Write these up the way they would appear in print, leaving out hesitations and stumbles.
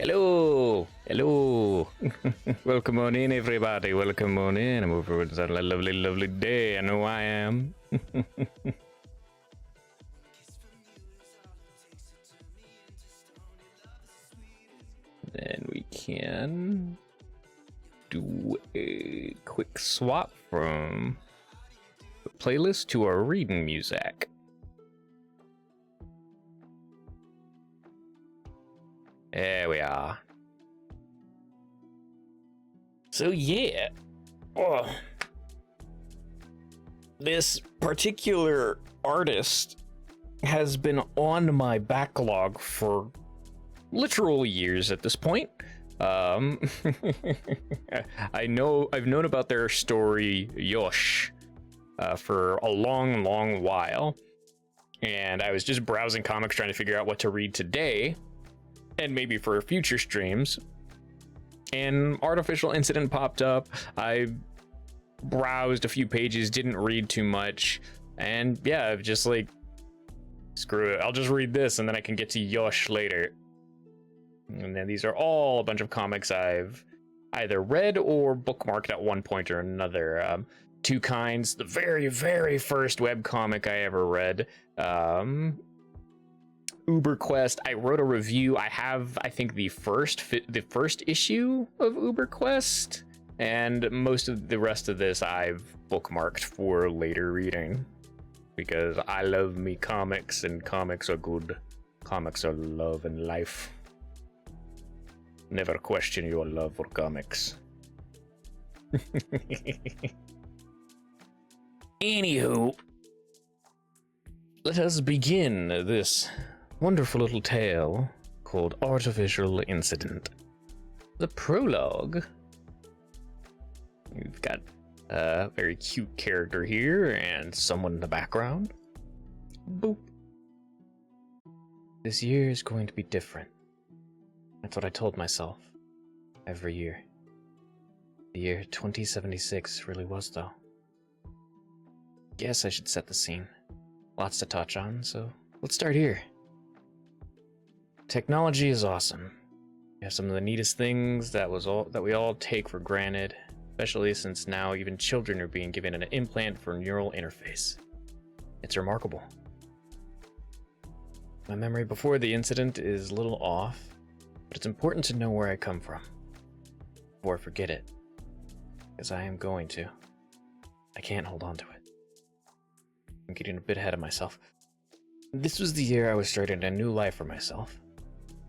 Hello, hello. Welcome on in, everybody. Welcome on in. I'm over with a lovely, lovely day. I know I am. Then we can do a quick swap from the playlist to our reading music. There we are. So yeah, this particular artist has been on my backlog for literal years at this point. I've known about their story, Yosh, for a long while, and I was just browsing comics trying to figure out what to read today, and maybe for future streams. And Artificial Incident popped up. I browsed a few pages, didn't read too much, and yeah, just like, screw it, I'll just read this and then I can get to Yosh later. And then these are all a bunch of comics I've either read or bookmarked at one point or another. Two kinds. The very first webcomic I ever read, Uber Quest. I wrote a review. I have, I think, the first issue of Uber Quest, and most of the rest of this I've bookmarked for later reading, because I love me comics, and comics are good. Comics are love and life. Never question your love for comics. Anywho, let us begin this wonderful little tale called Artificial Incident. The prologue. We've got a very cute character here and someone in the background. Boop. This year is going to be different. That's what I told myself every year. The year 2076 really was, though. Guess I should set the scene. Lots to touch on, so let's start here. Technology is awesome. We have some of the neatest things that we all take for granted, especially since now even children are being given an implant for neural interface. It's remarkable. My memory before the incident is a little off, but it's important to know where I come from before I forget it, because I am going to. I can't hold on to it. I'm getting a bit ahead of myself. This was the year I was starting a new life for myself.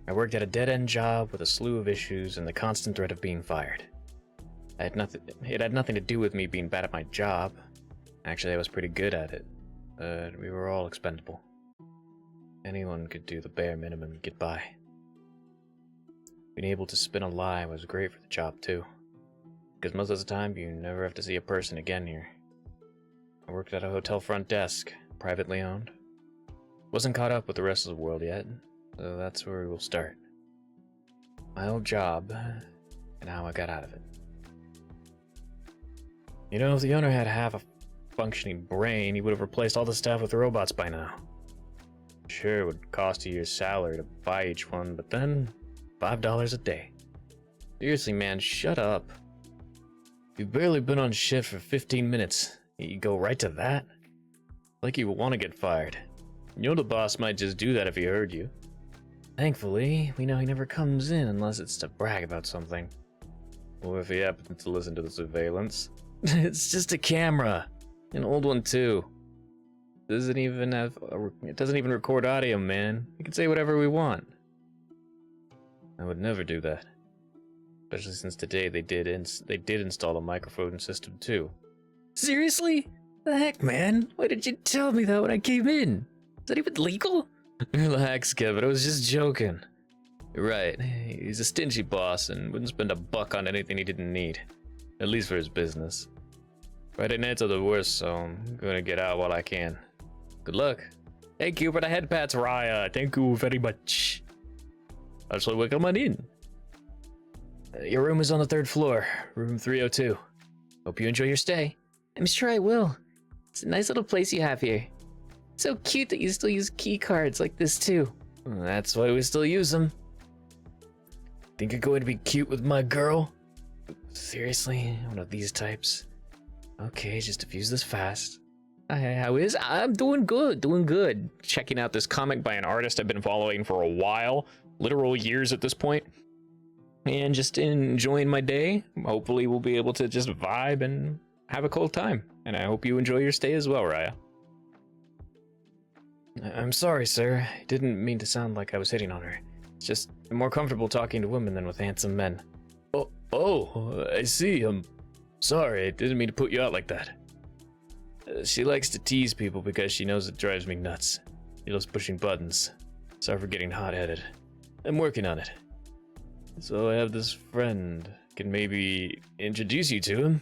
I worked at a dead-end job with a slew of issues and the constant threat of being fired. It had nothing to do with me being bad at my job. Actually, I was pretty good at it, but we were all expendable. Anyone could do the bare minimum and get by. Being able to spin a lie was great for the job too, because most of the time you never have to see a person again here. I worked at a hotel front desk, privately owned. Wasn't caught up with the rest of the world yet, so that's where we will start. My old job, and how I got out of it. You know, if the owner had half a functioning brain, he would have replaced all the staff with robots by now. Sure, it would cost you your salary to buy each one, but then $5 a day. Seriously, man, shut up. You've barely been on shift for 15 minutes. You go right to that? Like you want to get fired. You know the boss might just do that if he heard you. Thankfully, we know he never comes in unless it's to brag about something. Or if he happens to listen to the surveillance. It's just a camera. An old one too. It doesn't even record audio, man. We can say whatever we want. I would never do that. Especially since today they did install a microphone system too. Seriously? The heck, man? Why did you tell me that when I came in? Is that even legal? Relax, Kevin. I was just joking. You're right. He's a stingy boss and wouldn't spend a buck on anything he didn't need. At least for his business. Friday nights are the worst, so I'm gonna get out while I can. Good luck. Thank you for the head pats, Raya. Thank you very much. Also, welcome on in. Your room is on the 3rd floor, room 302. Hope you enjoy your stay. I'm sure I will. It's a nice little place you have here. So cute that you still use key cards like this too. That's why we still use them. Think you're going to be cute with my girl? Seriously? One of these types? Okay, just defuse this fast. How is? I'm doing good, doing good. Checking out this comic by an artist I've been following for a while, literal years at this point, and just enjoying my day. Hopefully we'll be able to just vibe and have a cool time. And I hope you enjoy your stay as well, Raya. I'm sorry, sir. I didn't mean to sound like I was hitting on her. It's just I'm more comfortable talking to women than with handsome men. Oh, I see. I'm sorry. I didn't mean to put you out like that. She likes to tease people because she knows it drives me nuts. She loves pushing buttons. Sorry for getting hot-headed. I'm working on it. So I have this friend. Can maybe introduce you to him?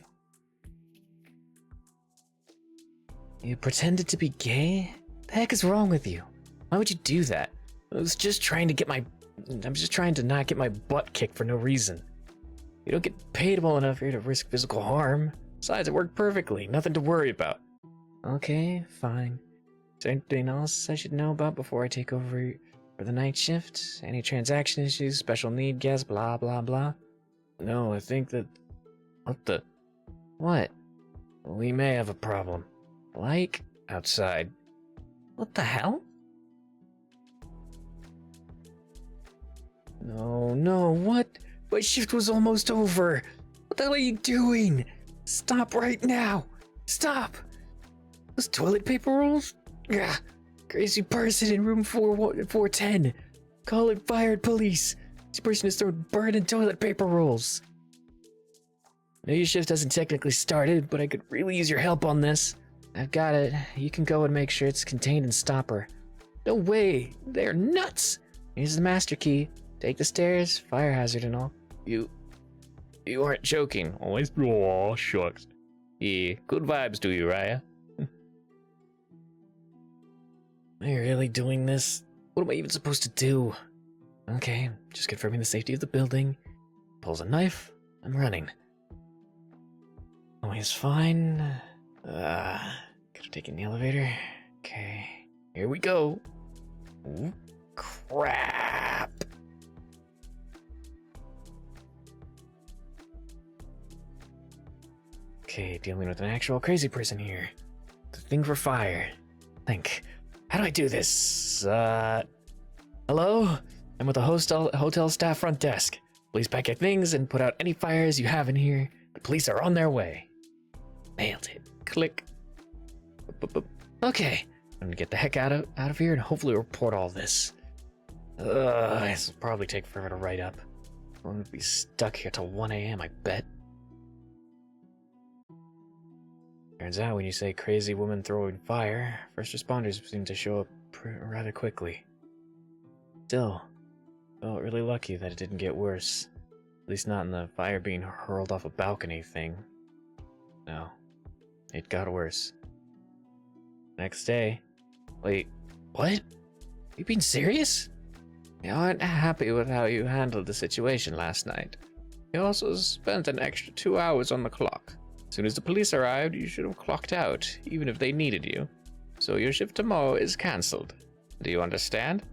You pretended to be gay? The heck is wrong with you? Why would you do that? I'm just trying to not get my butt kicked for no reason. You don't get paid well enough here to risk physical harm. Besides, it worked perfectly. Nothing to worry about. Okay, fine. Is there anything else I should know about before I take over for the night shift? Any transaction issues, special need guests, blah, blah, blah? No, I think that... What? We may have a problem. Like, outside. What the hell? No, what? My shift was almost over. What the hell are you doing? Stop right now. Stop. Those toilet paper rolls? Gah. Crazy person in room 410. Call it fired police. This person is throwing burning toilet paper rolls. I know your shift hasn't technically started, but I could really use your help on this. I've got it. You can go and make sure it's contained and stop her. No way. They're nuts. Here's the master key. Take the stairs, fire hazard and all. You aren't joking. Always. Oh, shucks. Yeah, good vibes to you, Raya. Am I really doing this? What am I even supposed to do? Okay, just confirming the safety of the building. Pulls a knife. I'm running. Always fine. Could have taken the elevator. Okay, here we go. Ooh, crap. Okay, dealing with an actual crazy person here. The thing for fire. Think. How do I do this? Hello? I'm with the hotel staff front desk. Please pack your things and put out any fires you have in here. The police are on their way. Nailed it. Click. Okay. I'm gonna get the heck out of here and hopefully report all this. This will probably take forever to write up. I'm gonna be stuck here till 1 a.m., I bet. Turns out when you say crazy woman throwing fire, first responders seem to show up rather quickly. Still, felt really lucky that it didn't get worse. At least not in the fire being hurled off a balcony thing. No, it got worse. Next day. Wait, what? You being serious? You aren't happy with how you handled the situation last night. You also spent an extra 2 hours on the clock. As soon as the police arrived, you should have clocked out, even if they needed you. So your shift tomorrow is cancelled. Do you understand?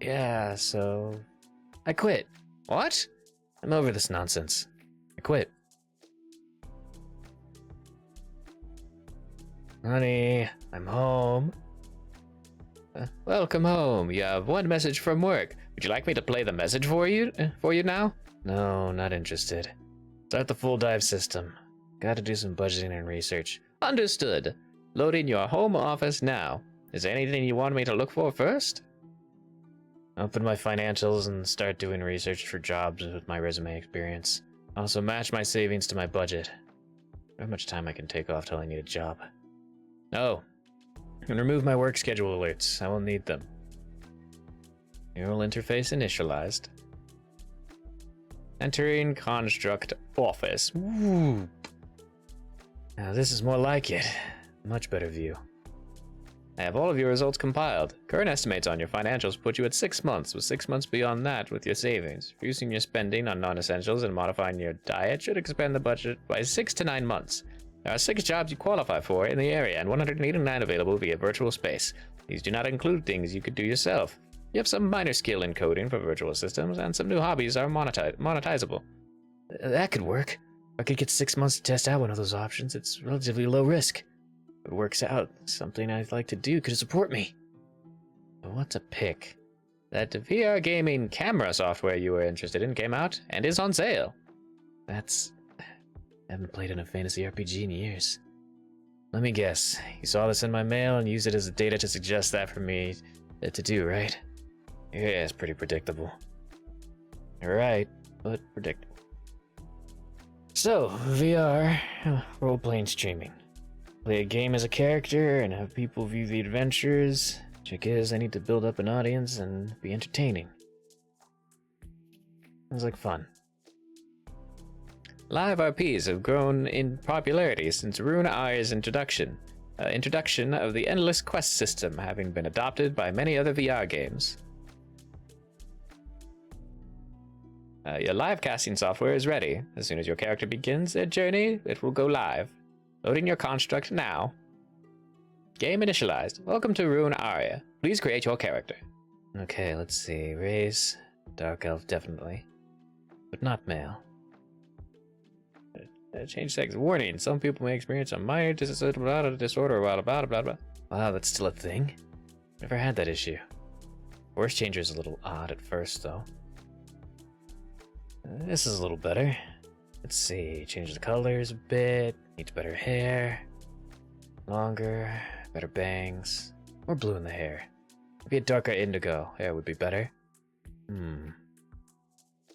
Yeah, so... I quit. What? I'm over this nonsense. I quit. Honey, I'm home. Welcome home. You have one message from work. Would you like me to play the message for you now? No, not interested. Start the full dive system. Gotta do some budgeting and research. Understood. Loading your home office now. Is there anything you want me to look for first? Open my financials and start doing research for jobs with my resume experience. Also match my savings to my budget. How much time I can take off till I need a job. Oh. And remove my work schedule alerts. I will need them. Neural interface initialized. Entering construct office. Woo. Now this is more like it. Much better view. I have all of your results compiled. Current estimates on your financials put you at 6 months, with 6 months beyond that with your savings. Reducing your spending on non-essentials and modifying your diet should expand the budget by 6 to 9 months. There are 6 jobs you qualify for in the area and 189 available via virtual space. These do not include things you could do yourself. You have some minor skill in coding for virtual systems, and some new hobbies are monetizable. That could work. I could get 6 months to test out one of those options. It's relatively low risk. If it works out, something I'd like to do could support me. But what to pick? That VR gaming camera software you were interested in came out and is on sale. I haven't played in a fantasy RPG in years. Let me guess. You saw this in my mail and used it as data to suggest that for me to do, right? Yeah, it's pretty predictable. You're right, but predictable. So, VR, role-playing streaming. Play a game as a character and have people view the adventures. Trick is, I need to build up an audience and be entertaining. Sounds like fun. Live RPs have grown in popularity since Rune I's introduction of the Endless Quest system having been adopted by many other VR games. Your live casting software is ready. As soon as your character begins their journey, it will go live. Loading your construct now. Game initialized. Welcome to Rune Aria. Please create your character. Okay, let's see. Race. Dark elf, definitely. But not male. Change sex. Warning. Some people may experience a minor disorder. Blah, blah, blah, blah. Wow, that's still a thing? Never had that issue. Voice changer is a little odd at first, though. This is a little better. Let's see. Change the colors a bit. Needs better hair. Longer. Better bangs. More blue in the hair. Maybe a darker indigo hair would be better.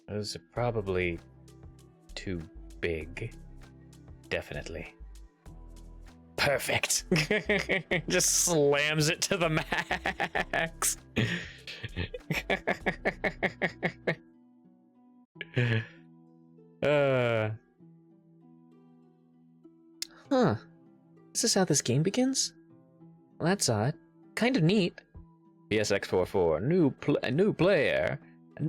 Those are probably too big. Definitely. Perfect! Just slams it to the max. Huh. Is this how this game begins? Well, that's odd. Kind of neat. BSX44, new player.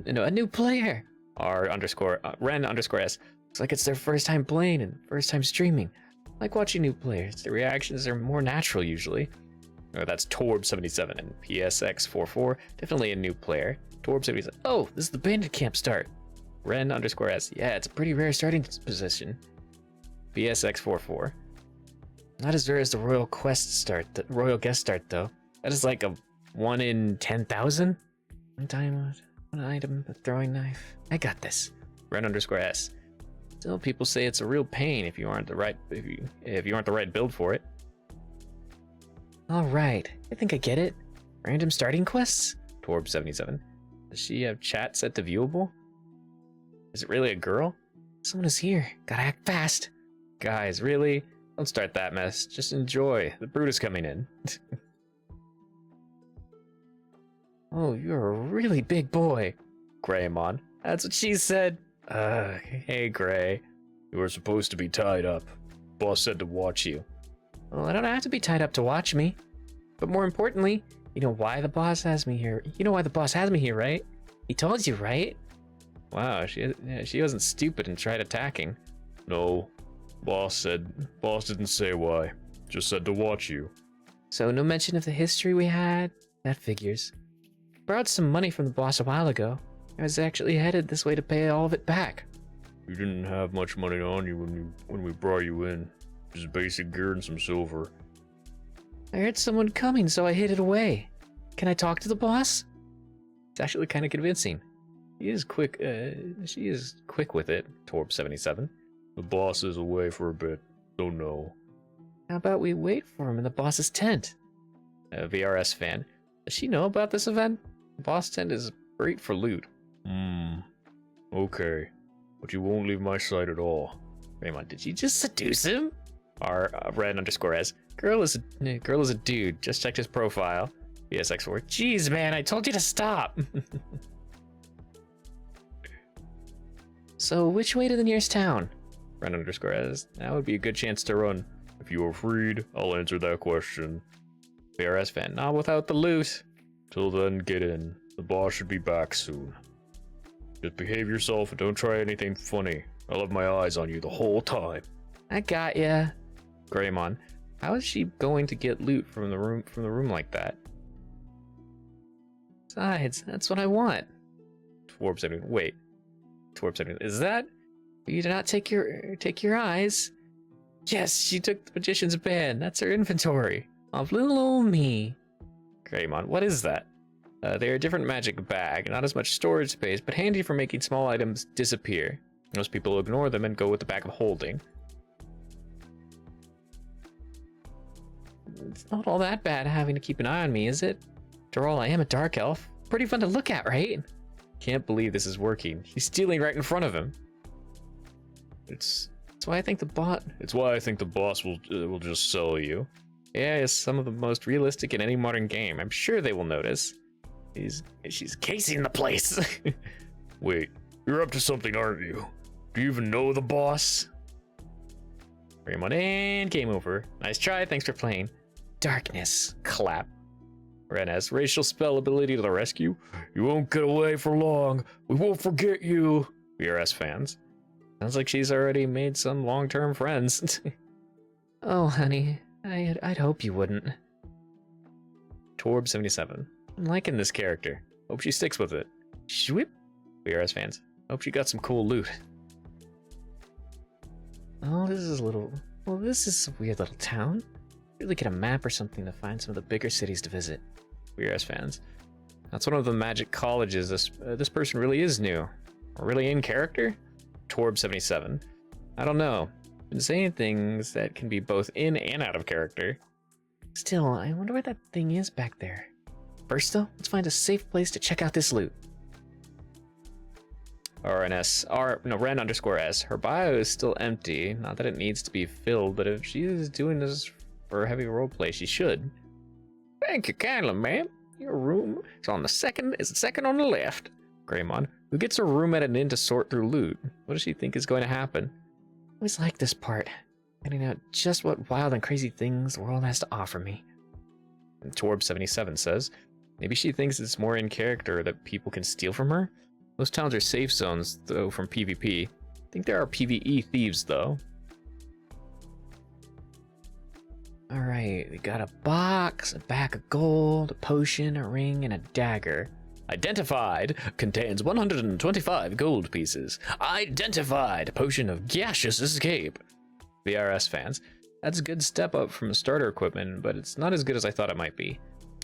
A new player. Ren_S. Looks like it's their first time playing and first time streaming. I like watching new players. The reactions are more natural usually. Oh, that's Torb77 and PSX44. Definitely a new player. Torb77. Oh, this is the bandit camp start. Ren_S. Yeah, it's a pretty rare starting position. BSX44. Not as rare as the Royal Quest start, the Royal Guest start though. That is like a 1 in 10,000. One time, one item, a throwing knife. I got this. Ren_S. Still, people say it's a real pain if you aren't the right if you aren't the right build for it. All right, I think I get it. Random starting quests. Torb77. Does she have chat set to viewable? Is it really a girl? Someone is here. Gotta act fast. Guys, really? Don't start that mess. Just enjoy. The brute is coming in. Oh, you're a really big boy. Greymon. That's what she said. Hey, Gray. You were supposed to be tied up. Boss said to watch you. Well, I don't have to be tied up to watch me. But more importantly, you know why the boss has me here. You know why the boss has me here, right? He told you, right? Wow, she wasn't stupid and tried attacking. No. Boss didn't say why. Just said to watch you. So no mention of the history we had? That figures. Borrowed some money from the boss a while ago. I was actually headed this way to pay all of it back. You didn't have much money on you when we brought you in. Just basic gear and some silver. I heard someone coming, so I hid it away. Can I talk to the boss? It's actually kind of convincing. She is quick with it, Torb77. The boss is away for a bit, so no. How about we wait for him in the boss's tent? A VRS fan. Does she know about this event? The boss tent is great for loot. Okay. But you won't leave my sight at all. Raymond, did you just seduce him? Ren_S. Girl is a dude. Just checked his profile. BSX4. Jeez, man, I told you to stop. So, which way to the nearest town? Ren_S. That would be a good chance to run. If you are freed, I'll answer that question. VRS fan. Not without the loot. Till then, get in. The boss should be back soon. Just behave yourself and don't try anything funny. I'll have my eyes on you the whole time. I got ya. Greymon. How is she going to get loot from the room like that? Besides, that's what I want. Twarp 70. Wait. Twarp 70. Is that? You did not take your eyes. Yes, she took the magician's band. That's her inventory. Of little old me. Greymon, what is that? They're a different magic bag. Not as much storage space, but handy for making small items disappear. Most people ignore them and go with the bag of holding. It's not all that bad having to keep an eye on me, is it? After all, I am a dark elf. Pretty fun to look at, right? Can't believe this is working. He's stealing right in front of him. It's why I think the boss will just sell you. Yeah, it's some of the most realistic in any modern game. I'm sure they will notice. She's casing the place. Wait, you're up to something, aren't you? Do you even know the boss? Greymon, and game over. Nice try, thanks for playing. Darkness, clap. Ren-S, racial spell ability to the rescue. You won't get away for long. We won't forget you. VRS fans. Sounds like she's already made some long-term friends. Oh, honey, I'd hope you wouldn't. Torb77. I'm liking this character. Hope she sticks with it. Shwip. VRS fans. Hope she got some cool loot. Oh, this is a weird little town. Really get a map or something to find some of the bigger cities to visit. VRS fans. That's one of the magic colleges. This person really is new. Or really in character? Torb77. I don't know. Been saying things that can be both in and out of character. Still, I wonder what that thing is back there. First though, let's find a safe place to check out this loot. Ren_S. Her bio is still empty. Not that it needs to be filled, but if she is doing this for a heavy roleplay, she should. Thank you kindly, ma'am. Your room is on the second on the left. Greymon, who gets a room at an inn to sort through loot. What does she think is going to happen? I always like this part. Finding out just what wild and crazy things the world has to offer me. And Torb77 says, maybe she thinks it's more in character that people can steal from her? Most towns are safe zones, though, from PvP. I think there are PvE thieves, though. Alright, we got a box, a bag of gold, a potion, a ring, and a dagger. Identified. Contains 125 gold pieces. Identified. Potion of gaseous escape. VRS fans. That's a good step up from starter equipment, but it's not as good as I thought it might be.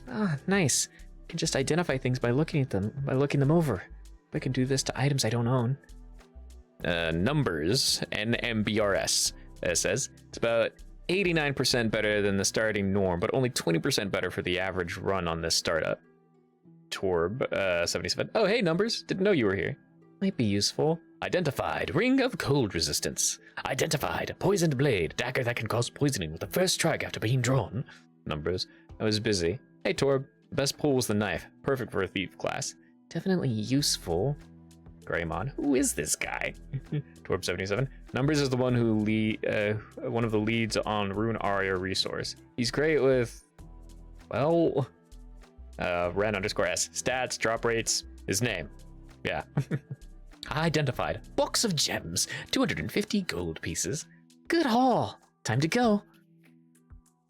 Ah, nice. I can just identify things by looking them over. I can do this to items I don't own. Numbers, NMBRS, it says. It's about 89% better than the starting norm, but only 20% better for the average run on this startup. Torb77. Oh, hey, numbers. Didn't know you were here. Might be useful. Identified. Ring of cold resistance. Identified. Poisoned blade. Dagger that can cause poisoning with the first strike after being drawn. Numbers. I was busy. Hey, Torb. The best pull was the knife. Perfect for a thief class. Definitely useful. Greymon. Who is this guy? Torb77. Numbers is the one who one of the leads on Rune Aria resource. He's great with, well, Ren_S. Stats, drop rates, his name. Yeah. Identified. Box of gems. 250 gold pieces. Good haul. Time to go.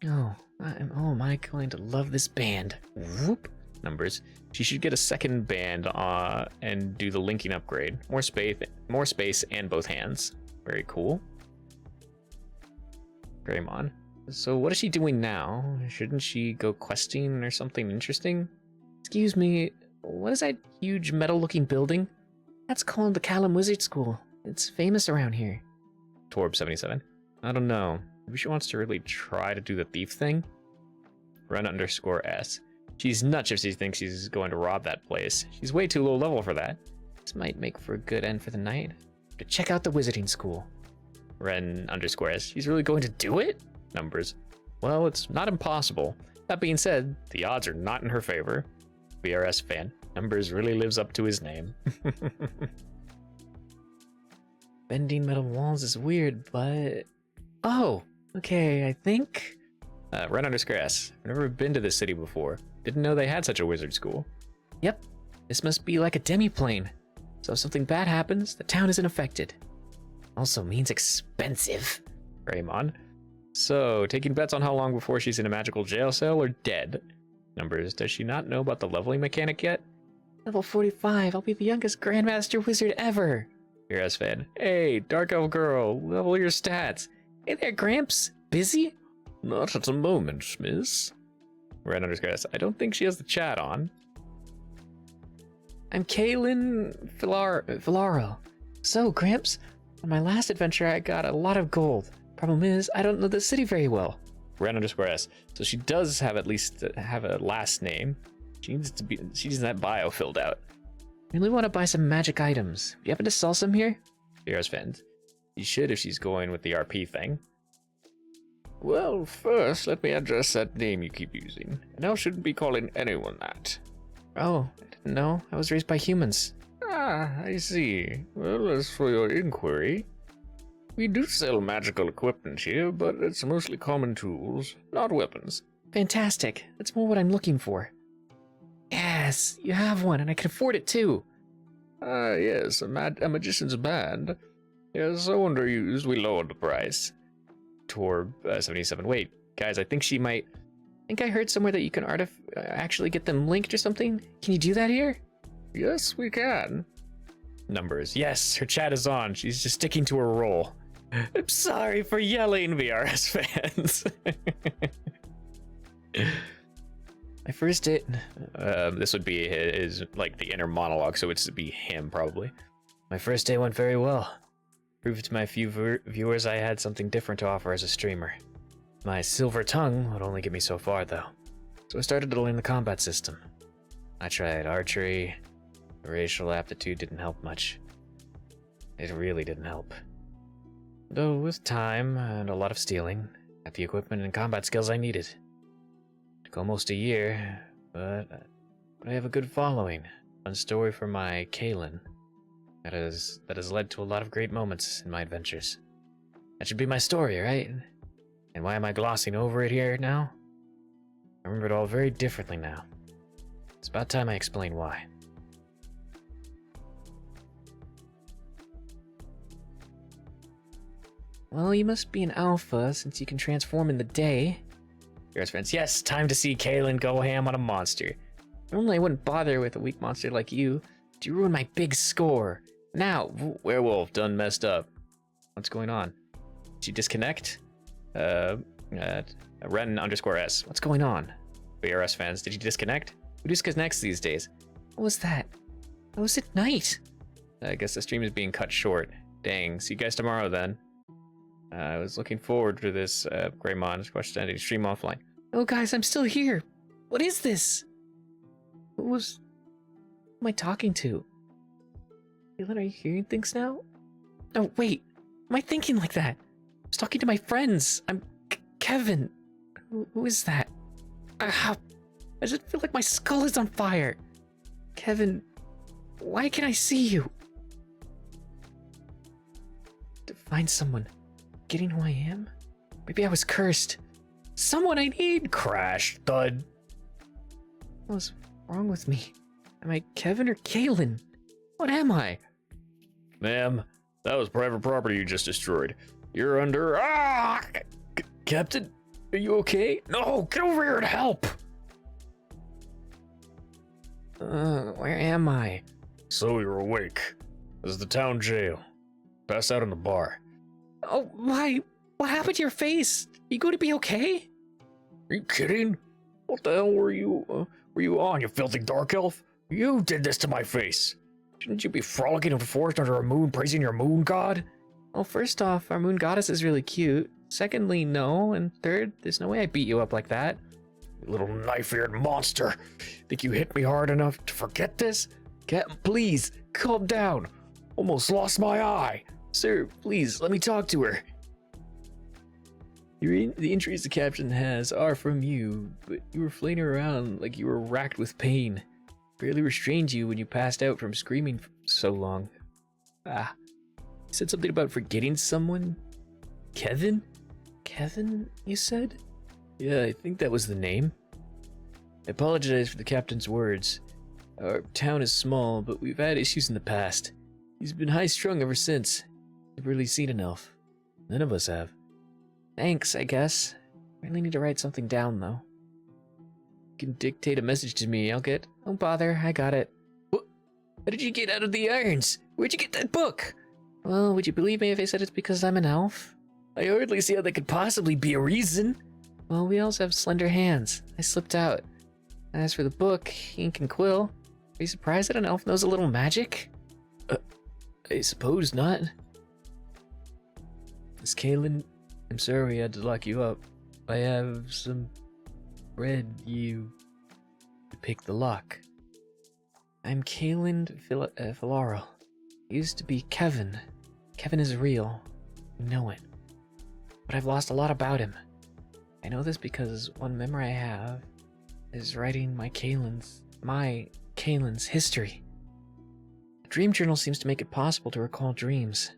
Oh, am I going to love this band? Whoop. Numbers. She should get a second band and do the linking upgrade. More space and both hands. Very cool. Greymon. So what is she doing now? Shouldn't she go questing or something interesting? Excuse me, what is that huge metal-looking building? That's called the Callum Wizard School. It's famous around here. Torb77. I don't know. Maybe she wants to really try to do the thief thing? Ren_S. She's nuts if she thinks she's going to rob that place. She's way too low level for that. This might make for a good end for the night. To check out the wizarding school. Ren_S. She's really going to do it? Numbers. Well, it's not impossible. That being said, the odds are not in her favor. VRS fan. Numbers really lives up to his name. Bending metal walls is weird, but... Oh, okay, I think... Ren_S. I've never been to this city before. Didn't know they had such a wizard school. Yep, this must be like a demi-plane. So if something bad happens, the town isn't affected. Also means expensive. Greymon. So, taking bets on how long before she's in a magical jail cell or dead? Numbers. Does she not know about the leveling mechanic yet? Level 45, I'll be the youngest Grandmaster Wizard ever. Heroes fan. Hey, Dark Elf Girl, level your stats. Hey there, Gramps. Busy? Not at the moment, miss. Red underscore S. I don't think she has the chat on. I'm Kaylin Filaro. So, Gramps, on my last adventure I got a lot of gold. Problem is, I don't know the city very well. Red underscore S. So she does have at least have a last name. She needs that bio filled out. I really want to buy some magic items. Do you happen to sell some here? Heroes fans. You should if she's going with the RP thing. Well, first, let me address that name you keep using. And I shouldn't be calling anyone that. Oh, I didn't know. I was raised by humans. Ah, I see. Well, as for your inquiry, we do sell magical equipment here, but it's mostly common tools, not weapons. Fantastic. That's more what I'm looking for. Yes, you have one, and I can afford it too. Ah, yes, a magician's band. Yes, so underused, we lowered the price. Torb 77. Wait, guys, I think she might. I think I heard somewhere that you can actually get them linked or something. Can you do that here? Yes, we can. Numbers. Yes, her chat is on. She's just sticking to her role. I'm sorry for yelling, VRS fans. My first date. This would be his, like, the inner monologue, so it's to be him, probably. My first day went very well. Proved to my few viewers I had something different to offer as a streamer. My silver tongue would only get me so far, though. So I started to learn the combat system. I tried archery. The racial aptitude didn't help much. It really didn't help. Though with time and a lot of stealing, I got the equipment and combat skills I needed. Took almost a year, but I have a good following. Fun story for my Kaylin. That has led to a lot of great moments in my adventures. That should be my story, right? And why am I glossing over it here now? I remember it all very differently now. It's about time I explain why. Well, you must be an alpha since you can transform in the day. Heroes friends, yes, time to see Kaylin go ham on a monster. Normally I wouldn't bother with a weak monster like you, but you ruined my big score. Now, werewolf done messed up. What's going on? Did she disconnect? Ren underscore S. What's going on? VRS fans, did you disconnect? Who disconnects these days? What was that? How was it night? I guess the stream is being cut short. Dang, see you guys tomorrow then. I was looking forward to this, Greymon question ending stream offline. Oh guys, I'm still here. What is this? Who am I talking to? Kaylin, are you hearing things now? No, wait. Am I thinking like that? I was talking to my friends. I'm Kevin. Who is that? I just feel like my skull is on fire. Kevin, why can't I see you? To find someone. Getting who I am? Maybe I was cursed. Someone I need! Crash, thud. What's wrong with me? Am I Kevin or Kaylin? What am I? Ma'am, that was private property you just destroyed. You're under... Captain, are you okay? No, get over here and help! Where am I? So you're awake. This is the town jail. Pass out in the bar. Oh, my... What happened to your face? You going to be okay? Are you kidding? What the hell were you on, you filthy dark elf? You did this to my face. Shouldn't you be frolicking in the forest under a moon, praising your moon god? Well, first off, our moon goddess is really cute. Secondly, no. And third, there's no way I beat you up like that. You little knife-eared monster. Think you hit me hard enough to forget this? Captain, please, calm down. Almost lost my eye. Sir, please, let me talk to her. The injuries the captain has are from you, but you were flailing around like you were racked with pain. Barely restrained you when you passed out from screaming for so long. You said something about forgetting someone? Kevin? Kevin, you said? Yeah, I think that was the name. I apologize for the captain's words. Our town is small, but we've had issues in the past. He's been high-strung ever since. I've really seen an elf. None of us have. Thanks, I guess. I really need to write something down, though. You can dictate a message to me, I'll get... Don't bother, I got it. What? How did you get out of the irons? Where'd you get that book? Well, would you believe me if I said it's because I'm an elf? I hardly see how that could possibly be a reason. Well, we also have slender hands. I slipped out. As for the book, ink and quill, are you surprised that an elf knows a little magic? I suppose not. Miss Kaylin, I'm sorry we had to lock you up. I have some bread you to pick the lock. I'm Kaylin Philaral. Used to be Kevin. Kevin is real. You know it. But I've lost a lot about him. I know this because one memory I have is writing my Kaylin's history. A dream journal seems to make it possible to recall dreams.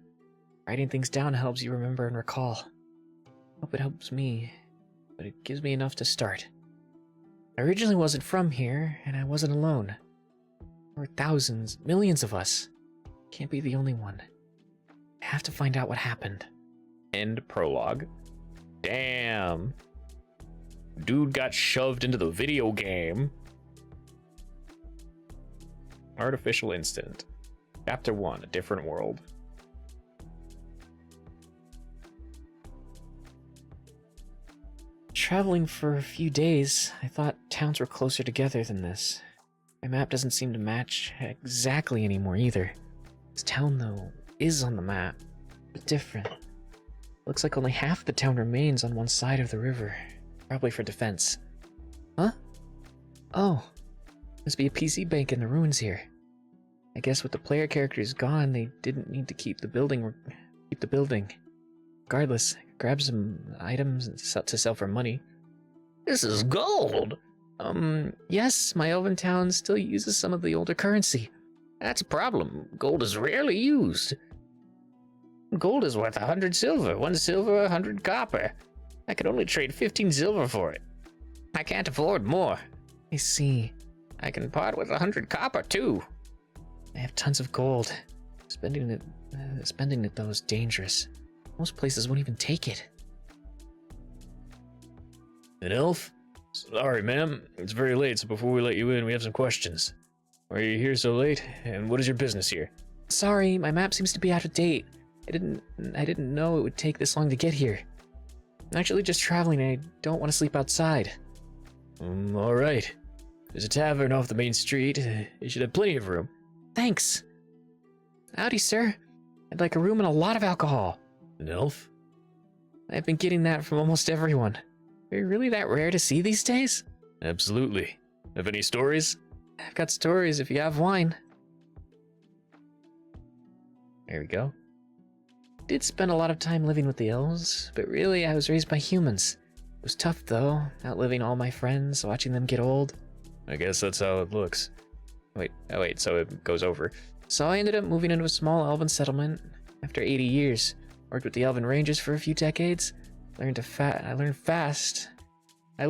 Writing things down helps you remember and recall. Hope it helps me, but it gives me enough to start. I originally wasn't from here, and I wasn't alone. There were thousands, millions of us. Can't be the only one. I have to find out what happened. End prologue. Damn. Dude got shoved into the video game. Artificial Instant. Chapter 1, A Different World. Traveling for a few days, I thought towns were closer together than this. My map doesn't seem to match exactly anymore either. This town, though, is on the map, but different. Looks like only half the town remains on one side of the river, probably for defense. Huh? Oh, must be a PC bank in the ruins here. I guess with the player characters gone, they didn't need to keep the building. Regardless, grab some items to sell for money. This is gold! Yes, my elven town still uses some of the older currency. That's a problem. Gold is rarely used. Gold is worth 100 silver. 1 silver, 100 copper. I could only trade 15 silver for it. I can't afford more. I see. I can part with 100 copper, too. I have tons of gold. Spending it though is dangerous. Most places won't even take it. An elf? Sorry, ma'am. It's very late, so before we let you in, we have some questions. Why are you here so late, and what is your business here? Sorry, my map seems to be out of date. I didn't know it would take this long to get here. I'm actually just traveling and I don't want to sleep outside. Alright. There's a tavern off the main street. You should have plenty of room. Thanks. Howdy, sir. I'd like a room and a lot of alcohol. An elf? I've been getting that from almost everyone. Are you really that rare to see these days? Absolutely. Have any stories? I've got stories if you have wine. There we go. Did spend a lot of time living with the elves, but really I was raised by humans. It was tough though, outliving all my friends, watching them get old. I guess that's how it looks. Wait, so it goes over. So I ended up moving into a small elven settlement after 80 years. Worked with the elven rangers for a few decades. I learned fast. I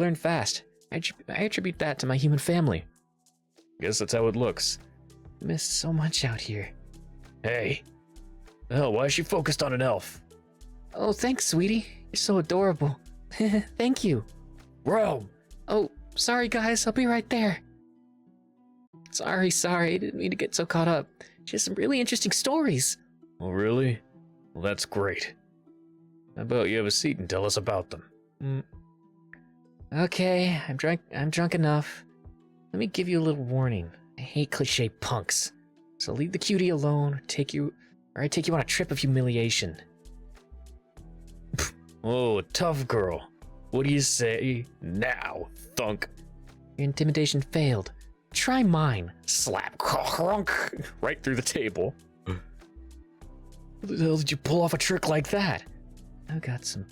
attribute that to my human family. Guess that's how it looks. Missed so much out here. Hey. Hell, why is she focused on an elf? Oh, thanks, sweetie. You're so adorable. Thank you. Rome! Oh, sorry guys, I'll be right there. Sorry, I didn't mean to get so caught up. She has some really interesting stories. Oh, really? Well, that's great. How about you have a seat and tell us about them? Okay, I'm drunk enough. Let me give you a little warning. I hate cliche punks. So leave the cutie alone, or I take you on a trip of humiliation. Oh, tough girl. What do you say now, thunk? Your intimidation failed. Try mine. Slap. Right through the table. How the hell did you pull off a trick like that? I've got some.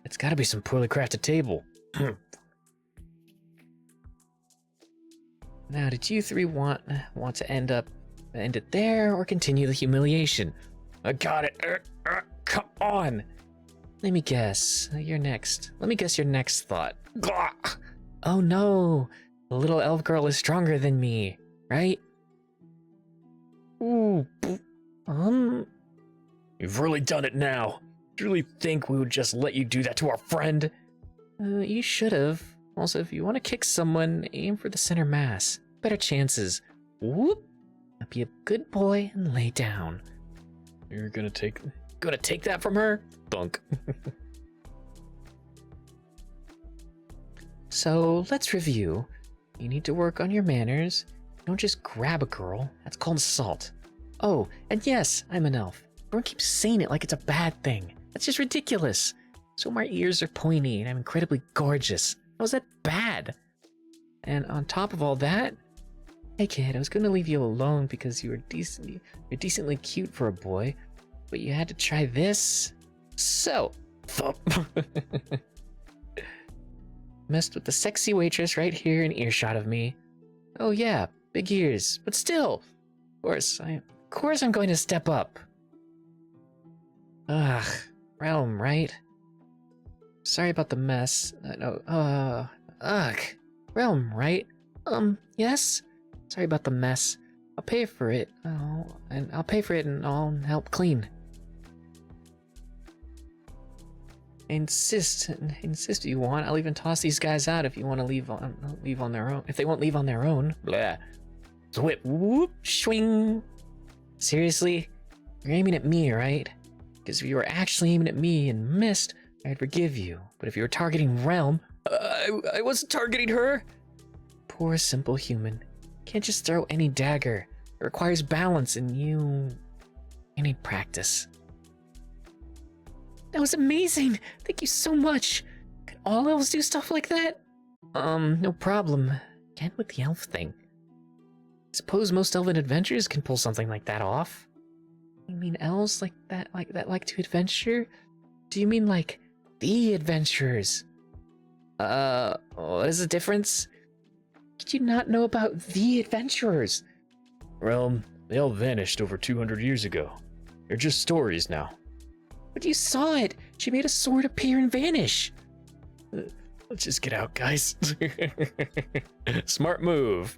It's gotta be some poorly crafted table. Now, did you three want to end it there, or continue the humiliation? I got it. Come on. Let me guess. You're next. Let me guess your next thought. Oh no. The little elf girl is stronger than me, right? Ooh. You've really done it now. Do you really think we would just let you do that to our friend? You should have. Also, if you want to kick someone, aim for the center mass. Better chances. Whoop. Now be a good boy and lay down. You're gonna take that from her? Thunk. So let's review. You need to work on your manners. Don't just grab a girl. That's called assault. Oh, and yes, I'm an elf. Everyone keeps saying it like it's a bad thing. That's just ridiculous. So my ears are pointy and I'm incredibly gorgeous. How's that bad? And on top of all that, hey kid, I was gonna leave you alone because you're decently cute for a boy, but you had to try this. So, thump. Messed with the sexy waitress right here in earshot of me. Oh yeah, big ears, but still, of course I'm going to step up. Ugh, realm, right? Sorry about the mess. Realm, right? Yes? Sorry about the mess. I'll pay for it. I'll pay for it and I'll help clean. Insist if you want. I'll even toss these guys out if you want to leave on their own. If they won't leave on their own. Blah. Whip, whoop, swing. Seriously? You're aiming at me, right? Because if you were actually aiming at me and missed, I'd forgive you. But if you were targeting Realm, I wasn't targeting her. Poor simple human. Can't just throw any dagger. It requires balance, and you need practice. That was amazing! Thank you so much! Can all elves do stuff like that? No problem. Can't with the elf thing. I suppose most elven adventurers can pull something like that off. You mean elves like to adventure? Do you mean like the adventurers? What is the difference? Did you not know about the adventurers? Realm, they all vanished over 200 years ago. They're just stories now. But you saw it! She made a sword appear and vanish! Let's just get out, guys. Smart move.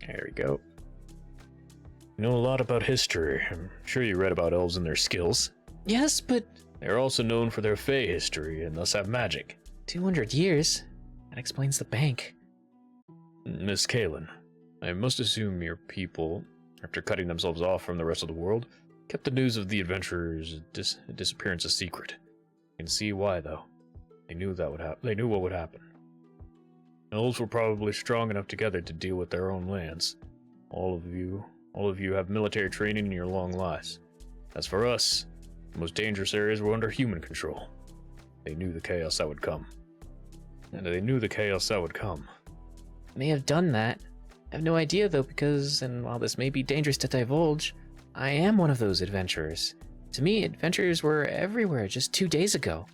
There we go. You know a lot about history. I'm sure you read about elves and their skills. Yes, but... They're also known for their fey history and thus have magic. 200 years? That explains the bank. Miss Kaelin, I must assume your people, after cutting themselves off from the rest of the world, kept the news of the adventurer's disappearance a secret. I can see why, though. They knew what would happen. Elves were probably strong enough together to deal with their own lands. All of you have military training in your long lives. As for us, the most dangerous areas were under human control. They knew the chaos that would come. May have done that. I have no idea though, because, and while this may be dangerous to divulge, I am one of those adventurers. To me, adventurers were everywhere just 2 days ago.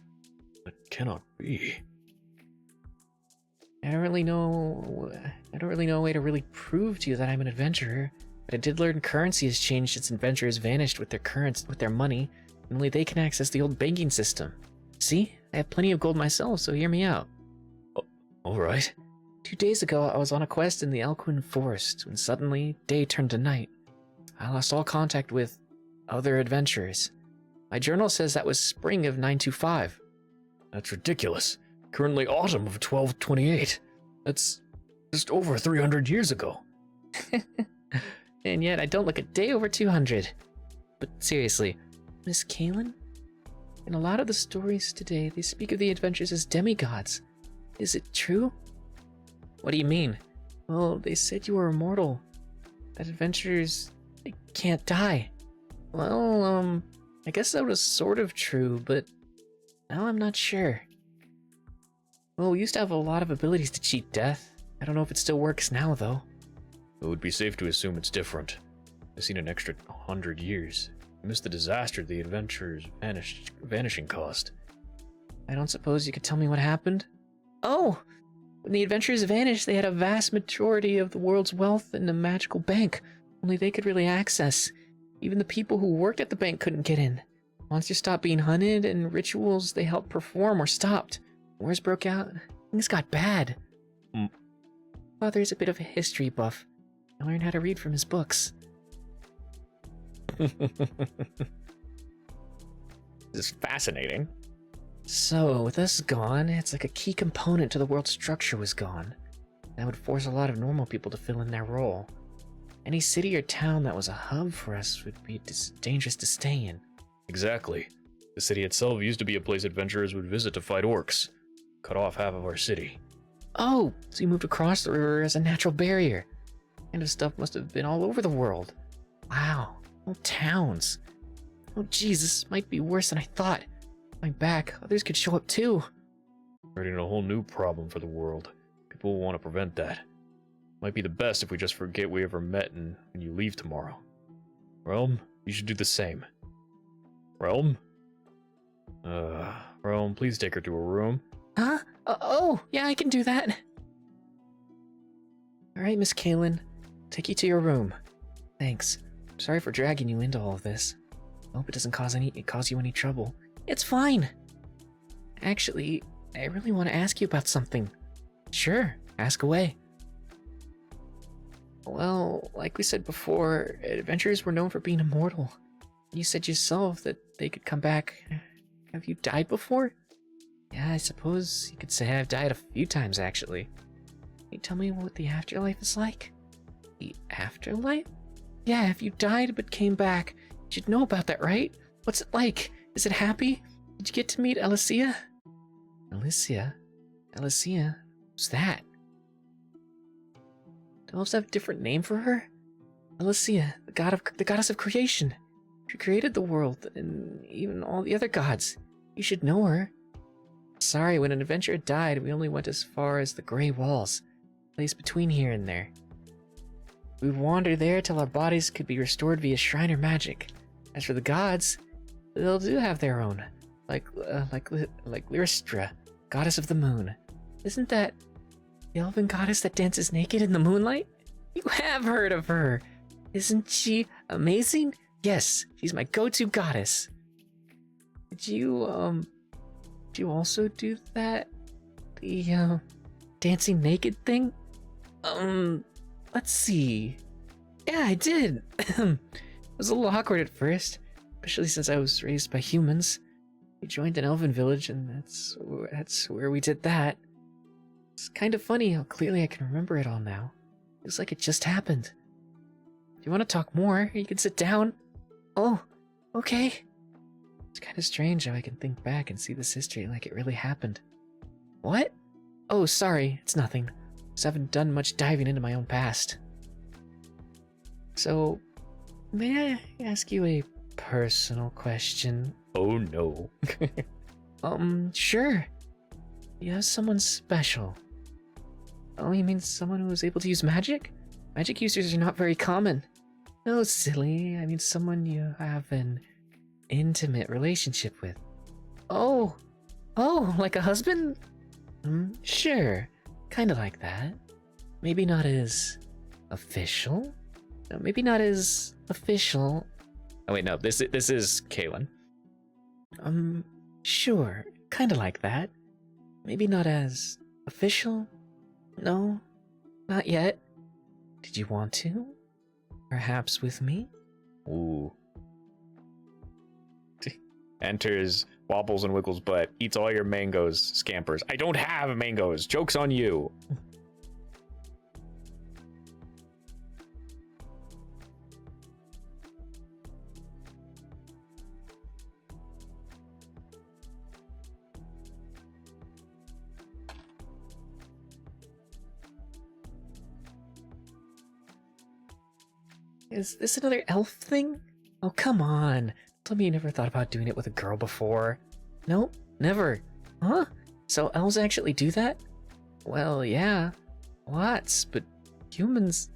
That cannot be. I don't really know a way to really prove to you that I'm an adventurer, but I did learn currency has changed since adventurers vanished with their money, and only they can access the old banking system. See? I have plenty of gold myself, so hear me out. Oh, alright. 2 days ago, I was on a quest in the Elquin Forest, when suddenly, day turned to night. I lost all contact with other adventurers. My journal says that was spring of 925. That's ridiculous. Currently autumn of 1228. That's just over 300 years ago. And yet I don't look a day over 200. But seriously, Miss Kaelin? In a lot of the stories today, they speak of the adventures as demigods. Is it true? What do you mean? Well, they said you were immortal. That adventurers, they can't die. Well, I guess that was sort of true, but now I'm not sure. Well, we used to have a lot of abilities to cheat death. I don't know if it still works now, though. It would be safe to assume it's different. I've seen an extra 100 years. I missed the disaster the adventurers' vanishing caused. I don't suppose you could tell me what happened? Oh! When the adventurers vanished, they had a vast majority of the world's wealth in a magical bank. Only they could really access. Even the people who worked at the bank couldn't get in. Monsters stopped being hunted, and rituals they helped perform were stopped. Wars broke out. Things got bad. Father's a bit of a history buff. I learned how to read from his books. This is fascinating. So, with us gone, it's like a key component to the world's structure was gone. That would force a lot of normal people to fill in their role. Any city or town that was a hub for us would be dangerous to stay in. Exactly. The city itself used to be a place adventurers would visit to fight orcs. Cut off half of our city. Oh, so you moved across the river as a natural barrier. Kind of stuff must have been all over the world. Wow, whole towns. Oh geez, this might be worse than I thought. Going back, others could show up too. Creating a whole new problem for the world. People will want to prevent that. Might be the best if we just forget we ever met and when you leave tomorrow. Realm, you should do the same. Realm? Realm, please take her to her room. Huh? Oh, yeah, I can do that. Alright, Miss Kaylin. Take you to your room. Thanks. Sorry for dragging you into all of this. Hope it doesn't cause you any trouble. It's fine. Actually, I really want to ask you about something. Sure, ask away. Well, like we said before, adventurers were known for being immortal. You said yourself that they could come back. Have you died before? Yeah, I suppose you could say I've died a few times, actually. Can you tell me what the afterlife is like? The afterlife? Yeah, if you died but came back, you should know about that, right? What's it like? Is it happy? Did you get to meet Alicia? Alicia? Alicia? Who's that? Do elves have a different name for her? Alicia, the goddess of creation. She created the world and even all the other gods. You should know her. Sorry, when an adventurer died, we only went as far as the Grey Walls, place between here and there. We wandered there till our bodies could be restored via shrine or magic. As for the gods, they'll do have their own, like Lyristra, goddess of the moon. Isn't that the elven goddess that dances naked in the moonlight? You have heard of her. Isn't she amazing? Yes, she's my go-to goddess. Did you also do that? The, dancing naked thing? Let's see. Yeah, I did. It was a little awkward at first, especially since I was raised by humans. We joined an elven village, and that's where we did that. It's kind of funny how clearly I can remember it all now. Feels like it just happened. If you want to talk more, you can sit down. Oh, okay. It's kind of strange how I can think back and see this history like it really happened. What? Oh, sorry, it's nothing. Just haven't done much diving into my own past. So, may I ask you a personal question? Oh no. Sure. You have someone special. Oh, you mean someone who is able to use magic? Magic users are not very common. No, silly. I mean someone you have an intimate relationship with. Oh, like a husband? Sure. Kinda like that. Maybe not as official? No, maybe not as official. Oh wait, no, this is Kaylin. Sure. Kinda like that. Maybe not as official? No, not yet. Did you want to? Perhaps with me? Ooh. Enters, wobbles and wiggles butt, eats all your mangoes, scampers. I don't have mangoes. Joke's on you. Is this another elf thing? Oh, come on. Tell me you never thought about doing it with a girl before. Nope, never. Huh? So elves actually do that? Well, yeah. Lots, but humans...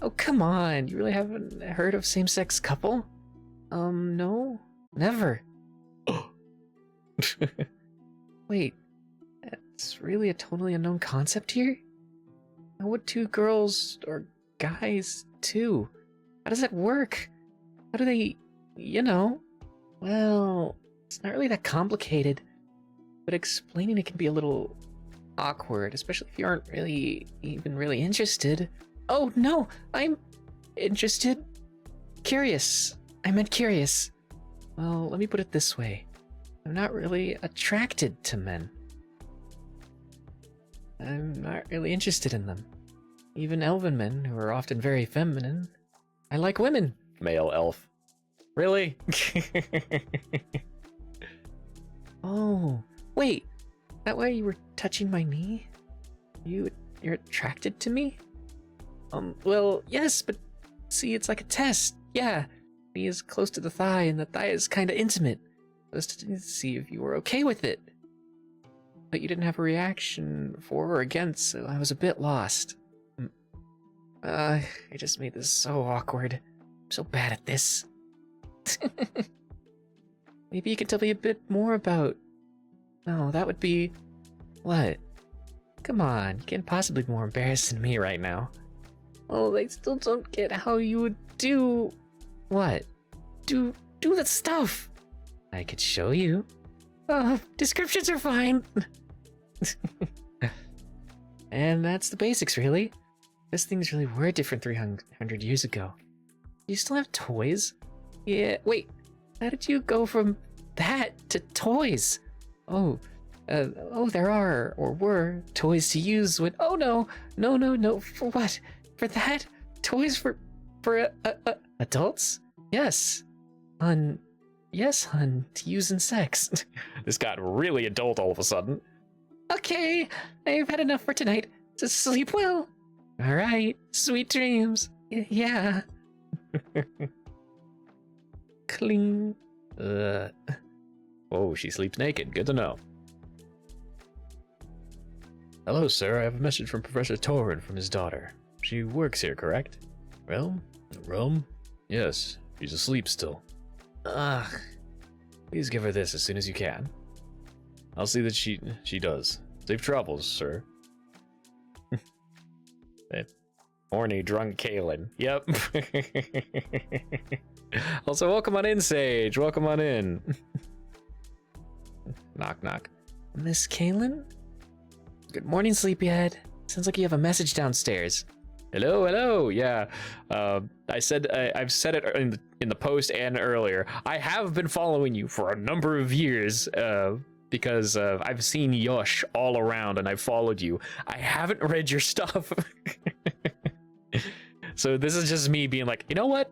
Oh, come on. You really haven't heard of same-sex couple? No. Never. Wait. That's really a totally unknown concept here? How would two girls, or guys, too? How does that work? How do they, Well, it's not really that complicated, but explaining it can be a little awkward, especially if you aren't really interested. Oh, no, I'm interested. Curious. I meant curious. Well, let me put it this way. I'm not really attracted to men. I'm not really interested in them. Even elven men, who are often very feminine. I like women. Male elf. Really? Oh, wait. That why you were touching my knee? You're attracted to me? Well, yes, but see, it's like a test. Yeah, knee is close to the thigh, and the thigh is kind of intimate. Just to see if you were okay with it. But you didn't have a reaction for or against, so I was a bit lost. I just made this so awkward. I'm so bad at this. Maybe you could tell me a bit more about... No, that would be... What? Come on, you can't possibly be more embarrassed than me right now. Well, I still don't get how you would do... What? Do the stuff! I could show you. Descriptions are fine. And that's the basics, really. This things really were different 300 years ago. You still have toys? Yeah, wait. How did you go from that to toys? There are, or were, toys to use when... Oh, no. For what? For that? Toys for adults? Yes. Yes, hun, to use in sex. This got really adult all of a sudden. Okay, I've had enough for tonight. Just sleep well. All right, sweet dreams. Yeah. Cling. Oh, she sleeps naked. Good to know. Hello, sir. I have a message from Professor Torrin from his daughter. She works here, correct? Well, room? Yes, she's asleep still. Ugh. Please give her this as soon as you can. I'll see that she does. Safe travels, sir. That horny, drunk Kalen. Yep. Also, welcome on in, Sage. Welcome on in. Knock, knock. Miss Kaylin? Good morning, sleepyhead. Sounds like you have a message downstairs. Hello. Yeah, I've said it in the post and earlier. I have been following you for a number of years because I've seen Yosh all around and I've followed you. I haven't read your stuff, so this is just me being like, you know what?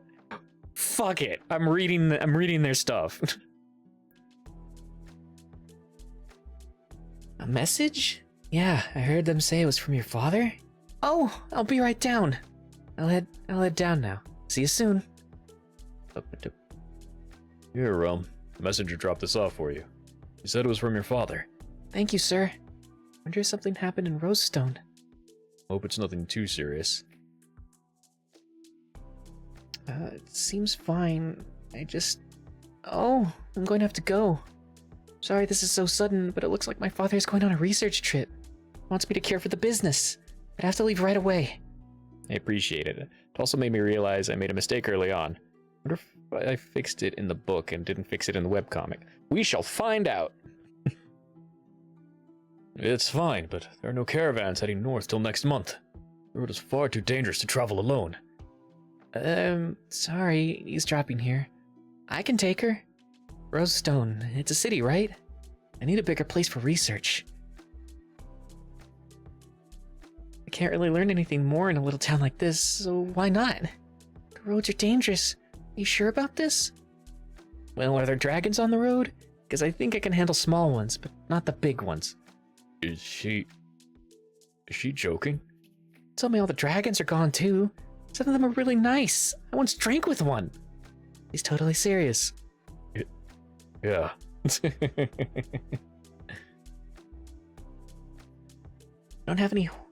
Fuck it. I'm reading their stuff. A message? Yeah, I heard them say it was from your father. Oh, I'll be right down. I'll head down now. See you soon. Here, the messenger dropped this off for you. He said it was from your father. Thank you, sir. Wonder if something happened in Rosestone. Hope it's nothing too serious. It seems fine. Oh, I'm going to have to go. Sorry this is so sudden, but it looks like my father's going on a research trip. Wants me to care for the business. I'd have to leave right away. I appreciate it. It also made me realize I made a mistake early on. I wonder if I fixed it in the book and didn't fix it in the webcomic. We shall find out. It's fine, but there are no caravans heading north till next month. The road is far too dangerous to travel alone. Sorry, eavesdropping here. I can take her. Rosestone, it's a city, right? I need a bigger place for research. I can't really learn anything more in a little town like this, so why not? The roads are dangerous. You sure about this? Well, are there dragons on the road? Because I think I can handle small ones, but not the big ones. Is she joking? Tell me all the dragons are gone too. Some of them are really nice. I once drank with one. He's totally serious. Yeah.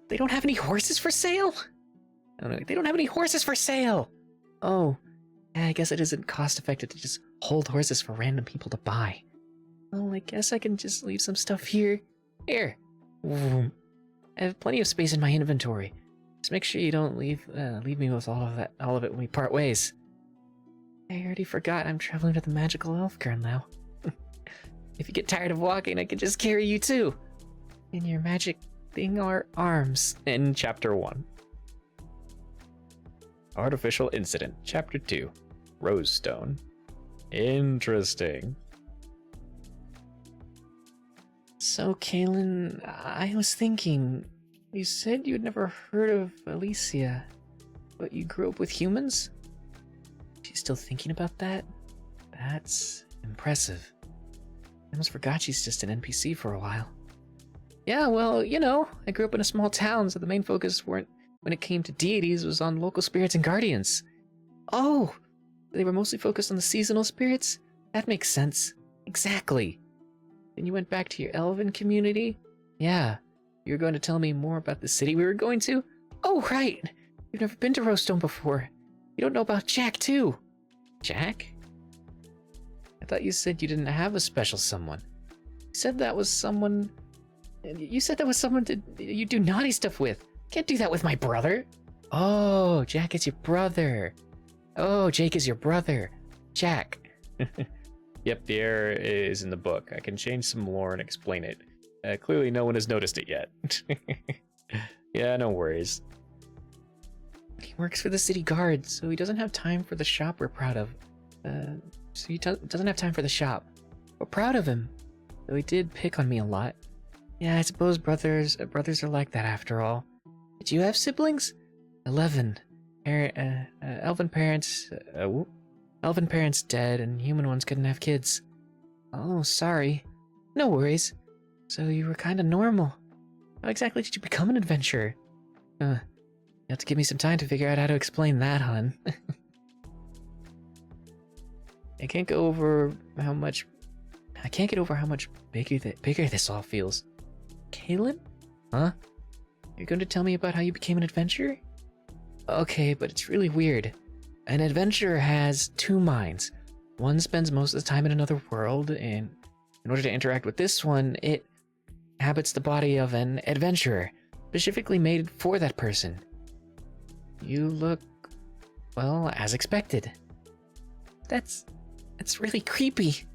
They don't have any horses for sale? They don't have any horses for sale. Oh, yeah, I guess it isn't cost effective to just hold horses for random people to buy. Well, I guess I can just leave some stuff here. Here. I have plenty of space in my inventory. Just make sure you don't leave me with all of it when we part ways. I already forgot I'm traveling with the magical elf girl now. If you get tired of walking, I can just carry you too. And your magic thing are arms. In Chapter 1. Artificial Incident, Chapter 2, Rosestone. Interesting. So, Kaylin, I was thinking, you said you'd never heard of Alicia, but you grew up with humans? She's still thinking about that? That's impressive. I almost forgot she's just an NPC for a while. Yeah, well, you know, I grew up in a small town, so the main focus when it came to deities was on local spirits and guardians. Oh, they were mostly focused on the seasonal spirits? That makes sense. Exactly. Then you went back to your elven community? Yeah. You were going to tell me more about the city we were going to? Oh, right! You've never been to Rosestone before. You don't know about Jack, too. Jack? I thought you said you didn't have a special someone. You said that was someone... You said that was someone you do naughty stuff with. Can't do that with my brother. Oh, Jack is your brother. Oh, Jake is your brother. Jack. Yep, the error is in the book. I can change some lore and explain it. Clearly no one has noticed it yet. Yeah, no worries. He works for the city guard, so he doesn't have time for the shop we're proud of. So he doesn't have time for the shop. We're proud of him, though he did pick on me a lot. Yeah, I suppose brothers are like that after all. Did you have siblings? 11. Elven parents... Elven parents dead, and human ones couldn't have kids. Oh, sorry. No worries. So you were kinda normal. How exactly did you become an adventurer? You have to give me some time to figure out how to explain that, hon. I can't get over how much bigger this all feels. Kaylin? Huh? You're going to tell me about how you became an adventurer? Okay, but it's really weird. An adventurer has two minds. One spends most of the time in another world, and in order to interact with this one, it inhabits the body of an adventurer, specifically made for that person. You look, well, as expected. That's really creepy.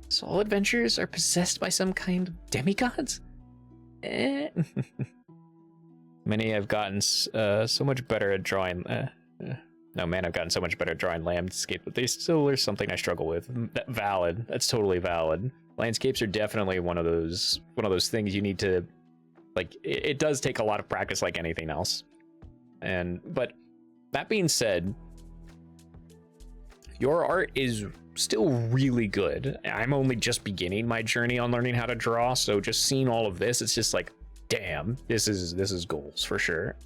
So all adventurers are possessed by some kind of demigods? Many have gotten so much better at drawing... No, man, I've gotten so much better at drawing landscape, but they still are something I struggle with. Valid. That's totally valid. Landscapes are definitely one of those things you need to... Like, it does take a lot of practice like anything else. But that being said, your art is still really good. I'm only just beginning my journey on learning how to draw, so just seeing all of this, it's just like, damn, this is goals for sure.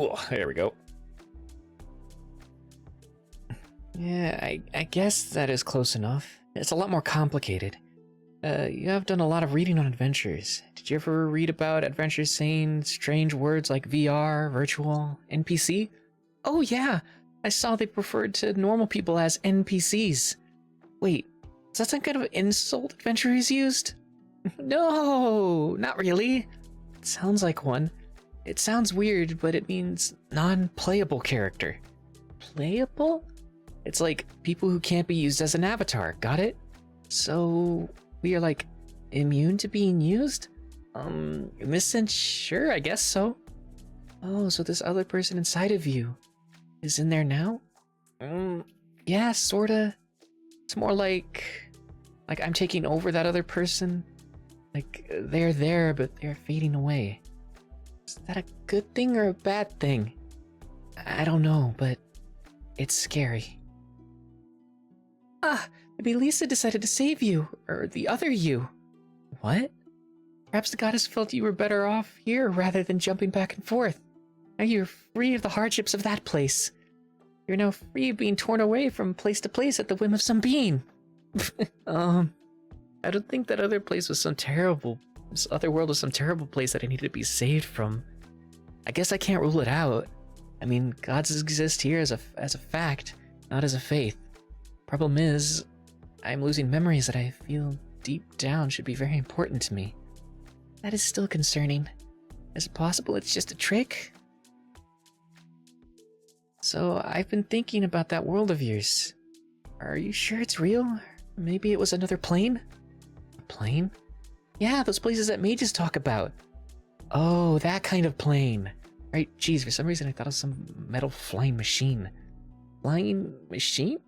Oh, there we go. Yeah, I guess that is close enough. It's a lot more complicated. You have done a lot of reading on adventures. Did you ever read about adventures saying strange words like VR, virtual, NPC? Oh yeah, I saw they referred to normal people as NPCs. Wait, is that some kind of insult adventurers used? No, not really. It sounds like one. It sounds weird, but it means non-playable character. Playable? It's like people who can't be used as an avatar, got it? So we are like immune to being used? In this sense, sure, I guess so. Oh, so this other person inside of you is in there now? Yeah, sorta. It's more like I'm taking over that other person. Like they're there, but they're fading away. Is that a good thing or a bad thing? I don't know, but it's scary. Maybe Lisa decided to save you, or the other you. What? Perhaps the goddess felt you were better off here rather than jumping back and forth. Now you're free of the hardships of that place. You're now free of being torn away from place to place at the whim of some being. I don't think that other place was some terrible... This other world was some terrible place that I needed to be saved from. I guess I can't rule it out. I mean, gods exist here as a fact, not as a faith. Problem is, I'm losing memories that I feel deep down should be very important to me. That is still concerning. Is it possible it's just a trick? So, I've been thinking about that world of yours. Are you sure it's real? Maybe it was another plane? A plane? Yeah, those places that mages talk about. Oh, that kind of plane. Right, geez, for some reason I thought of some metal flying machine. Flying machine?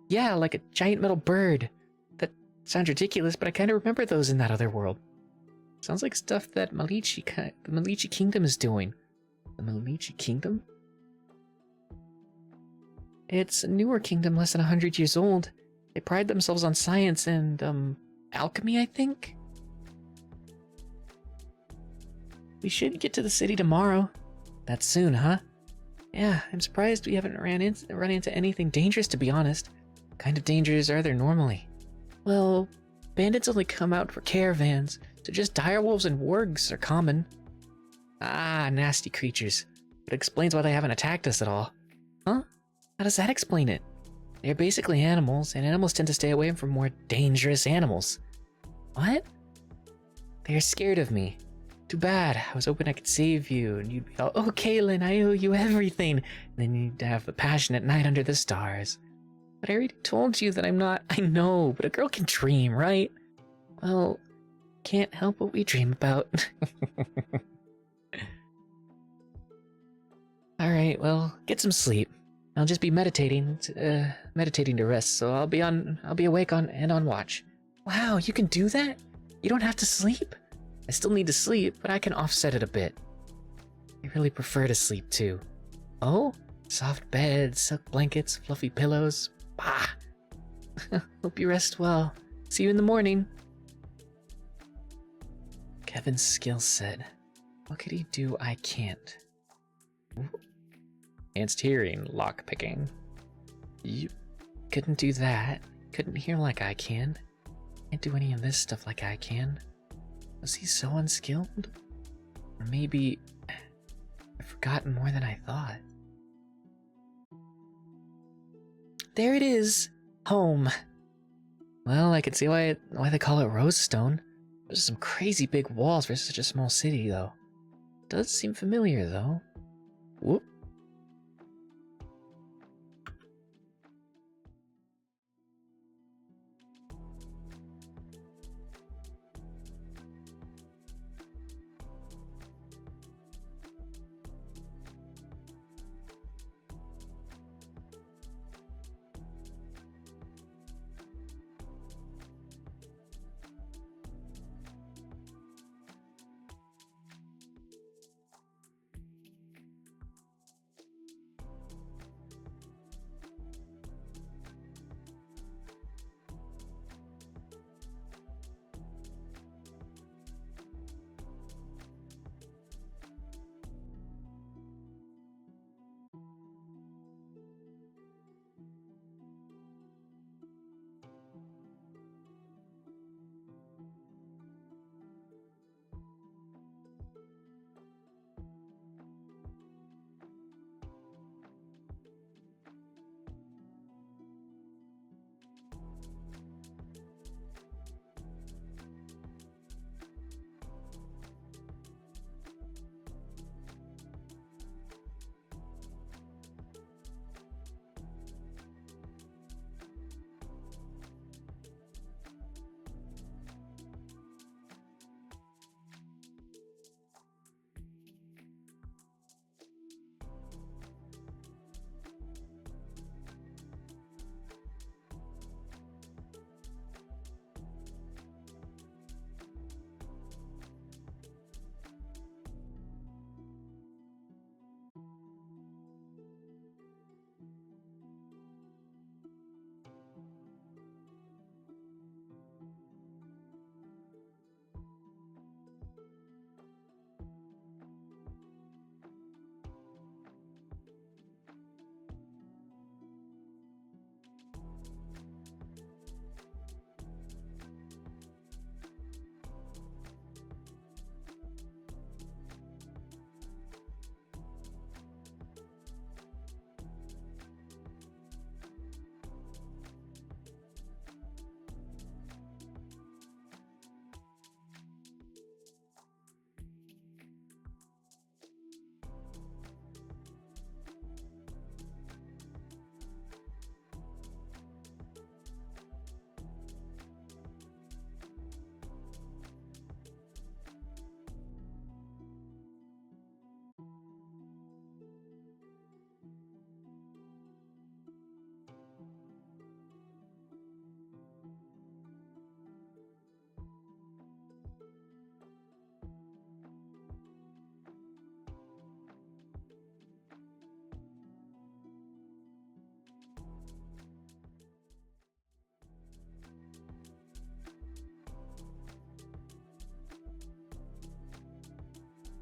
Yeah, like a giant metal bird. That sounds ridiculous, but I kind of remember those in that other world. Sounds like stuff that the Malichi Kingdom is doing. The Malichi Kingdom? It's a newer kingdom, less than 100 years old. They pride themselves on science and, alchemy, I think? We should get to the city tomorrow. That's soon, huh? Yeah, I'm surprised we haven't run into anything dangerous, to be honest. What kind of dangers are there normally? Well, bandits only come out for caravans, so just direwolves and wargs are common. Ah, nasty creatures. It explains why they haven't attacked us at all. Huh? How does that explain it? They're basically animals, and animals tend to stay away from more dangerous animals. What? They're scared of me. Too bad. I was hoping I could save you, and you'd be all, oh, Kaylin, I owe you everything. And then you'd have the passionate night under the stars. But I already told you that I'm not. I know, but a girl can dream, right? Well, can't help what we dream about. Alright, well, get some sleep. I'll just be meditating to rest, so I'll be awake on watch. Wow, you can do that? You don't have to sleep? I still need to sleep, but I can offset it a bit. I really prefer to sleep too. Oh? Soft beds, silk blankets, fluffy pillows. Bah! Hope you rest well. See you in the morning. Kevin's skill set. What could he do I can't? Ooh. Enhanced hearing, lock picking. You couldn't do that. Couldn't hear like I can. Can't do any of this stuff like I can. Was he so unskilled? Or maybe I've forgotten more than I thought. There it is! Home. Well, I can see why they call it Rosestone. There's some crazy big walls for such a small city, though. Does seem familiar, though. Whoop.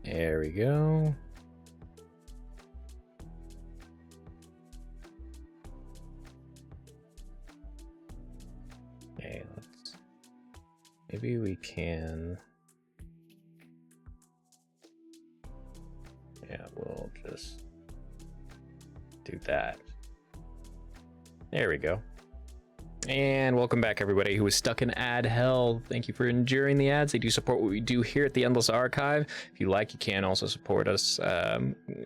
There we go. Okay, let's... Maybe we can... Yeah, we'll just do that. There we go. And welcome back, everybody who was stuck in ad hell. Thank you for enduring the ads. They do support what we do here at the Endless Archive. If you like, you can also support us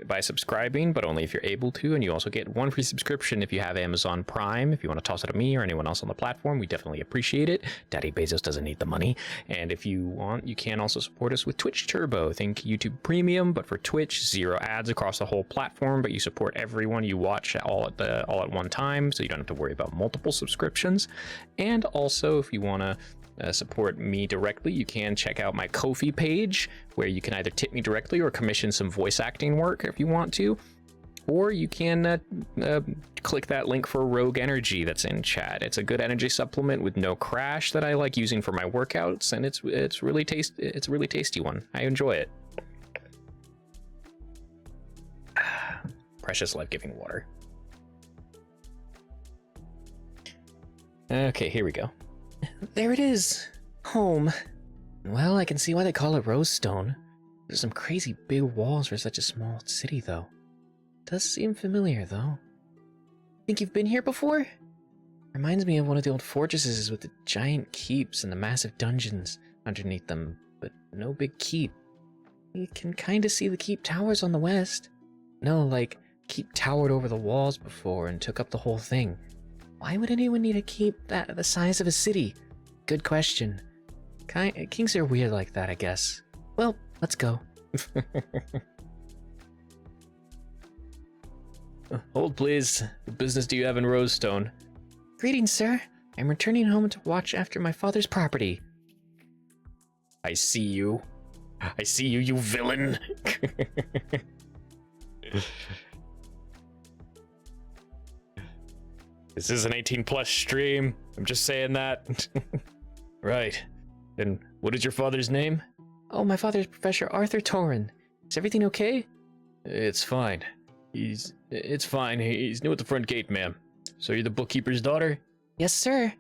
by subscribing, but only if you're able to. And you also get one free subscription if you have Amazon Prime. If you want to toss it at me or anyone else on the platform, we definitely appreciate it. Daddy Bezos doesn't need the money. And if you want, you can also support us with Twitch Turbo. Think YouTube Premium, but for Twitch, 0 ads across the whole platform, but you support everyone you watch all at one time, so you don't have to worry about multiple subscriptions. And also, if you want to support me directly, you can check out my Ko-fi page, where you can either tip me directly or commission some voice acting work if you want to, or you can click that link for Rogue Energy that's in chat. It's a good energy supplement with no crash that I like using for my workouts, and it's really it's a really tasty one. I enjoy it. Precious life-giving water. Okay, here we go. There it is. Home. Well, I can see why they call it Rosestone. There's some crazy big walls for such a small city, though. Does seem familiar, though. Think you've been here before? Reminds me of one of the old fortresses with the giant keeps and the massive dungeons underneath them, but no big keep. You can kind of see the keep towers on the west. No, like, keep towered over the walls before and took up the whole thing. Why would anyone need a keep that the size of a city? Good question. Kings are weird like that, I guess. Well, let's go. Hold, please. What business do you have in Rosestone? Greetings, sir. I'm returning home to watch after my father's property. I see you. I see you, you villain. This is an 18+ stream. I'm just saying that. Right. And what is your father's name? Oh, my father's Professor Arthur Torin. Is everything okay? It's fine. It's fine. He's new at the front gate, ma'am. So you're the bookkeeper's daughter? Yes, sir.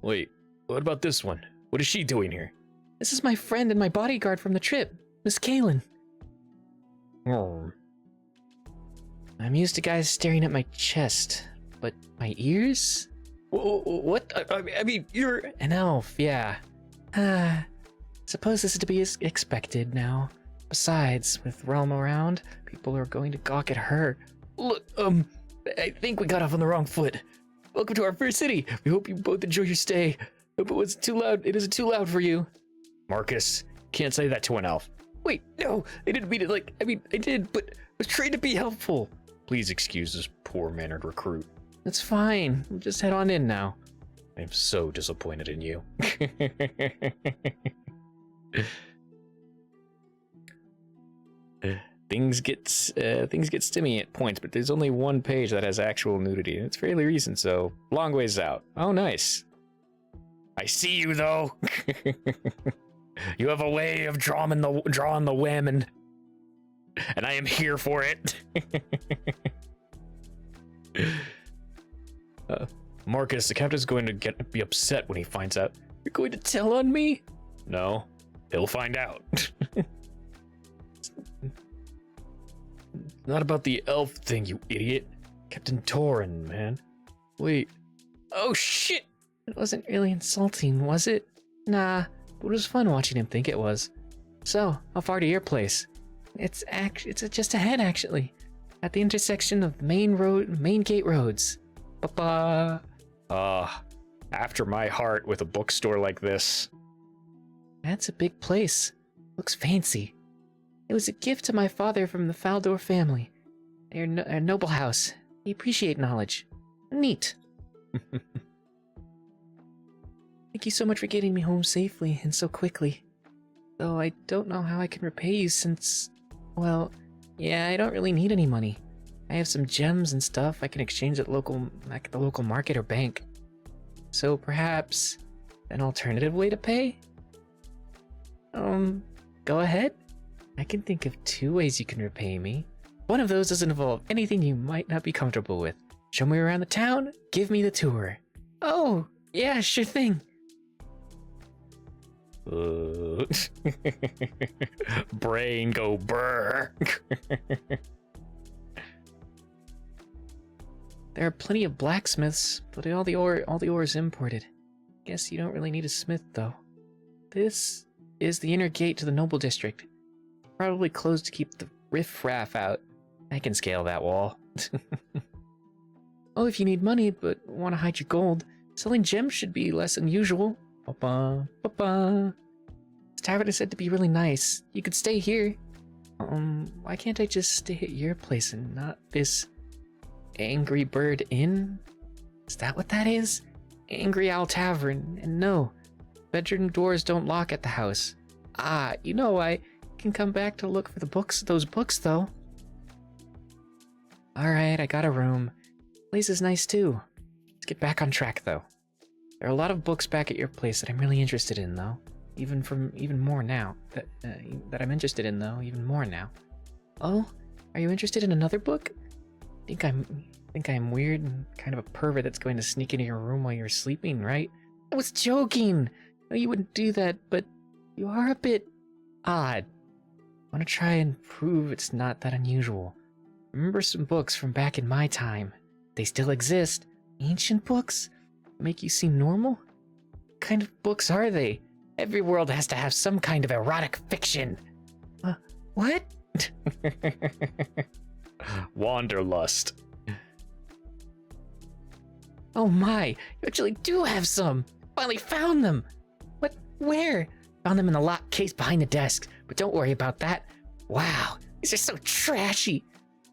Wait, what about this one? What is she doing here? This is my friend and my bodyguard from the trip, Miss Kaylin. Oh. I'm used to guys staring at my chest, but my ears? What? I mean, you're an elf, yeah. Suppose this is to be as expected now. Besides, with Realm around, people are going to gawk at her. Look, I think we got off on the wrong foot. Welcome to our first city. We hope you both enjoy your stay. Hope it wasn't too loud. It isn't too loud for you. Marcus, can't say that to an elf. Wait, no, I didn't mean it like, I mean, I did, but I was trying to be helpful. Please excuse this poor-mannered recruit. It's fine. We'll just head on in now. I'm so disappointed in you. Things get stimmy at points, but there's only one page that has actual nudity, and it's fairly recent, so long ways out. Oh, nice. I see you, though. You have a way of drawing the women, and I am here for it. Marcus, the captain's going to be upset when he finds out. You're going to tell on me? No, he'll find out. Not about the elf thing, you idiot. Captain Torin, man. Wait. Oh, shit! It wasn't really insulting, was it? Nah, but it was fun watching him think it was. So, how far to your place? It's just ahead, actually. At the intersection of main gate roads. Ba-ba. After my heart with a bookstore like this. That's a big place. Looks fancy. It was a gift to my father from the Faldor family. They're a noble house. They appreciate knowledge. Neat. Thank you so much for getting me home safely and so quickly. Though I don't know how I can repay you since, well, yeah, I don't really need any money. I have some gems and stuff I can exchange at the local market or bank. So perhaps an alternative way to pay? Go ahead. I can think of 2 ways you can repay me. One of those doesn't involve anything you might not be comfortable with. Show me around the town, give me the tour. Oh, yeah, sure thing. Brain go brr. There are plenty of blacksmiths, but all the ore is imported. Guess you don't really need a smith, though. This is the inner gate to the noble district. Probably closed to keep the riff-raff out. I can scale that wall. Oh, if you need money but want to hide your gold, selling gems should be less unusual. This tavern is said to be really nice. You could stay here. Why can't I just stay at your place and not this Angry Bird Inn? Is that what that is? Angry Owl Tavern. And no, bedroom doors don't lock at the house. Ah, you know, I can come back to look for those books though. Alright, I got a room. Place is nice too. Let's get back on track though. There are a lot of books back at your place that I'm really interested in though. Even more now. That I'm interested in though, even more now. Oh, are you interested in another book? Think I'm weird and kind of a pervert that's going to sneak into your room while you're sleeping, right? I was joking! No, you wouldn't do that, but you are a bit odd. I want to try and prove it's not that unusual. Remember some books from back in my time. They still exist. Ancient books? Make you seem normal? What kind of books are they? Every world has to have some kind of erotic fiction. What? Wanderlust. Oh my, you actually do have some. Finally found them. What? Where? Found them in the locked case behind the desk, but don't worry about that. Wow, these are so trashy.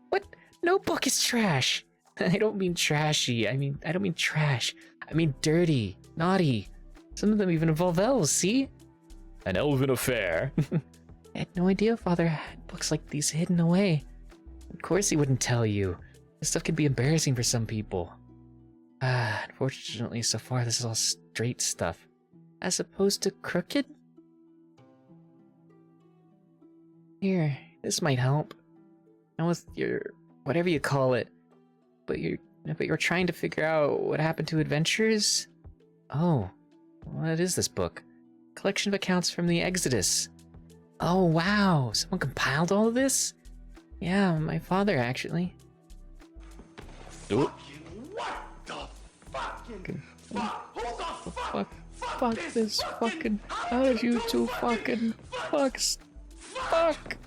What? No book is trash. I don't mean trashy. I don't mean trash. I mean dirty, naughty. Some of them even involve elves, see? An elven affair. I had no idea Father had books like these hidden away. Of course he wouldn't tell you. This stuff can be embarrassing for some people. Unfortunately, so far this is all straight stuff. As opposed to crooked? Here, this might help. Now with your, whatever you call it. But you're trying to figure out what happened to adventures? Oh, what is this book? Collection of accounts from the Exodus. Oh wow, someone compiled all of this? Yeah, my father actually. Ooh. What the fucking fuck? Who the Fuck this fucking, how did you two fucking fucks? Fuck!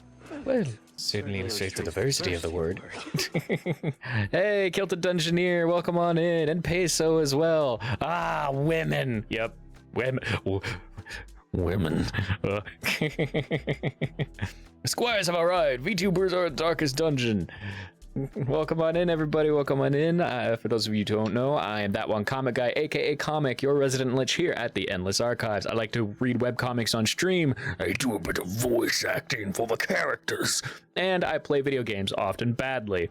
Well, certainly illustrates the diversity of the word. Hey, Kilted Dungeoneer, welcome on in, and Peso as well. Ah, women. Yep, women. Women. Squires have arrived. VTubers are the darkest dungeon. Welcome on in, everybody. Welcome on in. For those of you who don't know, I am That One Comic Guy, aka Comic, your resident lich here at the Endless Archives. I like to read webcomics on stream. I do a bit of voice acting for the characters. And I play video games, often badly.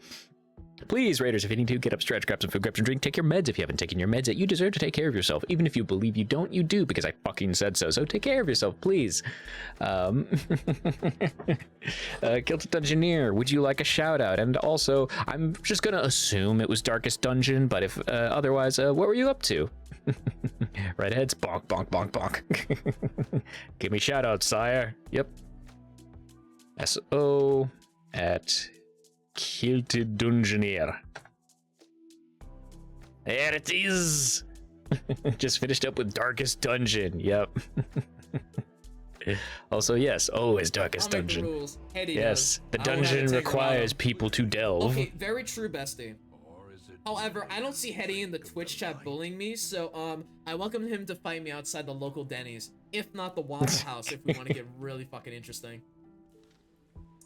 Please, Raiders, if you need to, get up, stretch, grab some food, grab some drink, take your meds if you haven't taken your meds yet. You deserve to take care of yourself. Even if you believe you don't, you do, because I fucking said so. So take care of yourself, please. Kilted Dungeoneer, would you like a shout out? And also, I'm just gonna assume it was Darkest Dungeon, but if otherwise, what were you up to? Redheads, bonk, bonk, bonk, bonk. Give me shout out, sire. Yep. SO at Kilted Dungeoneer. There it is. Just finished up with Darkest Dungeon. Yep. Also, yes, always Darkest Dungeon. Rules. Yes, the dungeon requires people to delve. Okay, very true, bestie. However, I don't see Hetty in the Twitch chat bullying me, so I welcome him to fight me outside the local Denny's, if not the Waffle House, if we want to get really fucking interesting.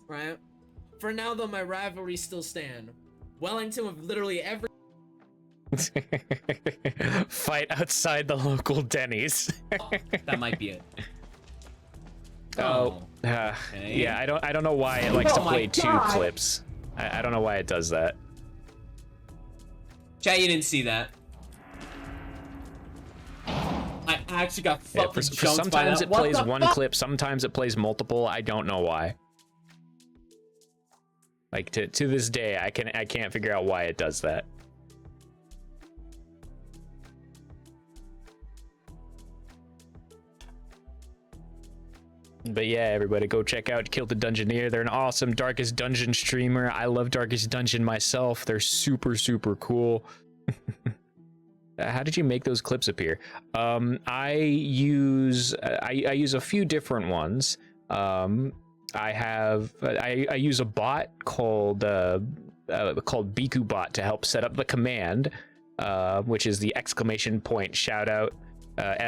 Right? For now, though, my rivalries still stand. Wellington with literally every Fight outside the local Denny's. that might be it. Okay. Yeah, I don't know why it likes to play two clips. I don't know why it does that. Chat, you didn't see that. I actually got fucking For jumped by sometimes that. it plays one clip, sometimes it plays multiple. I don't know why. Like to this day, I can't figure out why it does that. But yeah, everybody go check out Kill the Dungeoneer. They're an awesome Darkest Dungeon streamer. I love Darkest Dungeon myself. They're super, super cool. How did you make those clips appear? I use a few different ones. I use a bot called Biku Bot to help set up the command, which is the ! shout out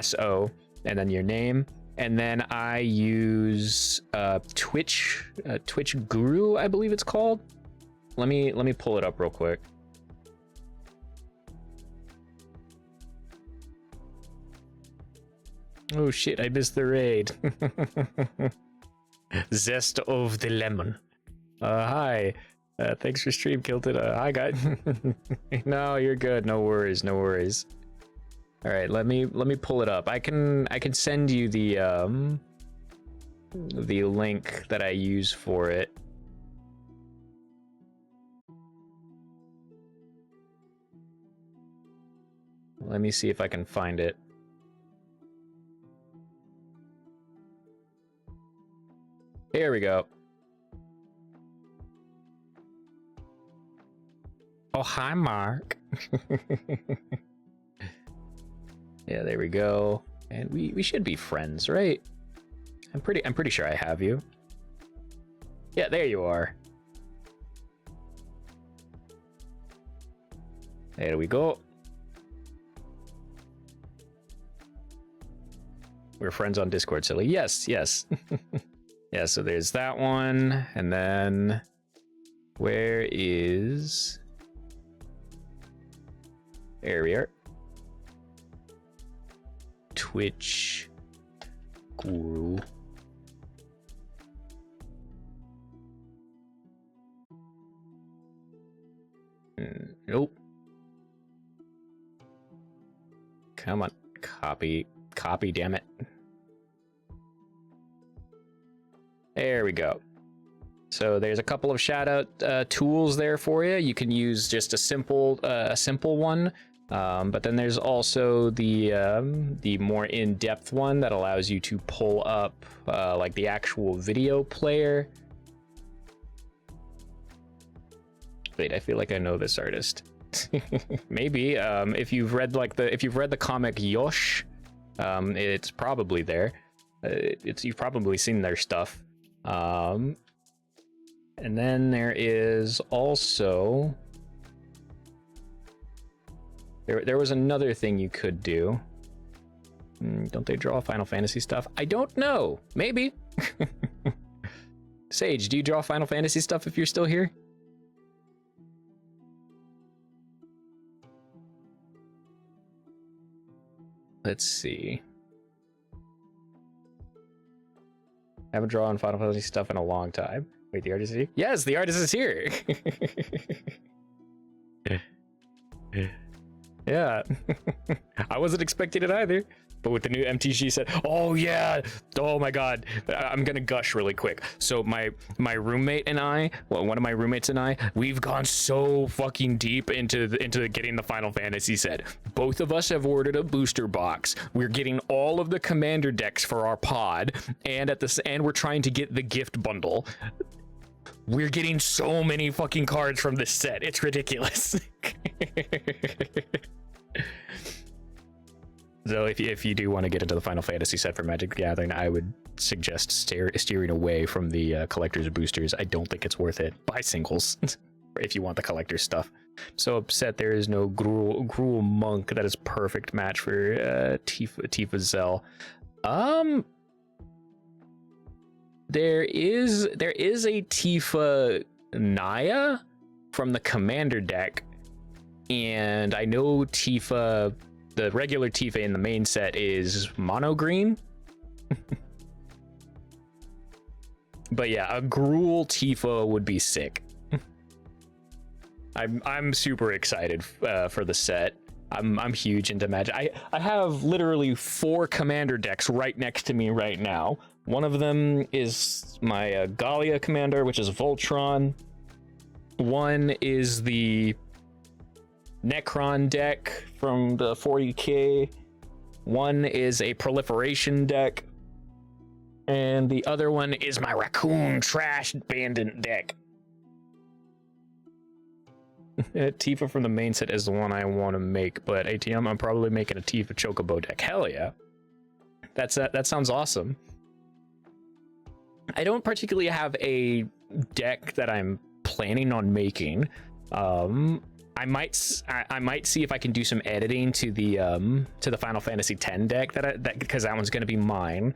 SO and then your name. And then I use Twitch Guru, I believe it's called. Let me pull it up real quick. Oh shit, I missed the raid. Zest of the lemon. Hi. Thanks for stream, Kilted. Hi guys. No, you're good. No worries, no worries. All right, let me pull it up. I can send you the link that I use for it. Let me see if I can find it. Here we go. Oh, hi, Mark. Yeah, there we go. And we should be friends, right? I'm pretty sure I have you. Yeah, there you are. There we go. We're friends on Discord, silly. Yes, yes. Yeah, so there's that one. And then where is... There we are. Twitch Guru. Nope. Come on, copy, damn it. There we go. So there's a couple of shout out tools there for you. You can use just a simple one. But then there's also the more in-depth one that allows you to pull up like the actual video player. Wait, I feel like I know this artist. Maybe if you've read the comic Yosh, it's probably there. You've probably seen their stuff. And then there is also. There was another thing you could do. Don't they draw Final Fantasy stuff? I don't know. Maybe. Sage, do you draw Final Fantasy stuff if you're still here? Let's see. I haven't drawn Final Fantasy stuff in a long time. Wait, the artist is here? Yes, the artist is here. Yeah. I wasn't expecting it either. But with the new MTG set, oh yeah, oh my god, I'm gonna gush really quick. So my roommate and I, well, one of my roommates and I, we've gone so fucking deep into getting the Final Fantasy set. Both of us have ordered a booster box. We're getting all of the commander decks for our pod, and we're trying to get the gift bundle. We're getting so many fucking cards from this set. It's ridiculous. So if you do want to get into the Final Fantasy set for Magic the Gathering, I would suggest steering away from the collector's boosters. I don't think it's worth it. Buy singles if you want the collector's stuff. So upset there is no Gruul Monk. That is perfect match for Tifa Zell. There is a Tifa Naya from the commander deck, and I know Tifa. The regular Tifa in the main set is mono green. But yeah, a Gruul Tifa would be sick. I'm super excited for the set. I'm huge into Magic. I have literally 4 commander decks right next to me right now. One of them is my Gallia commander, which is Voltron. One is the Necron deck from the 40k. One is a proliferation deck. And the other one is my raccoon trash bandit deck. Tifa from the main set is the one I want to make, but ATM, I'm probably making a Tifa Chocobo deck. Hell yeah. That sounds awesome. I don't particularly have a deck that I'm planning on making. I might see if I can do some editing to the Final Fantasy X deck because that one's going to be mine.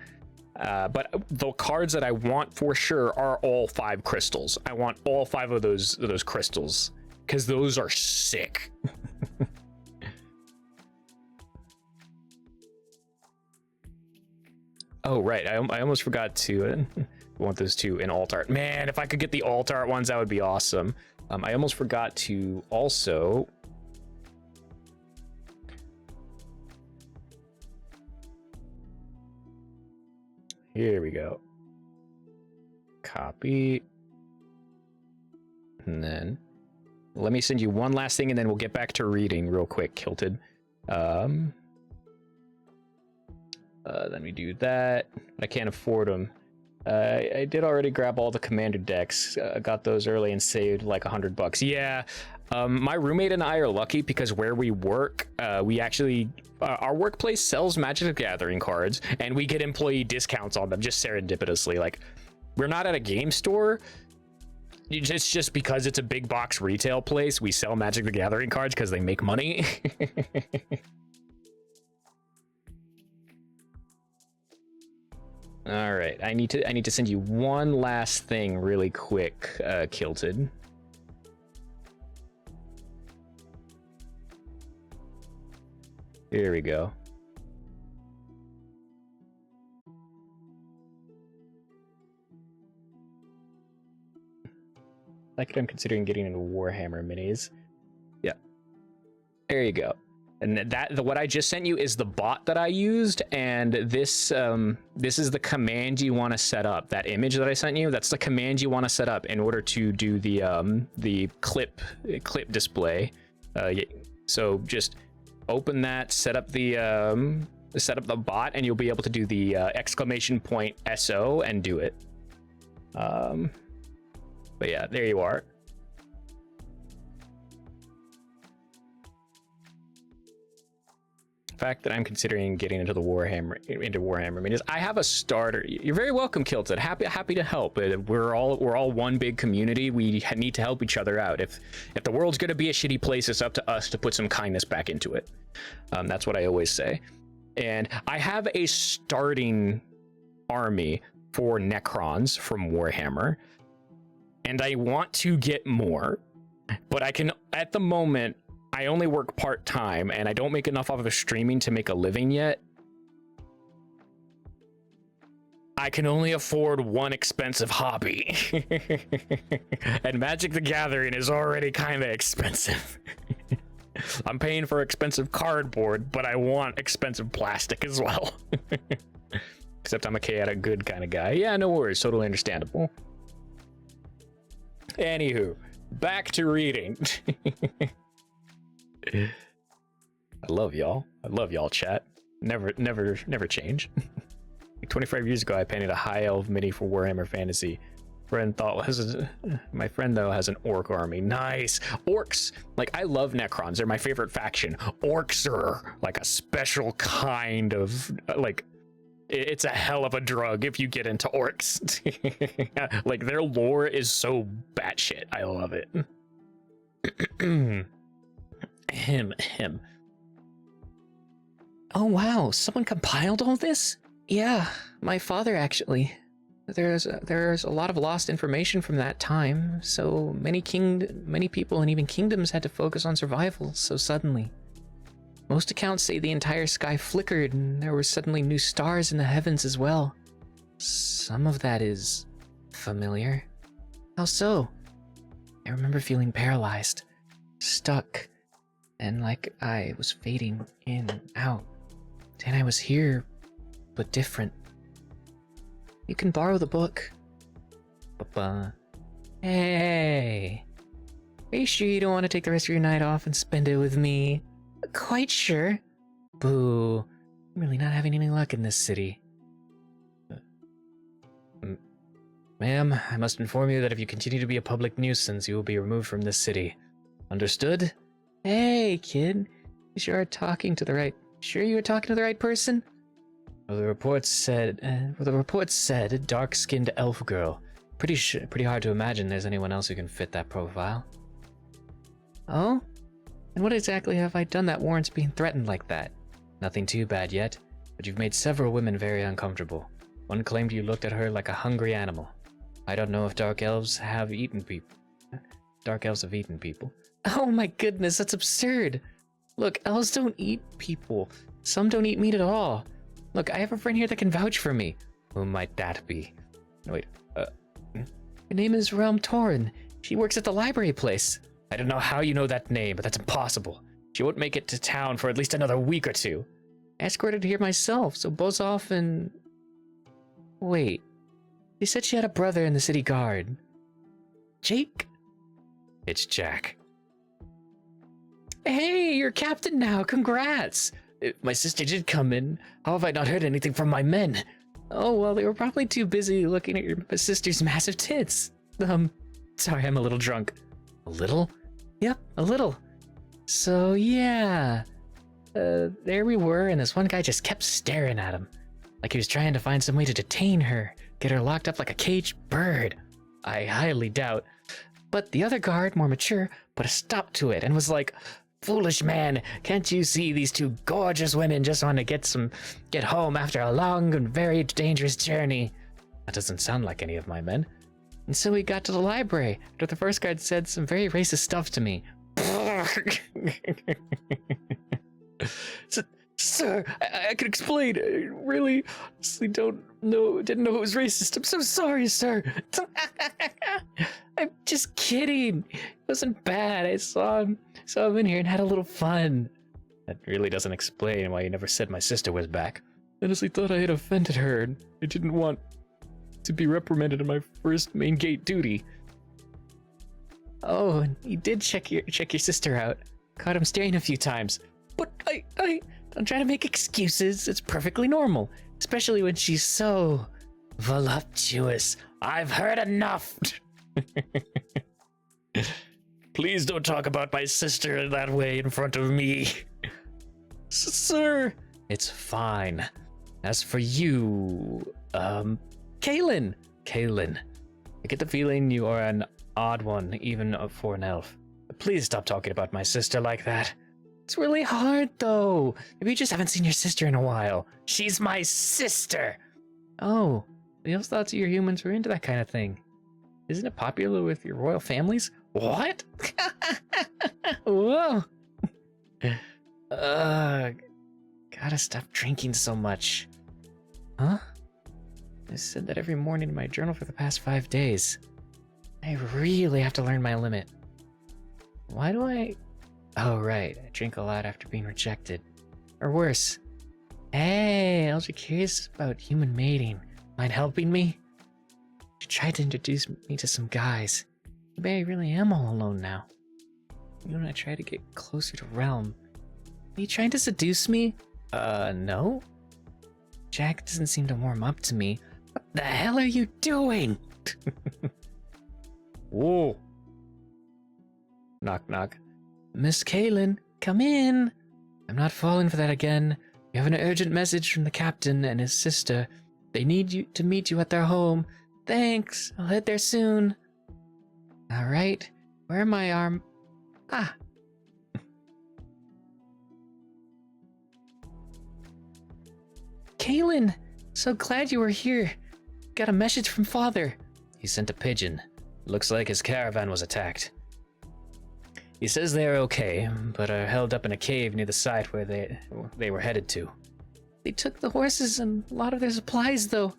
But the cards that I want for sure are all 5 crystals. I want all 5 of those crystals because those are sick. Oh right, I almost forgot to want those 2 in alt art. Man, if I could get the alt art ones, that would be awesome. I almost forgot to also. Here we go. Copy. And then let me send you one last thing and then we'll get back to reading real quick, Kilted. Then we do that. I can't afford them. I did already grab all the commander decks. Got those early and saved like $100. Yeah. My roommate and I are lucky because where we work, we actually our workplace sells Magic the Gathering cards and we get employee discounts on them just serendipitously. Like, we're not at a game store. It's just because it's a big box retail place, we sell Magic the Gathering cards because they make money. All right, I need to send you one last thing really quick, Kilted. Here we go. Like I'm considering getting into Warhammer minis. Yeah. There you go. And what I just sent you is the bot that I used, and this is the command you want to set up. That image that I sent you, that's the command you want to set up in order to do the clip display. So just open that, set up the bot, and you'll be able to do the exclamation point SO and do it. But yeah, there you are. The fact that I'm considering getting into Warhammer minis. I have a starter. You're very welcome, Kilted. Happy to help. We're all one big community. We need to help each other out. If the world's gonna be a shitty place, it's up to us to put some kindness back into it. That's what I always say. And I have a starting army for Necrons from Warhammer, and I want to get more, but I can at the moment. I only work part-time and I don't make enough off of streaming to make a living yet. I can only afford one expensive hobby. And Magic the Gathering is already kind of expensive. I'm paying for expensive cardboard, but I want expensive plastic as well. Except I'm a chaotic good kind of guy. Yeah, no worries, totally understandable. Anywho, back to reading. I love y'all. I love y'all, chat. Never change. Like 25 years ago, I painted a high elf mini for Warhammer Fantasy. My friend though has an orc army. Nice. Orcs. Like, I love Necrons. They're my favorite faction. Orcs are like a special kind of like. It's a hell of a drug if you get into orcs. Like, their lore is so batshit. I love it. Him. Oh wow, someone compiled all this? Yeah, my father actually. There's a lot of lost information from that time, so many people and even kingdoms had to focus on survival so suddenly. Most accounts say the entire sky flickered and there were suddenly new stars in the heavens as well. Some of that is familiar. How so? I remember feeling paralyzed, stuck, and like I was fading in and out. Then I was here, but different. You can borrow the book. Hey, Are you sure you don't want to take the rest of your night off and spend it with me? Quite sure. Boo. I'm really not having any luck in this city. Ma'am, I must inform you that if you continue to be a public nuisance, you will be removed from this city. Understood? Hey, kid. You sure you were talking to the right person? Well, the report said, dark-skinned elf girl. Pretty hard to imagine there's anyone else who can fit that profile. Oh? And what exactly have I done that warrants being threatened like that? Nothing too bad yet, but you've made several women very uncomfortable. One claimed you looked at her like a hungry animal. I don't know if dark elves have eaten people. Oh my goodness, that's absurd. Look, elves don't eat people. Some don't eat meat at all. Look, I have a friend here that can vouch for me. Who might that be? Wait, Her name is Realm Torin. She works at the library place. I don't know how you know that name, but that's impossible. She won't make it to town for at least another week or two. I escorted her here myself, so buzz off and... Wait. They said she had a brother in the city guard. Jake? It's Jack. Hey, you're captain now. Congrats. My sister did come in. How have I not heard anything from my men? Oh, well, they were probably too busy looking at your sister's massive tits. Sorry, I'm a little drunk. A little? Yep, a little. So, yeah. There we were, and this one guy just kept staring at him. Like he was trying to find some way to detain her, get her locked up like a caged bird. I highly doubt. But the other guard, more mature, put a stop to it and was like, "Foolish man, can't you see these two gorgeous women just want to get home after a long and very dangerous journey?" That doesn't sound like any of my men. And so we got to the library, after the first guard said some very racist stuff to me. Sir, I could explain. I really honestly didn't know it was racist. I'm so sorry, sir. I'm just kidding. It wasn't bad. I saw him in here and had a little fun. That really doesn't explain why you never said my sister was back. I honestly thought I had offended her, and I didn't want to be reprimanded in my first main gate duty. Oh, and you did check your sister out. Caught him staring a few times. But I don't try to make excuses. It's perfectly normal, especially when she's so voluptuous. I've heard enough. Please don't talk about my sister that way in front of me. Sir. It's fine. As for you, Kaylin. I get the feeling you are an odd one, even for an elf. Please stop talking about my sister like that. It's really hard, though. Maybe you just haven't seen your sister in a while. She's my sister! Oh, the elves thought your humans were into that kind of thing. Isn't it popular with your royal families? What? Whoa. Gotta stop drinking so much. Huh? I said that every morning in my journal for the past 5 days. I really have to learn my limit. Why do I... Oh, right. I drink a lot after being rejected. Or worse. Hey, I was curious about human mating. Mind helping me? She tried to introduce me to some guys. Maybe I really am all alone now. Even when I try to get closer to Realm. Are you trying to seduce me? No? Jack doesn't seem to warm up to me. What the hell are you doing? Whoa. Knock, knock. Miss Kaylin, come in. I'm not falling for that again. We have an urgent message from the captain and his sister. They need you to meet you at their home. Thanks. I'll head there soon. All right. Where am I, arm? Ah. Kaylin, so glad you were here. Got a message from Father. He sent a pigeon. Looks like his caravan was attacked. He says they are okay, but are held up in a cave near the site where they were headed to. They took the horses and a lot of their supplies, though.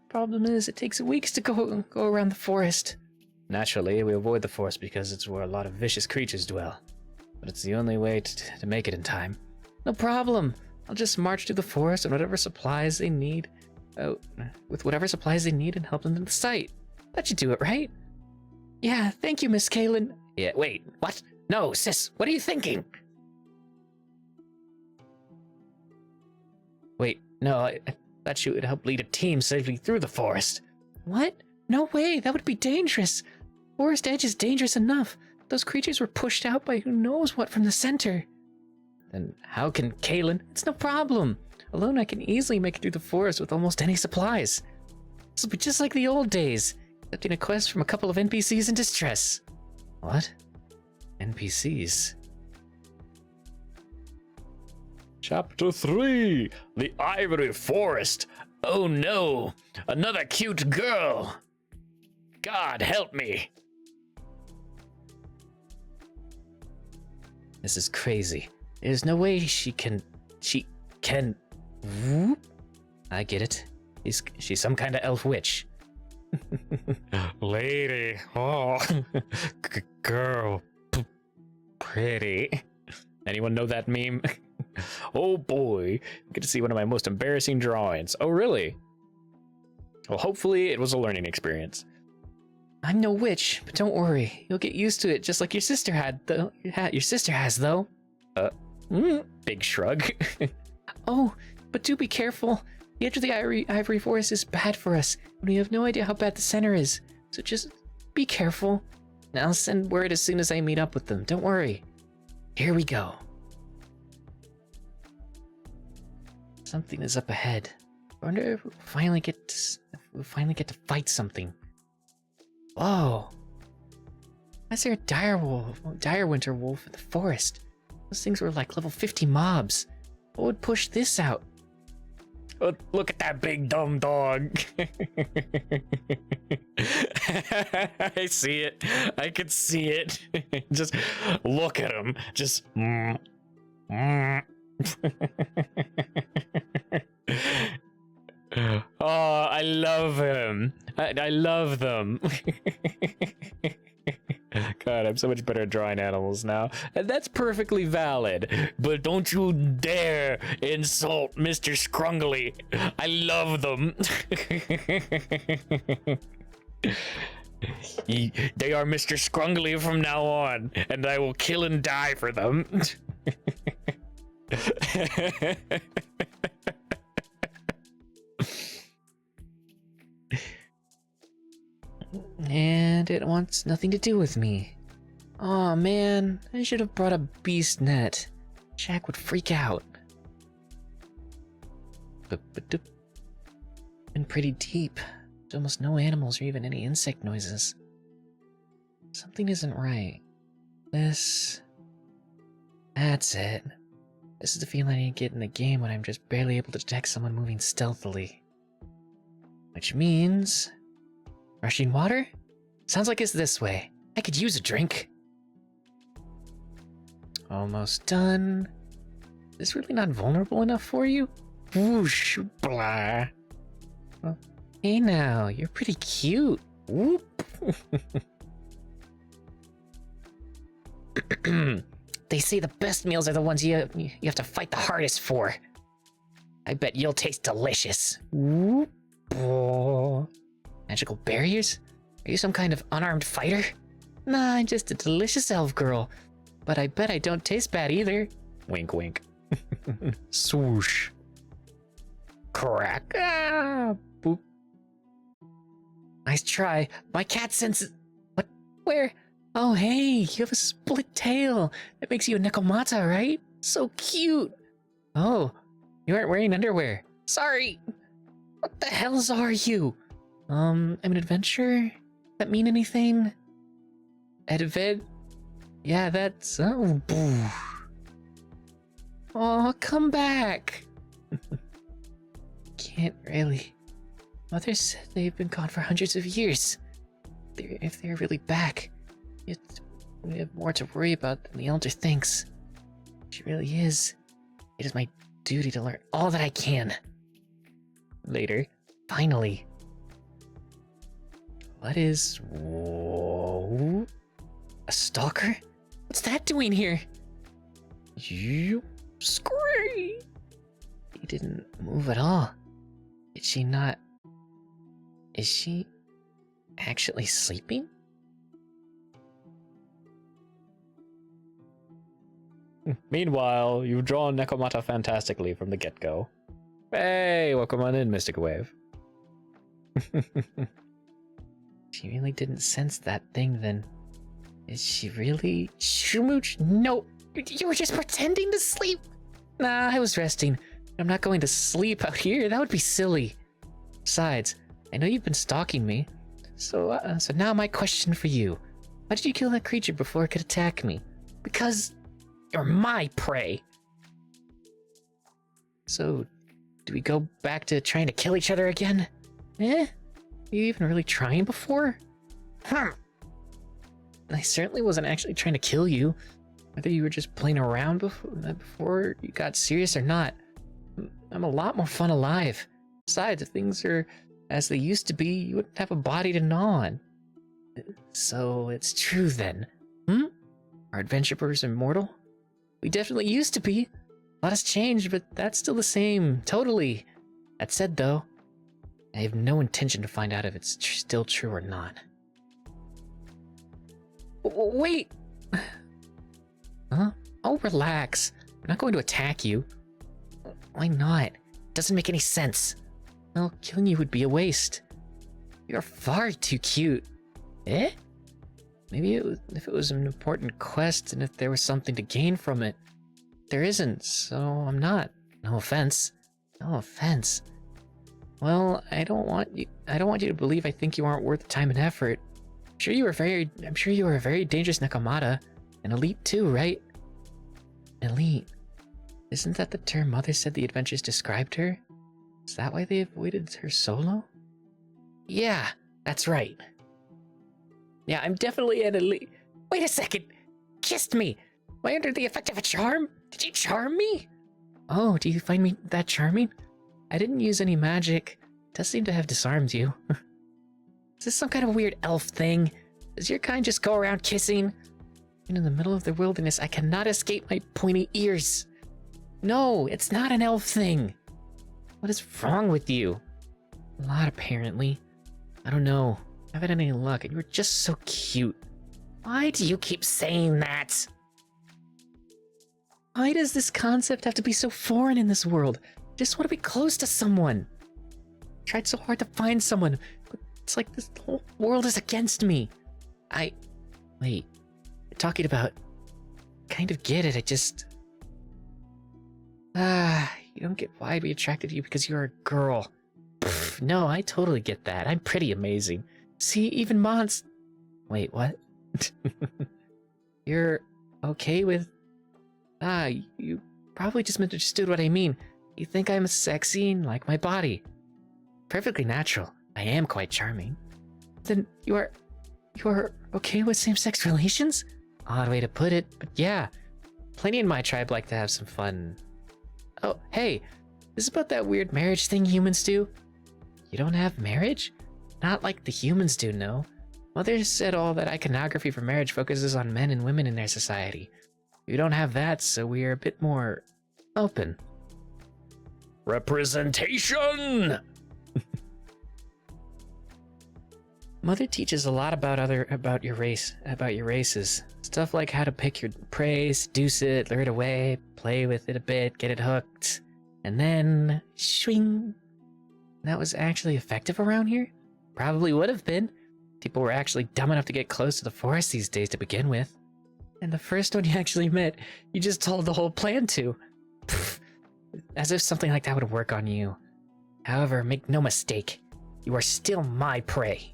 Problem is, it takes weeks to go around the forest. Naturally, we avoid the forest because it's where a lot of vicious creatures dwell. But it's the only way to make it in time. No problem. I'll just march through the forest and whatever supplies they need. With whatever supplies they need and help them to the site. That should do it, right? Yeah, thank you, Miss Kaylin. Yeah, wait, what? No, sis, what are you thinking? Wait, no, I thought you would help lead a team safely through the forest. What? No way, that would be dangerous. Forest Edge is dangerous enough. Those creatures were pushed out by who knows what from the center. Then how can Kaylin? It's no problem. Alone I can easily make it through the forest with almost any supplies. This will be just like the old days, accepting a quest from a couple of NPCs in distress. What? NPCs? Chapter 3, The Ivory Forest. Oh no, another cute girl. God help me. This is crazy. There's no way she can... Whoop. I get it. She's some kind of elf witch. Lady, oh, girl, pretty. Anyone know that meme? Oh boy, you get to see one of my most embarrassing drawings. Oh really? Well, hopefully it was a learning experience. I'm no witch, but don't worry. You'll get used to it just like your sister had, though. Your sister has, though. Big shrug. Oh, but do be careful. The edge of the ivory forest is bad for us, and we have no idea how bad the center is. So just be careful. And I'll send word as soon as I meet up with them. Don't worry. Here we go. Something is up ahead. I wonder if we'll finally get to fight something. Whoa. Why is there a dire winter wolf in the forest? Those things were like level 50 mobs. What would push this out? Oh, look at that big dumb dog. I see it. I can see it. Just look at him. Just. Oh, I love him. I love them. God, I'm so much better at drawing animals now. And that's perfectly valid. But don't you dare insult Mr. Scrungly. I love them. They are Mr. Scrungly from now on, and I will kill and die for them. And it wants nothing to do with me. Aw, man, I should have brought a beast net. Shaq would freak out. Been pretty deep. There's almost no animals or even any insect noises. Something isn't right. That's it. This is the feeling I get in a game when I'm just barely able to detect someone moving stealthily. Which means... rushing water? Sounds like it's this way. I could use a drink. Almost done. Is this really not vulnerable enough for you? Whoosh, blah. Well, hey now, you're pretty cute. Whoop. They say the best meals are the ones you have to fight the hardest for. I bet you'll taste delicious. Whoop. Oh. Magical barriers? Are you some kind of unarmed fighter? Nah, I'm just a delicious elf girl. But I bet I don't taste bad either. Wink, wink. Swoosh. Crack. Ah, boop. Nice try. My cat senses... What? Where? Oh, hey, you have a split tail. That makes you a Nekomata, right? So cute. Oh, you aren't wearing underwear. Sorry. What the hells are you? I'm an adventurer? That mean anything? Yeah, that's... Oh, boo. Oh, come back. Can't really. Mother said they've been gone for hundreds of years. If they're really back, we have more to worry about than the elder thinks. She really is. It is my duty to learn all that I can. Later, finally. What is... Whoa? A stalker? What's that doing here? You... Scream! He didn't move at all. Did she not... Is she... actually sleeping? Meanwhile, you've drawn Nekomata fantastically from the get-go. Hey, welcome on in, Mystic Wave. She really didn't sense that thing then. Is she really? Shumooch? No, you were just pretending to sleep. Nah, I was resting. I'm not going to sleep out here. That would be silly. Besides, I know you've been stalking me. So now my question for you. Why did you kill that creature before it could attack me? Because you're my prey. So, do we go back to trying to kill each other again? Eh? Were you even really trying before? I certainly wasn't actually trying to kill you. Whether you were just playing around before you got serious or not. I'm a lot more fun alive. Besides, if things are as they used to be, you wouldn't have a body to gnaw on. So it's true then. Are adventurers immortal? We definitely used to be. A lot has changed, but that's still the same. Totally. That said, though, I have no intention to find out if it's still true or not. Wait! Huh? Oh, relax. I'm not going to attack you. Why not? It doesn't make any sense. Well, killing you would be a waste. You're far too cute. Eh? Maybe if it was an important quest and if there was something to gain from it. There isn't, so I'm not. No offense. No offense. Well, I don't want you to believe I think you aren't worth the time and effort. I'm sure you were a very dangerous Nekomata. An elite too, right? Elite. Isn't that the term Mother said the adventures described her? Is that why they avoided her solo? Yeah, that's right. Yeah, I'm definitely an elite. Wait a second! Kissed me! Am I under the effect of a charm? Did you charm me? Oh, do you find me that charming? I didn't use any magic. It does seem to have disarmed you. Is this some kind of weird elf thing? Does your kind just go around kissing? In the middle of the wilderness, I cannot escape my pointy ears. No, it's not an elf thing. What is wrong with you? A lot, apparently. I don't know. I haven't had any luck, and you're just so cute. Why do you keep saying that? Why does this concept have to be so foreign in this world? I just want to be close to someone. I tried so hard to find someone, but it's like this whole world is against me. Wait, you're talking about... Kind of get it, I just... you don't get why I'd be attracted to you because you're a girl. Pfft, no, I totally get that. I'm pretty amazing. See, even Mons... Wait, what? You're okay with... you probably just misunderstood what I mean. You think I'm sexy and like my body. Perfectly natural. I am quite charming. Then you are okay with same-sex relations? Odd way to put it, but yeah. Plenty in my tribe like to have some fun. Oh, hey, this is about that weird marriage thing humans do. You don't have marriage? Not like the humans do, no. Mother said all that iconography for marriage focuses on men and women in their society. We don't have that, so we are a bit more open. Representation! Mother teaches a lot about your races. Stuff like how to pick your prey, seduce it, lure it away, play with it a bit, get it hooked, and then swing. That was actually effective around here? Probably would have been. People were actually dumb enough to get close to the forest these days to begin with. And the first one you actually met, you just told the whole plan to. Pfft, as if something like that would work on you. However, make no mistake, you are still my prey.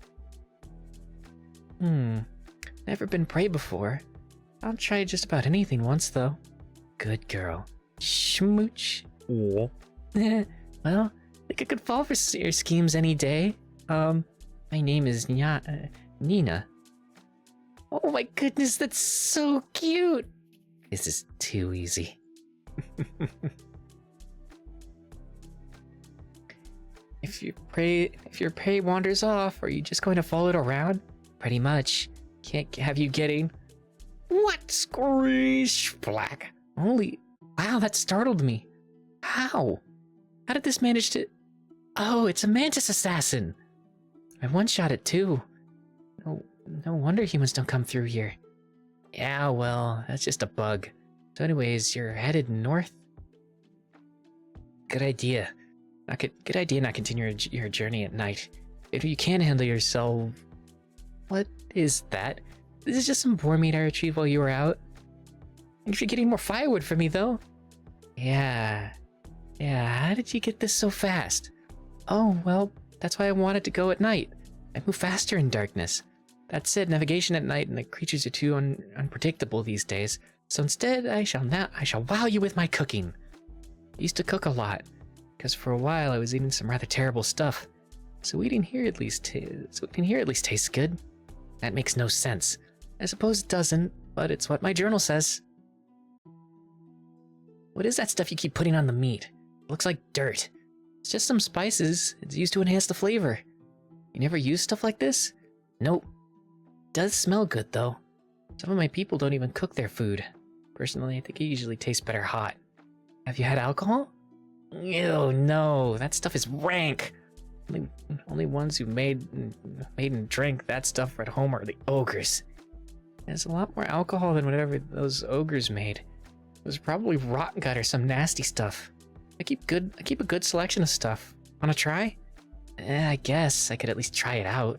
Never been prey before. I'll try just about anything once, though. Good girl. Schmooch. Oh. Well, think I could fall for your schemes any day. My name is Nina. Oh my goodness, that's so cute! This is too easy. If your prey wanders off, are you just going to follow it around? Pretty much. Can't have you getting... What? Screech! Black. Holy... Wow, that startled me. How? How did this manage to... Oh, it's a mantis assassin! I one-shot it too. No wonder humans don't come through here. Yeah, well, that's just a bug. So anyways, you're headed north? Good idea. Good idea not continue your journey at night. If you can handle yourself... What is that? This is just some boar meat I retrieved while you were out. Thanks for getting more firewood for me, though. Yeah, how did you get this so fast? Oh, well, that's why I wanted to go at night. I move faster in darkness. That said, navigation at night and the creatures are too unpredictable these days. So instead, I shall wow you with my cooking. I used to cook a lot, because for a while I was eating some rather terrible stuff. So eating here at least tastes good. That makes no sense. I suppose it doesn't, but it's what my journal says. What is that stuff you keep putting on the meat? It looks like dirt. It's just some spices. It's used to enhance the flavor. You never use stuff like this? Nope. It does smell good, though. Some of my people don't even cook their food. Personally, I think it usually tastes better hot. Have you had alcohol? Ew, no. That stuff is rank. Only ones who made and drank that stuff at home are the ogres. There's a lot more alcohol than whatever those ogres made. It was probably rotten gut or some nasty stuff. I keep a good selection of stuff. Wanna try? I guess I could at least try it out.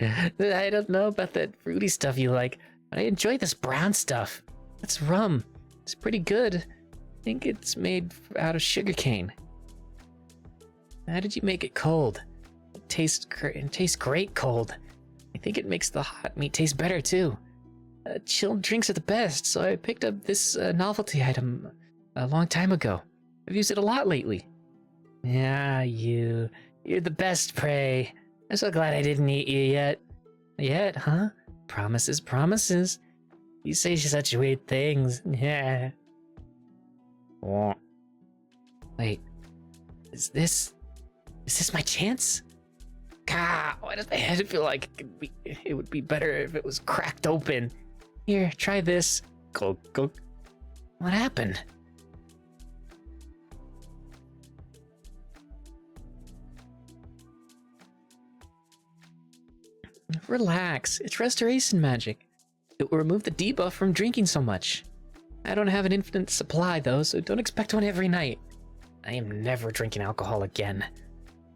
I don't know about that fruity stuff you like, but I enjoy this brown stuff. That's rum. It's pretty good. I think it's made out of sugarcane. How did you make it cold? It tastes great cold. I think it makes the hot meat taste better too. Chilled drinks are the best, so I picked up this novelty item a long time ago. I've used it a lot lately. Yeah, you're the best prey. I'm so glad I didn't eat you yet. Yet, huh? Promises. You say such weird things. Yeah. Wait, is this my chance? God, why does my head feel like it would be better if it was cracked open? Here, try this. Go. What happened? Relax, it's restoration magic. It will remove the debuff from drinking so much. I don't have an infinite supply though, so don't expect one every night. I am never drinking alcohol again.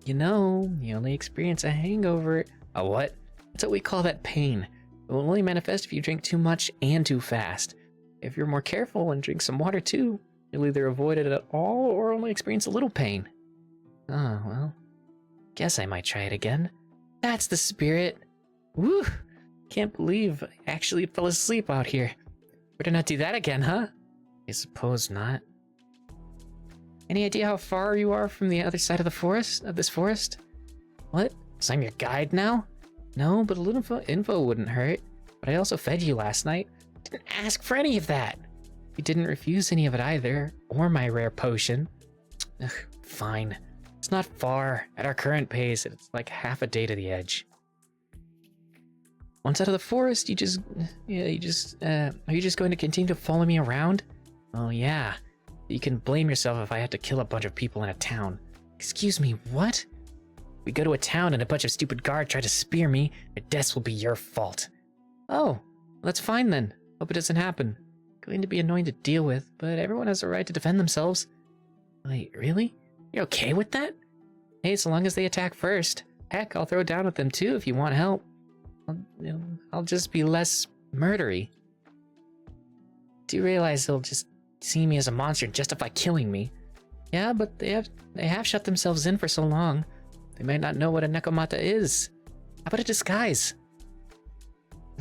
You know, you only experience a hangover. A what? That's what we call that pain. It will only manifest if you drink too much and too fast. If you're more careful and drink some water too, you'll either avoid it at all or only experience a little pain. Oh, well. Guess I might try it again. That's the spirit. Woo! Can't believe I actually fell asleep out here. Better not do that again, huh? I suppose not. Any idea how far you are from the other side of this forest? What? So I'm your guide now? No, but a little info wouldn't hurt. But I also fed you last night. Didn't ask for any of that. You didn't refuse any of it either, or my rare potion. Ugh, fine. It's not far. At our current pace, it's like half a day to the edge. Once out of the forest, are you just going to continue to follow me around? Oh yeah. You can blame yourself if I had to kill a bunch of people in a town. Excuse me, what? We go to a town and a bunch of stupid guards try to spear me, their deaths will be your fault. Oh, that's fine then. Hope it doesn't happen. Going to be annoying to deal with, but everyone has a right to defend themselves. Wait, really? You're okay with that? Hey, so long as they attack first. Heck, I'll throw down with them too if you want help. I'll just be less murdery. Do you realize they'll just see me as a monster and justify killing me? Yeah, but they have shut themselves in for so long. They might not know what a Nekomata is. How about a disguise?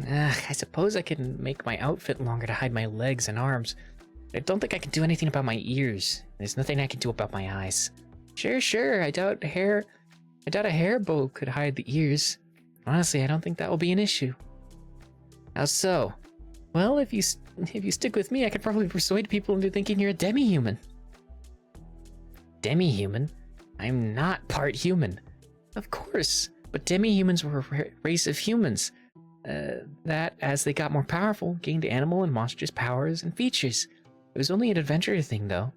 I suppose I can make my outfit longer to hide my legs and arms. But I don't think I can do anything about my ears. There's nothing I can do about my eyes. Sure, I doubt a hair bow could hide the ears. Honestly, I don't think that will be an issue. How so? Well, if you stick with me, I could probably persuade people into thinking you're a demi-human. Demi-human? I'm not part human. Of course, but demi-humans were a race of humans that, as they got more powerful, gained animal and monstrous powers and features. It was only an adventure thing, though.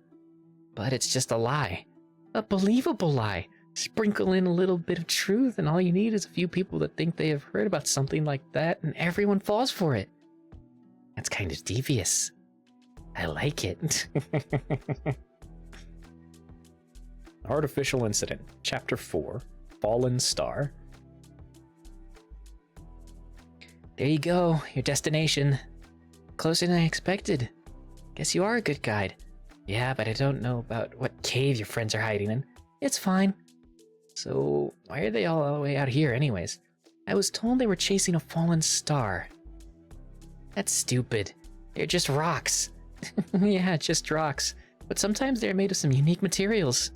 But it's just a lie. A believable lie. Sprinkle in a little bit of truth, and all you need is a few people that think they have heard about something like that, and everyone falls for it. That's kind of devious. I like it. Artificial Incident, Chapter 4, Fallen Star. There you go, your destination. Closer than I expected. Guess you are a good guide. Yeah, but I don't know about what cave your friends are hiding in. It's fine. So, why are they all the way out here anyways? I was told they were chasing a fallen star. That's stupid. They're just rocks. Yeah, just rocks. But sometimes they're made of some unique materials.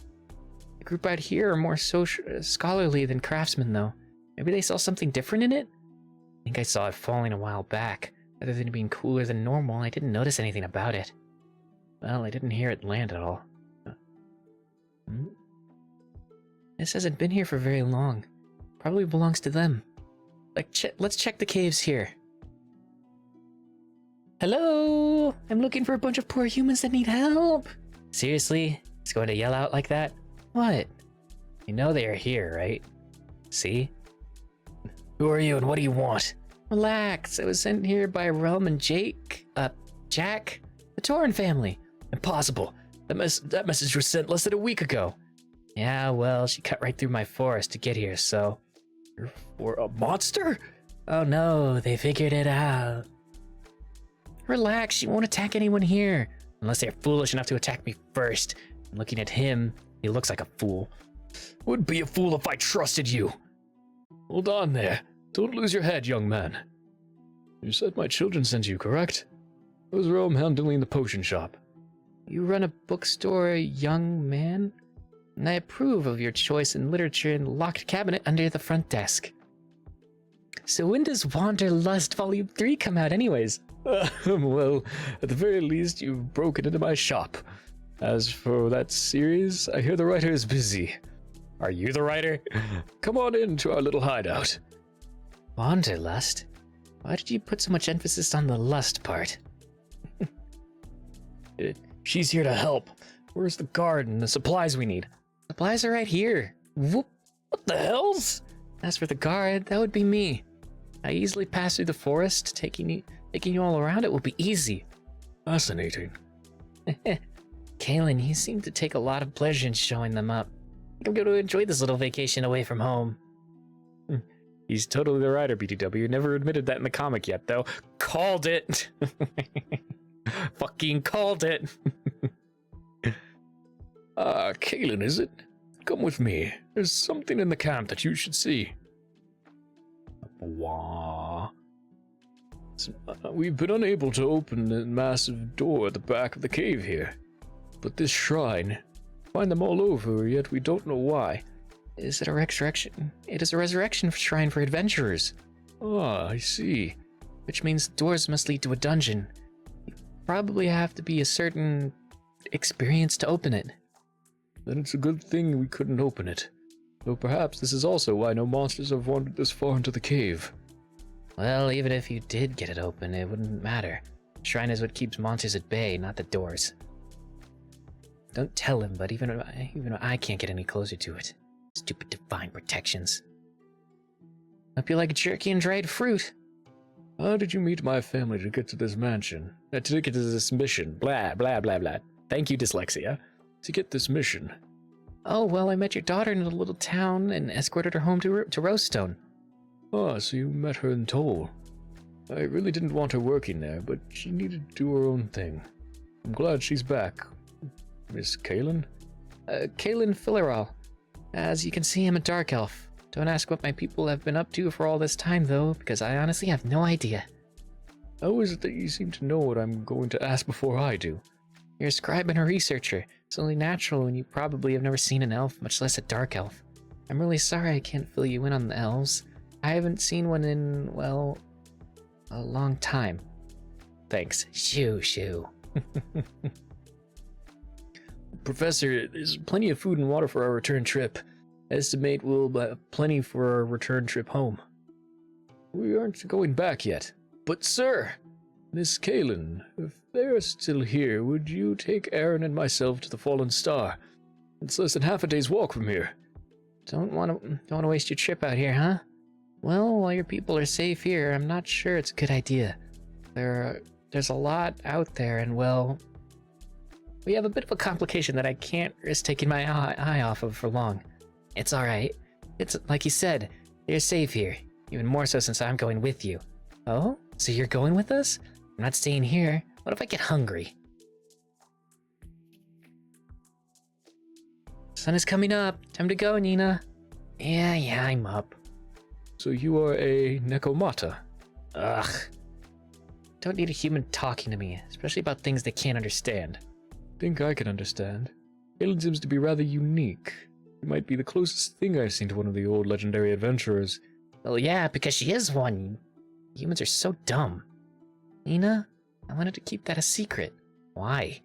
The group out here are more scholarly than craftsmen, though. Maybe they saw something different in it? I think I saw it falling a while back. Other than being cooler than normal, I didn't notice anything about it. Well, I didn't hear it land at all. This hasn't been here for very long. Probably belongs to them. Let's check the caves here. Hello? I'm looking for a bunch of poor humans that need help. Seriously? It's going to yell out like that? What? You know they are here, right? See? Who are you and what do you want? Relax, I was sent here by Realm and Jack, the Torin family. Impossible. That message was sent less than a week ago. Yeah, well, she cut right through my forest to get here, so... You're for a monster? Oh no, they figured it out. Relax, she won't attack anyone here. Unless they're foolish enough to attack me first. And looking at him, he looks like a fool. Would be a fool if I trusted you. Hold on there. Don't lose your head, young man. You said my children sent you, correct? How's Rome handling the potion shop? You run a bookstore, young man? And I approve of your choice in literature in the locked cabinet under the front desk. So when does Wanderlust Volume 3 come out anyways? Well, at the very least, you've broken into my shop. As for that series, I hear the writer is busy. Are you the writer? Come on in to our little hideout. Wanderlust? Why did you put so much emphasis on the lust part? She's here to help. Where's the guard and the supplies we need? Supplies are right here. Whoop. What the hells? As for the guard, that would be me. I easily pass through the forest, taking you all around. It will be easy. Fascinating. Kalen, you seem to take a lot of pleasure in showing them up. I'm going to enjoy this little vacation away from home. He's totally the writer, BTW. Never admitted that in the comic yet, though. Called it. Fucking called it. Kalen, is it? Come with me. There's something in the camp that you should see. Wah. We've been unable to open the massive door at the back of the cave here. But this shrine, find them all over, yet we don't know why. Is it a resurrection? It is a resurrection shrine for adventurers. Ah, I see. Which means doors must lead to a dungeon. You probably have to be a certain experience to open it. Then it's a good thing we couldn't open it. Though perhaps this is also why no monsters have wandered this far into the cave. Well, even if you did get it open, it wouldn't matter. The shrine is what keeps monsters at bay, not the doors. Don't tell him, but even I can't get any closer to it. Stupid divine protections. Hope you like jerky and dried fruit. How did you meet my family to get to this mansion? To get to this mission. Blah, blah, blah, blah. Thank you, dyslexia. To get this mission. Oh, well, I met your daughter in a little town and escorted her home to Rosestone. Ah, so you met her in Toll. I really didn't want her working there, but she needed to do her own thing. I'm glad she's back. Miss Kalen? Kalen Fillerall. As you can see, I'm a dark elf. Don't ask what my people have been up to for all this time, though, because I honestly have no idea. How is it that you seem to know what I'm going to ask before I do? You're a scribe and a researcher. It's only natural when you probably have never seen an elf, much less a dark elf. I'm really sorry I can't fill you in on the elves. I haven't seen one in, well, a long time. Thanks. Shoo. Professor, there's plenty of food and water for our return trip. Estimate we'll have plenty for our return trip home. We aren't going back yet. But sir, Miss Kalen, if they're still here, would you take Aaron and myself to the Fallen Star? It's less than half a day's walk from here. Don't want to waste your trip out here, huh? Well, while your people are safe here, I'm not sure it's a good idea. There's a lot out there, and well, We have a bit of a complication that I can't risk taking my eye off of for long. It's alright. It's like you said, you're safe here. Even more so since I'm going with you. Oh? So you're going with us? I'm not staying here. What if I get hungry? Sun is coming up. Time to go, Nina. Yeah, I'm up. So you are a Nekomata? Ugh. Don't need a human talking to me, especially about things they can't understand. Think I can understand. Kaelin seems to be rather unique. It might be the closest thing I've seen to one of the old legendary adventurers. Well, yeah, because she is one. Humans are so dumb. Nina, I wanted to keep that a secret. Why?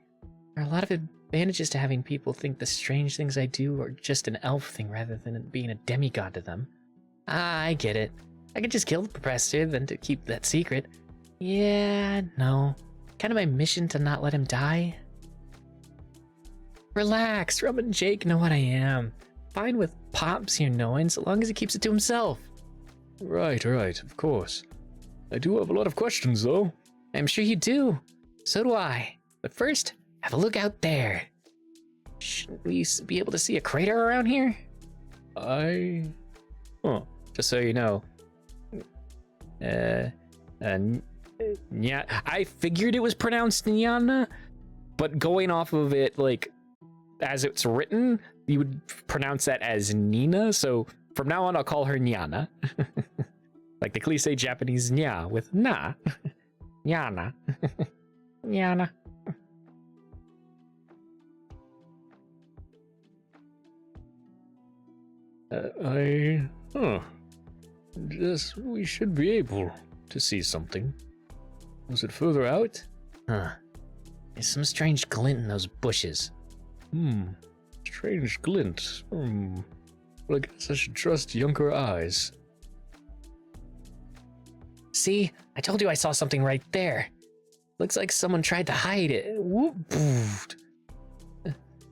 There are a lot of advantages to having people think the strange things I do are just an elf thing rather than it being a demigod to them. Ah, I get it. I could just kill the professor than to keep that secret. Yeah, no. Kind of my mission to not let him die. Relax, Rob and Jake know what I am. Fine with Pops here knowing, so long as he keeps it to himself. Right, of course. I do have a lot of questions, though. I'm sure you do. So do I. But first, have a look out there. Shouldn't we be able to see a crater around here? Just so you know. Yeah, I figured it was pronounced Nyana, but going off of it, like, as it's written, you would pronounce that as Nina, so from now on I'll call her Nyana. Like the cliche Japanese nya with na. Nyana. Nyana. Yes, we should be able to see something. Was it further out? Huh. There's some strange glint in those bushes. Strange glint. Well, I guess I should trust younger eyes. See? I told you I saw something right there. Looks like someone tried to hide it. Whoop.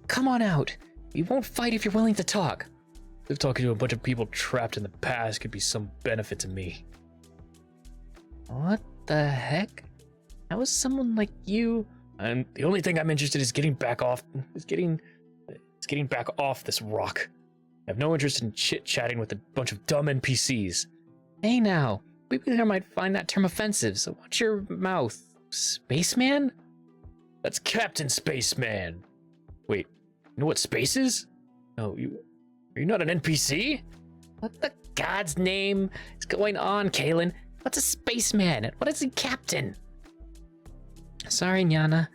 Come on out. We won't fight if you're willing to talk. If talking to a bunch of people trapped in the past could be some benefit to me. What the heck? How is someone like you? And the only thing I'm interested in is getting back off this rock. I have no interest in chit-chatting with a bunch of dumb NPCs. Hey now, people here might find that term offensive, so watch your mouth. Spaceman? That's Captain Spaceman. Wait, you know what space is? No, are you not an NPC? What the god's name is going on, Kaelin? What's a spaceman? What is a captain? Sorry, Nyana,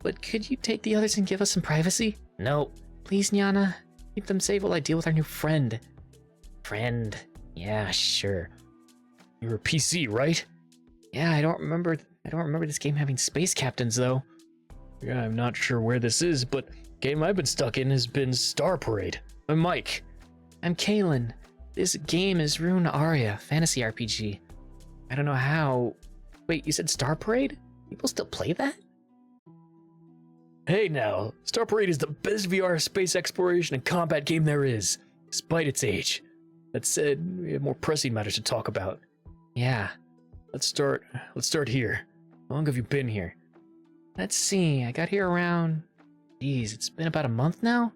but could you take the others and give us some privacy? No. Please, Nyana. Keep them safe while I deal with our new friend. Friend? Yeah, sure. You're a PC, right? Yeah, I don't remember this game having space captains, though. Yeah, I'm not sure where this is, but game I've been stuck in has been Star Parade. I'm Mike. I'm Kaelin. This game is Rune Aria, fantasy RPG. I don't know how... Wait, you said Star Parade? People still play that? Hey now, Star Parade is the best VR space exploration and combat game there is, despite its age. That said, we have more pressing matters to talk about. Yeah. Let's start here. How long have you been here? Let's see, I got here around... Geez, it's been about a month now?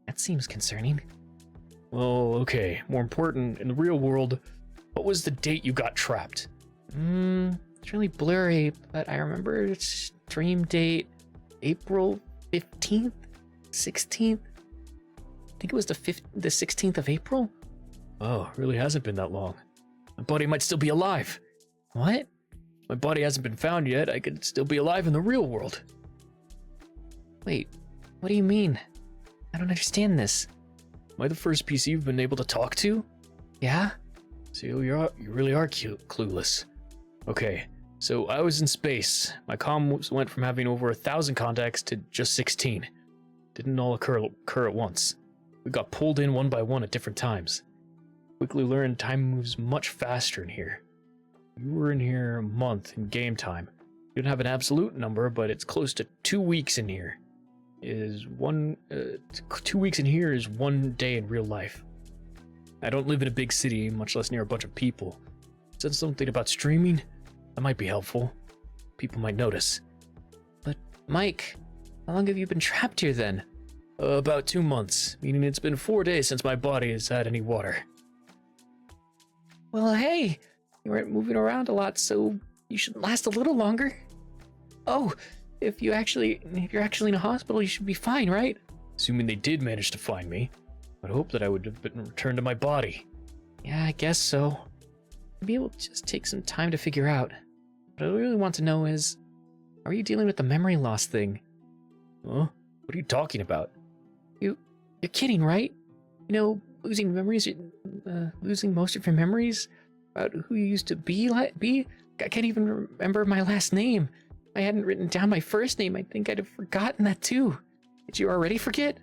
That seems concerning. Well, okay, more important, in the real world, what was the date you got trapped? It's really blurry, but I remember stream date April 15th? 16th? I think it was the 16th of April? Oh, really hasn't been that long. My body might still be alive. What? My body hasn't been found yet. I could still be alive in the real world. Wait, what do you mean? I don't understand this. Am I the first PC you've been able to talk to? Yeah? So you really are clueless. Okay, so I was in space. My comm went from having over 1,000 contacts to just 16. Didn't all occur at once. We got pulled in one by one at different times. Quickly learned time moves much faster in here. You were in here a month in game time. You don't have an absolute number, but it's close to 2 weeks in here. 2 weeks in here is 1 day in real life. I don't live in a big city, much less near a bunch of people. Said something about streaming? That might be helpful. People might notice. But, Mike, How long have you been trapped here then? About 2 months, meaning it's been 4 days since my body has had any water. Well, hey, you weren't moving around a lot, so you should last a little longer. Oh, if you're actually in a hospital, you should be fine, right? Assuming they did manage to find me, I'd hope that I would have been returned to my body. Yeah, I guess so. Maybe it will just take some time to figure out. What I really want to know is, how are you dealing with the memory loss thing? Huh? What are you talking about? You're kidding, right? You know, losing memories, losing most of your memories about who you used to be. I can't even remember my last name. If I hadn't written down my first name, I think I'd have forgotten that too. Did you already forget?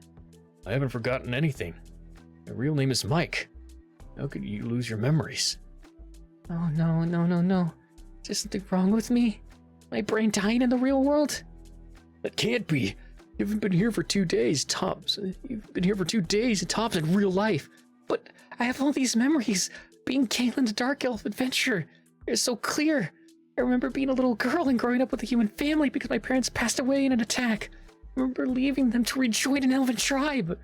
I haven't forgotten anything. My real name is Mike. How could you lose your memories? Oh, no. Is there something wrong with me? My brain dying in the real world? That can't be. You haven't been here for 2 days, tops. You've been here for 2 days, tops, in real life. But I have all these memories. Being Caitlin the Dark Elf adventurer. They're so clear. I remember being a little girl and growing up with a human family because my parents passed away in an attack. I remember leaving them to rejoin an elven tribe.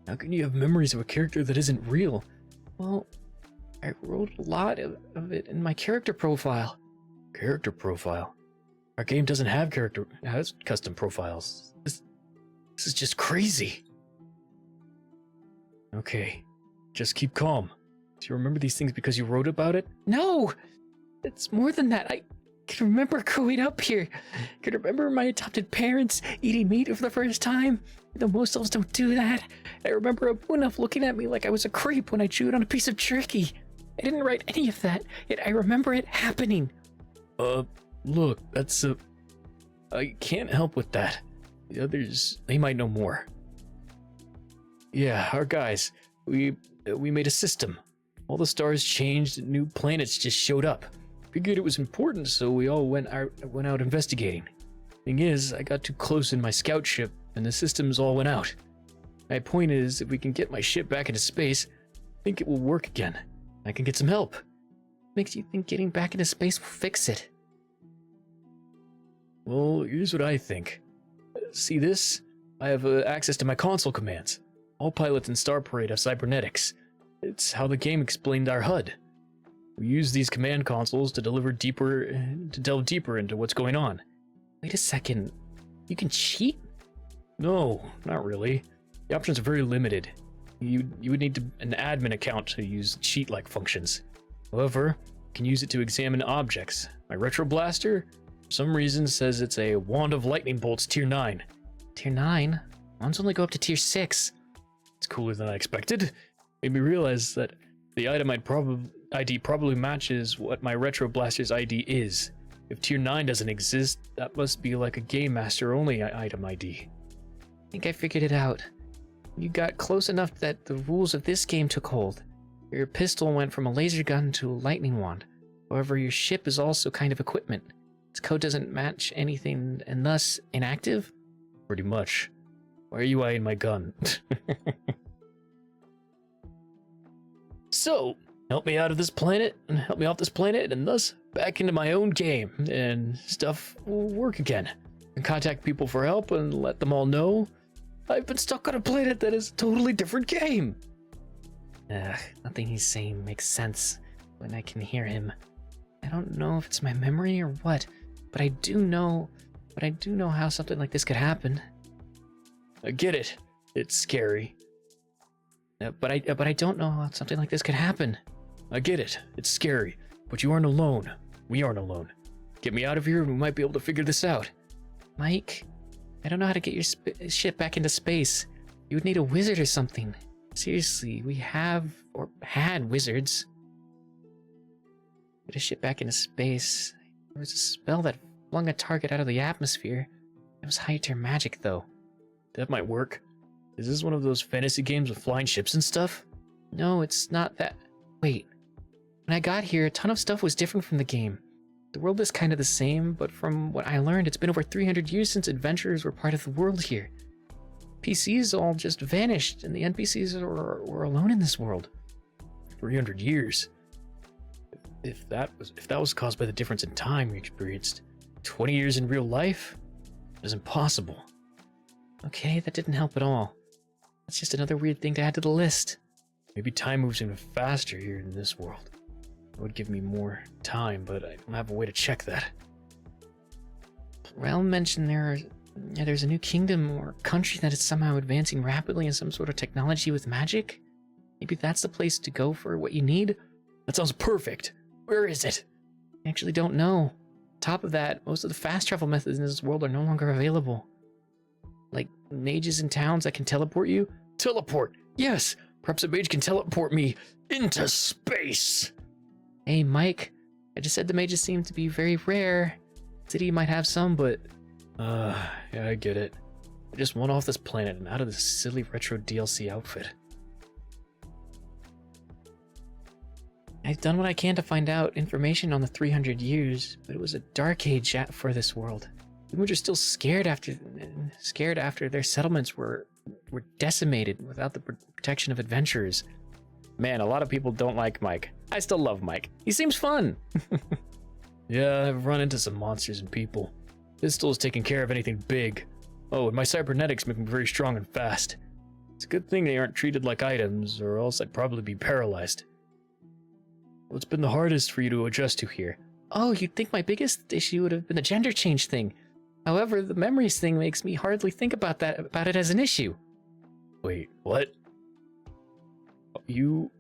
How can you have memories of a character that isn't real? Well, I wrote a lot of it in my character profile. Character profile? Our game doesn't have has custom profiles. This is just crazy. Okay, just keep calm. Do you remember these things because you wrote about it? No! It's more than that. I can remember growing up here. I can remember my adopted parents eating meat for the first time. Though most elves don't do that. I remember Abunaf looking at me like I was a creep when I chewed on a piece of jerky. I didn't write any of that, yet I remember it happening. Look, I can't help with that. The others, they might know more. Yeah, our guys, we made a system. All the stars changed and new planets just showed up. Figured it was important, so we all went out investigating. Thing is, I got too close in my scout ship and the systems all went out. My point is, if we can get my ship back into space, I think it will work again. I can get some help. Makes you think getting back into space will fix it? Well, here's what I think. See this? I have access to my console commands. All pilots in Star Parade have cybernetics. It's how the game explained our HUD. We use these command consoles to delve deeper into what's going on. Wait a second. You can cheat? No, not really. The options are very limited. You would need an admin account to use cheat-like functions. However, you can use it to examine objects. My retro blaster, for some reason, says it's a wand of lightning bolts tier 9. Tier 9? Wands only go up to tier 6. It's cooler than I expected. Made me realize that the item ID probably matches what my retro blaster's ID is. If tier 9 doesn't exist, that must be like a game master only item ID. I think I figured it out. You got close enough that the rules of this game took hold. Your pistol went from a laser gun to a lightning wand. However, your ship is also kind of equipment. Its code doesn't match anything and thus inactive? Pretty much. Why are you eyeing my gun? So, help me out of this planet, and help me off this planet, and thus back into my own game, and stuff will work again. And contact people for help and let them all know I've been stuck on a planet that is a totally different game. Nothing he's saying makes sense when I can hear him. I don't know if it's my memory or what, but I do know how something like this could happen. I get it. It's scary. But I don't know how something like this could happen. I get it. It's scary. But you aren't alone. We aren't alone. Get me out of here and we might be able to figure this out. Mike, I don't know how to get your ship back into space. You would need a wizard or something. Seriously, we have, or had, wizards. Get a ship back into space. There was a spell that flung a target out of the atmosphere. It was high-tier magic, though. That might work. Is this one of those fantasy games with flying ships and stuff? No, it's not that. Wait. When I got here, a ton of stuff was different from the game. The world is kind of the same, but from what I learned, it's been over 300 years since adventurers were part of the world here. PCs all just vanished, and the NPCs were alone in this world. 300 years? If that was caused by the difference in time we experienced, 20 years in real life? It is impossible. Okay, that didn't help at all. That's just another weird thing to add to the list. Maybe time moves even faster here in this world. It would give me more time, but I don't have a way to check that. Realm mentioned there's a new kingdom or country that is somehow advancing rapidly in some sort of technology with magic. Maybe that's the place to go for what you need? That sounds perfect. Where is it? I actually don't know. Top of that, most of the fast travel methods in this world are no longer available. Like mages in towns that can teleport you? Teleport! Yes! Perhaps a mage can teleport me into space! Hey, Mike, I just said the mages seem to be very rare. City might have some, but... Yeah, I get it. I just want off this planet and out of this silly retro DLC outfit. I've done what I can to find out information on the 300 years, but it was a dark age for this world. Humans are still scared after their settlements were decimated without the protection of adventurers. Man, a lot of people don't like Mike. I still love Mike. He seems fun. Yeah, I've run into some monsters and people. Pistol is taking care of anything big. Oh, and my cybernetics make me very strong and fast. It's a good thing they aren't treated like items, or else I'd probably be paralyzed. What's been the hardest for you to adjust to here? Oh, you'd think my biggest issue would have been the gender change thing. However, the memories thing makes me hardly think about it as an issue. Wait, what? Are you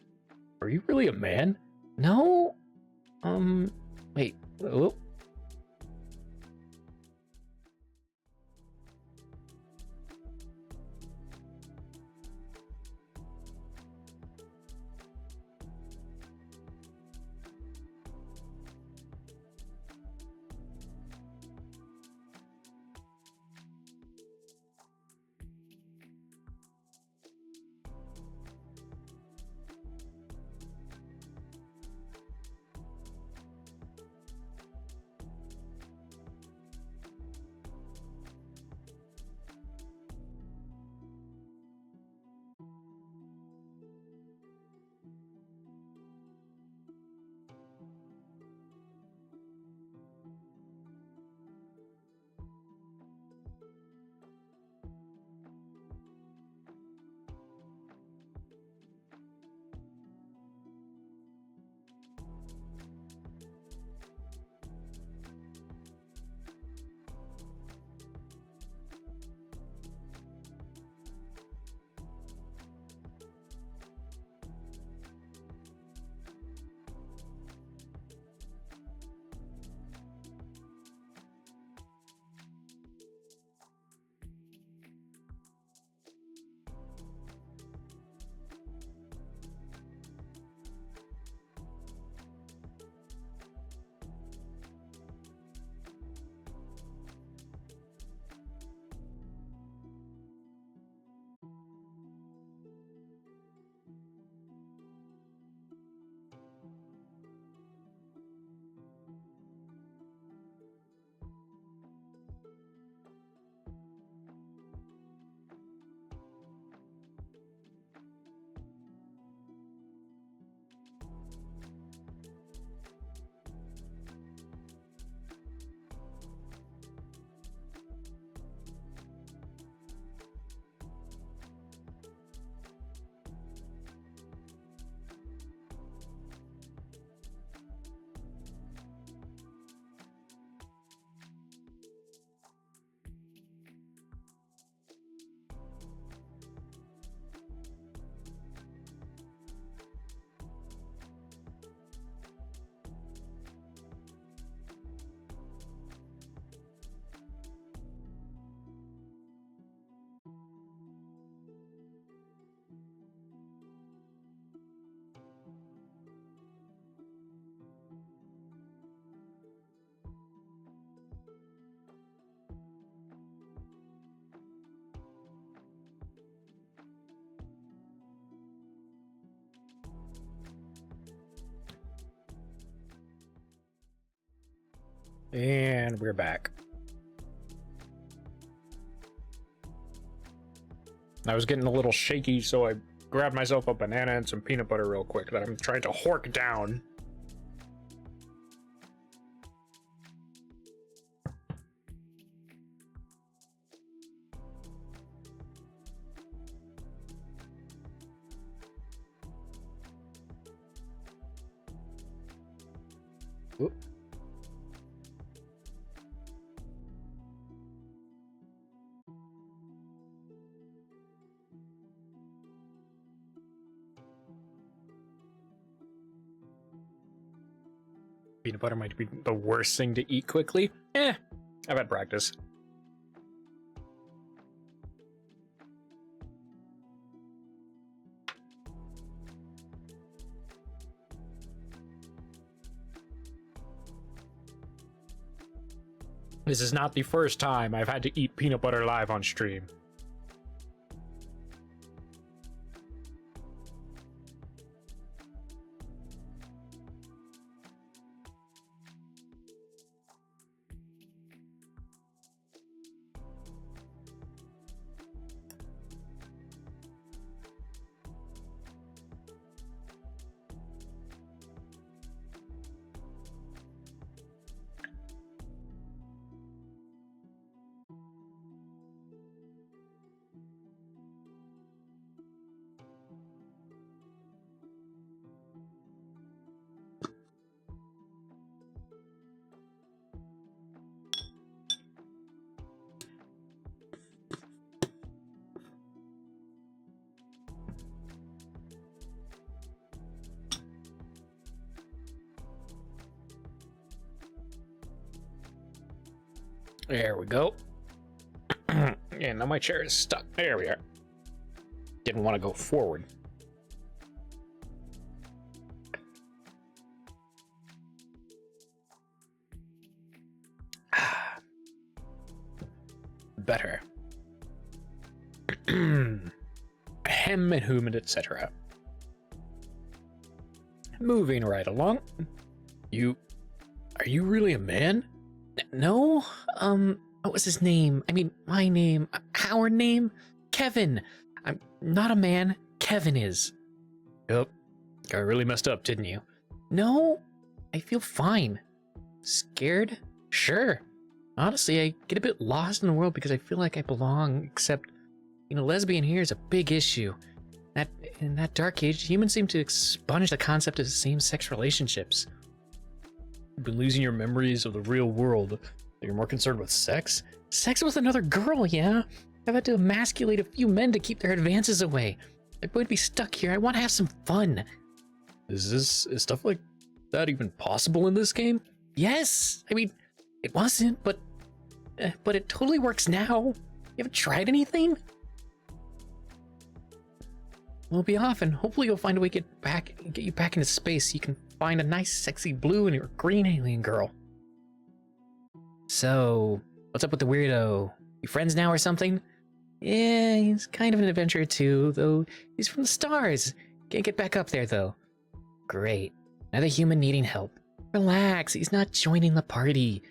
really a man? No? Wait. Oh. And we're back. I was getting a little shaky, so I grabbed myself a banana and some peanut butter real quick that I'm trying to hork down. Whoop. Peanut butter might be the worst thing to eat quickly. I've had practice. This is not the first time I've had to eat peanut butter live on stream. There we go. Yeah, now my chair is stuck. There we are. Didn't want to go forward. Better. Hem and whom and etc. Moving right along. Are you really a man? No? What was his name? I mean, my name. Our name? Kevin. I'm not a man. Kevin is. Yep. Got really messed up, didn't you? No, I feel fine. Scared? Sure. Honestly, I get a bit lost in the world because I feel like I belong, except, lesbian here is a big issue. In that dark age, humans seem to expunge the concept of same-sex relationships. You've been losing your memories of the real world. You're more concerned with sex? Sex with another girl, yeah. I've had to emasculate a few men to keep their advances away. I would be stuck here. I want to have some fun. Is stuff like that even possible in this game? Yes. I mean, it wasn't, but it totally works now. You haven't tried anything? We'll be off, and hopefully you'll find a way to get you back into space so you can find a nice, sexy blue and your green alien girl. So, what's up with the weirdo? You friends now or something? Yeah, he's kind of an adventurer too, though he's from the stars. Can't get back up there, though. Great. Another human needing help. Relax, he's not joining the party.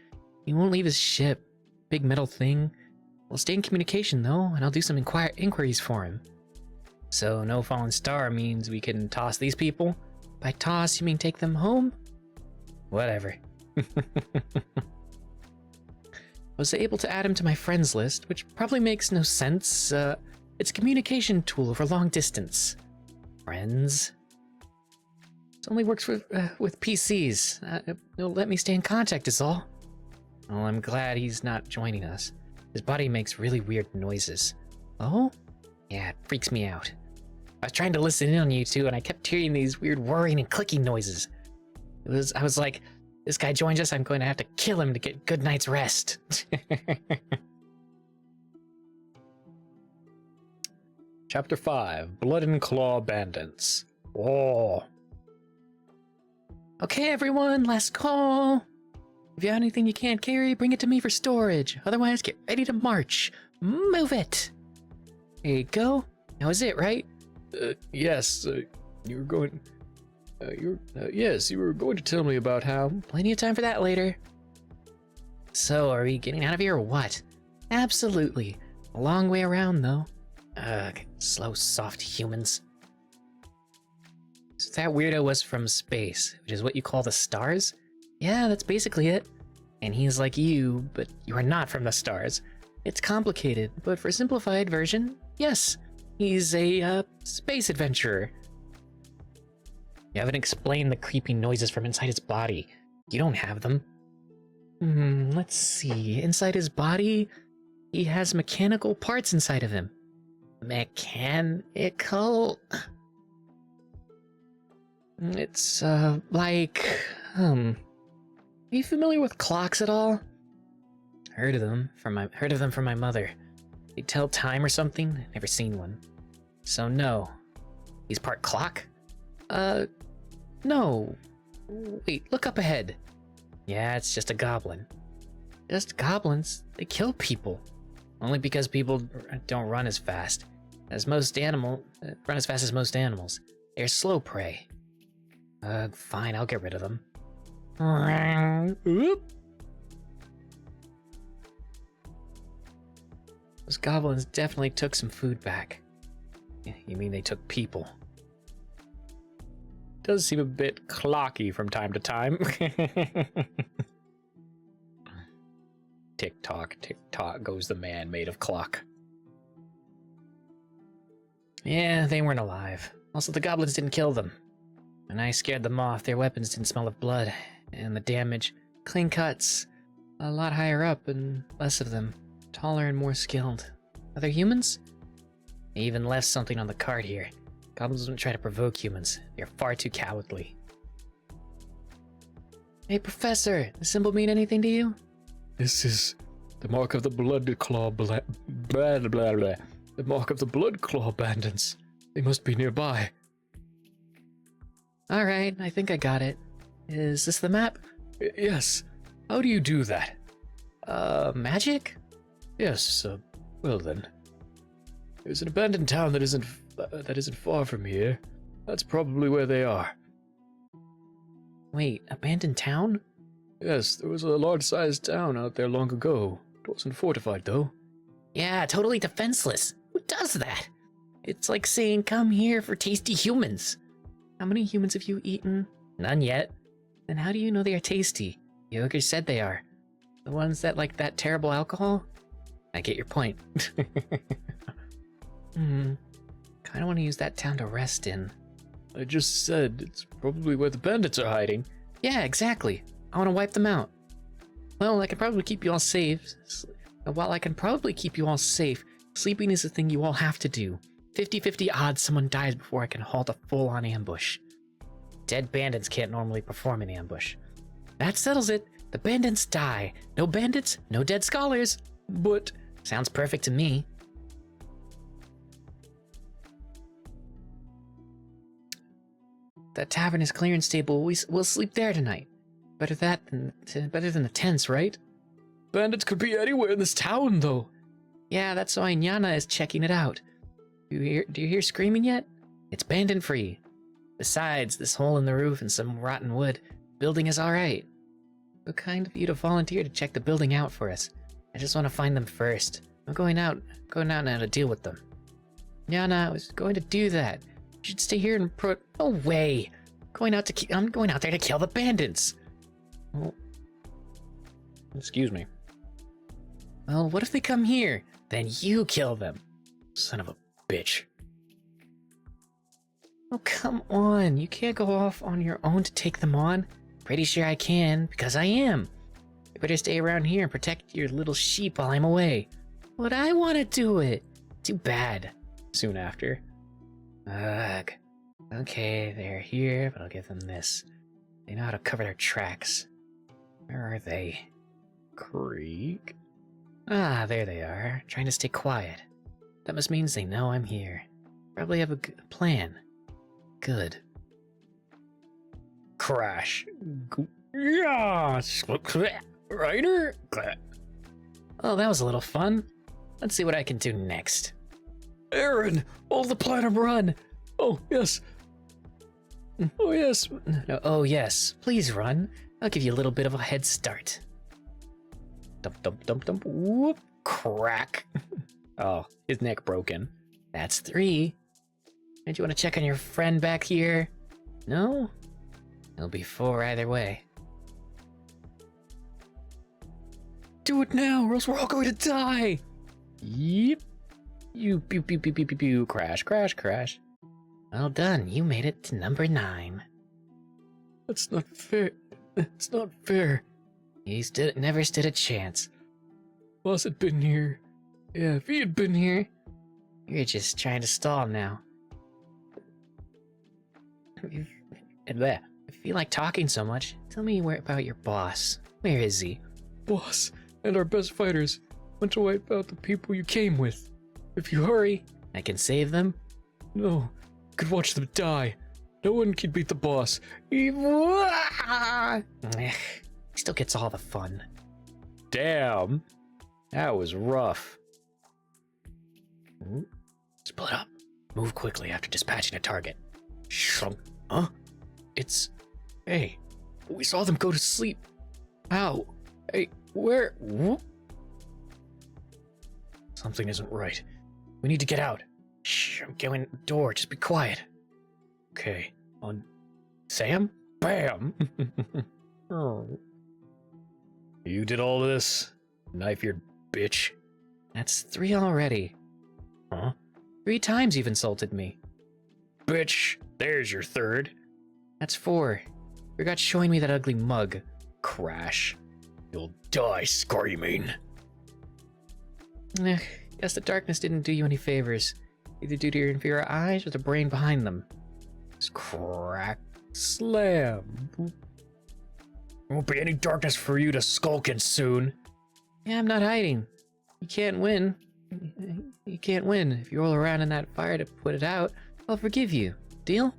He won't leave his ship. Big metal thing. We'll stay in communication, though, and I'll do some inquiries for him. So, no fallen star means we can toss these people? By toss, you mean take them home? Whatever. I was able to add him to my friends list, which probably makes no sense. It's a communication tool over long distance. Friends? It only works with PCs. It'll let me stay in contact is all. Well, I'm glad he's not joining us. His body makes really weird noises. Oh? Yeah, it freaks me out. I was trying to listen in on you two, and I kept hearing these weird whirring and clicking noises. I was like, this guy joins us, I'm going to have to kill him to get a good night's rest. Chapter 5, Blood and Claw Bandits. Oh. Okay, everyone, last call. If you have anything you can't carry, bring it to me for storage. Otherwise, get ready to march. Move it. There you go. That was it, right? Yes, you were going... yes, you were going to tell me about how... Plenty of time for that later. So, are we getting out of here or what? Absolutely. A long way around, though. Ugh, slow, soft humans. So that weirdo was from space, which is what you call the stars? Yeah, that's basically it. And he's like you, but you are not from the stars. It's complicated, but for a simplified version, yes. He's a, space adventurer. You haven't explained the creepy noises from inside his body. You don't have them. Let's see. Inside his body, he has mechanical parts inside of him. Mechanical? It's, like, Are you familiar with clocks at all? Heard of them from my mother. They tell time or something? Never seen one. So no. He's part clock? No. Wait, look up ahead. Yeah, it's just a goblin. Just goblins? They kill people. Only because people don't run as fast as most animals. They're slow prey. Fine, I'll get rid of them. Oop. Those goblins definitely took some food back. You mean they took people? Does seem a bit clocky from time to time. Tick tock goes the man made of clock. Yeah, they weren't alive. Also, the goblins didn't kill them. When I scared them off, their weapons didn't smell of blood. And the damage, clean cuts, a lot higher up and less of them, taller and more skilled. Are they humans? They even left something on the card here. Goblins don't try to provoke humans. They're far too cowardly. Hey, Professor, does the symbol mean anything to you? This is the mark of the blood claw blah blah blah blah. The mark of the blood claw bandits. They must be nearby. Alright, I think I got it. Is this the map? Yes. How do you do that? Magic? Yes, well then. There's an abandoned town that isn't far from here. That's probably where they are. Wait, abandoned town? Yes, there was a large-sized town out there long ago. It wasn't fortified, though. Yeah, totally defenseless. Who does that? It's like saying, come here for tasty humans. How many humans have you eaten? None yet. Then how do you know they are tasty? The ogre said they are. The ones that like that terrible alcohol? I get your point. Kinda want to use that town to rest in. I just said it's probably where the bandits are hiding. Yeah, exactly. I want to wipe them out. Well, I can probably keep you all safe. While I can probably keep you all safe, sleeping is the thing you all have to do. 50-50 odds someone dies before I can halt a full-on ambush. Dead bandits can't normally perform an ambush. That settles it. The bandits die. No bandits, no dead scholars. But sounds perfect to me. That tavern is clear and stable. We'll sleep there tonight. Better than the tents, right? bandits could be anywhere in this town, though. Yeah, that's why Nyana is checking it out. Do you hear screaming yet? It's bandit free. Besides, this hole in the roof and some rotten wood, building is alright. So kind of you to volunteer to check the building out for us. I just want to find them first. I'm going out now to deal with them. Nyana, I was going to do that. You should stay here and no way. I'm going out there to kill the bandits. Well, excuse me. Well, what if they come here? Then you kill them. Son of a bitch. Oh, come on. You can't go off on your own to take them on. Pretty sure I can, because I am. You better stay around here and protect your little sheep while I'm away. But I want to do it. Too bad. Soon after. Ugh. Okay, they're here, but I'll give them this. They know how to cover their tracks. Where are they? Creek? Ah, there they are, trying to stay quiet. That must mean they know I'm here. Probably have a plan. Good. Crash. Yeah. Ryder. Oh, that was a little fun. Let's see what I can do next. Aaron, hold the platinum run. Oh, yes. Oh, yes. No, oh, yes. Please run. I'll give you a little bit of a head start. Dump, dump, dump, dump. Whoop. Crack. Oh, his neck broken. That's 3. Don't you want to check on your friend back here? No? It'll be 4 either way. Do it now, or else we're all going to die. Yep. You pew pew pew pew pew pew. Crash, crash, crash. Well done. You made it to number 9. That's not fair. It's not fair. Never stood a chance. Boss had been here. Yeah, if he had been here. You're just trying to stall now. If you like talking so much, tell me about your boss. Where is he? Boss and our best fighters went to wipe out the people you came with. If you hurry, I can save them? no, you could watch them die. No one can beat the boss. He still gets all the fun. Damn. That was rough. Split up. Move quickly after dispatching a target. Shrunk. Huh? It's... Hey, we saw them go to sleep. How? Hey, where? Whoop. Something isn't right. We need to get out. Shh, I'm going door. Just be quiet. Okay, on Sam? Bam! Oh. You did all this? Knife-eared bitch. That's 3 already. Huh? 3 times you've insulted me. Bitch, there's your 3rd. That's 4. Forgot showing me that ugly mug. Crash. You'll die screaming. Guess the darkness didn't do you any favors. Either due to your inferior eyes or the brain behind them. Crack. Slam. Won't be any darkness for you to skulk in soon. Yeah, I'm not hiding. You can't win. You can't win. If you roll around in that fire to put it out, I'll forgive you. Deal?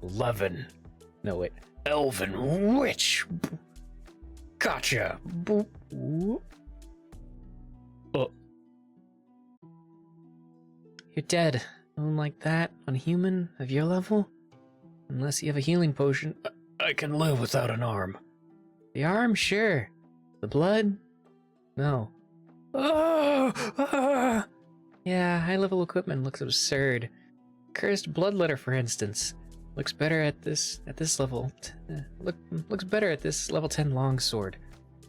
11. No, wait. Elven witch. Gotcha. You're dead. One like that, unhuman, of your level? Unless you have a healing potion. I can live without an arm. The arm, sure. The blood? No. Yeah, high-level equipment looks absurd. Cursed bloodletter, for instance, looks better at this level. Looks better at this level 10 longsword.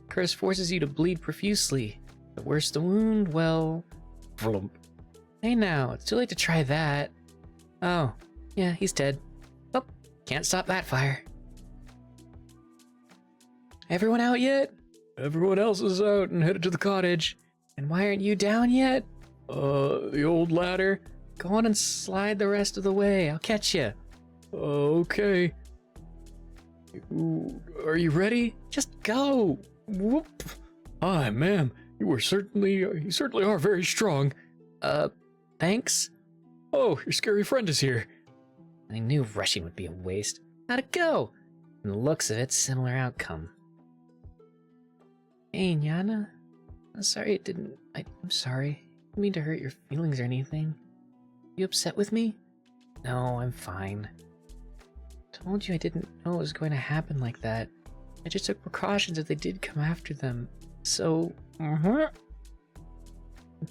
Curse forces you to bleed profusely. The worse the wound, well, Vroom. hey now, it's too late to try that. Oh, yeah, he's dead. Oh, can't stop that fire. Everyone out yet? Everyone else is out and headed to the cottage. And why aren't you down yet? The old ladder. Go on and slide the rest of the way. I'll catch you. Okay. Are you ready? Just go. Whoop. Hi, ma'am. You certainly are very strong. Thanks. Oh, your scary friend is here. I knew rushing would be a waste. How'd it go? From the looks of it, similar outcome. Hey, Nyana. I'm sorry I'm sorry. I didn't mean to hurt your feelings or anything. You upset with me? No, I'm fine. Told you I didn't know it was going to happen like that. I just took precautions if they did come after them. So, You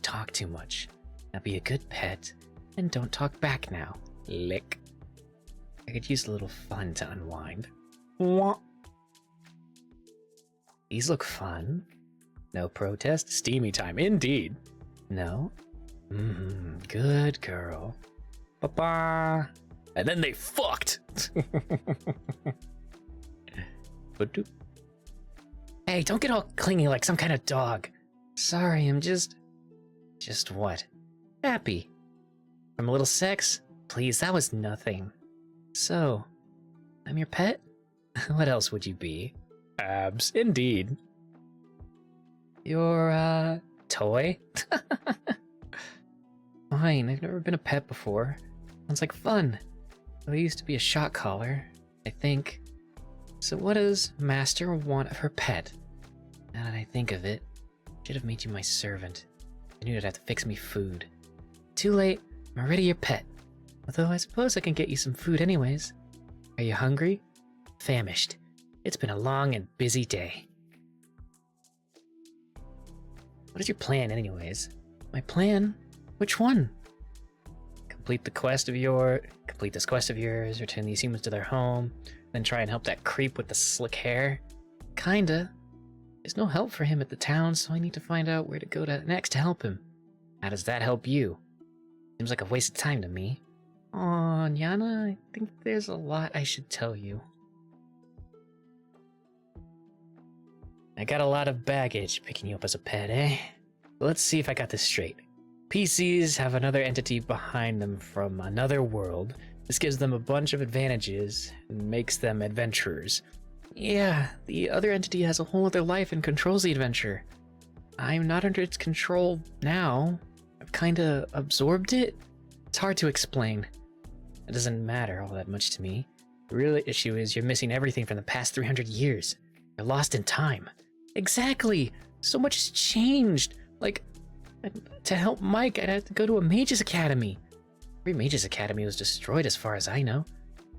talk too much. Now be a good pet, and don't talk back now. Lick. I could use a little fun to unwind. These look fun. No protest? Steamy time, indeed. No? Good girl. Ba-ba. And then they fucked. Hey, don't get all clingy like some kind of dog. Sorry, I'm just what? Happy. From a little sex? Please, that was nothing. So, I'm your pet? What else would you be? Abs, indeed. Your, toy? Fine, I've never been a pet before. Sounds like fun. Though I used to be a shot caller, I think. So what does Master want of her pet? Now that I think of it, I should have made you my servant. I knew you'd have to fix me food. Too late, I'm already your pet. Although I suppose I can get you some food anyways. Are you hungry? Famished. It's been a long and busy day. What is your plan anyways? My plan? Which one? Complete this quest of yours, return these humans to their home, then try and help that creep with the slick hair? Kinda. There's no help for him at the town, so I need to find out where to go next to help him. How does that help you? Seems like a waste of time to me. Aw, Nyana, I think there's a lot I should tell you. I got a lot of baggage picking you up as a pet, eh? Let's see if I got this straight. PCs have another entity behind them from another world. This gives them a bunch of advantages and makes them adventurers. Yeah, the other entity has a whole other life and controls the adventure. I'm not under its control now. I've kinda absorbed it. It's hard to explain. It doesn't matter all that much to me. The real issue is you're missing everything from the past 300 years. You're lost in time. Exactly! So much has changed! Like, to help Mike, I'd have to go to a mage's academy. Every mage's academy was destroyed as far as I know.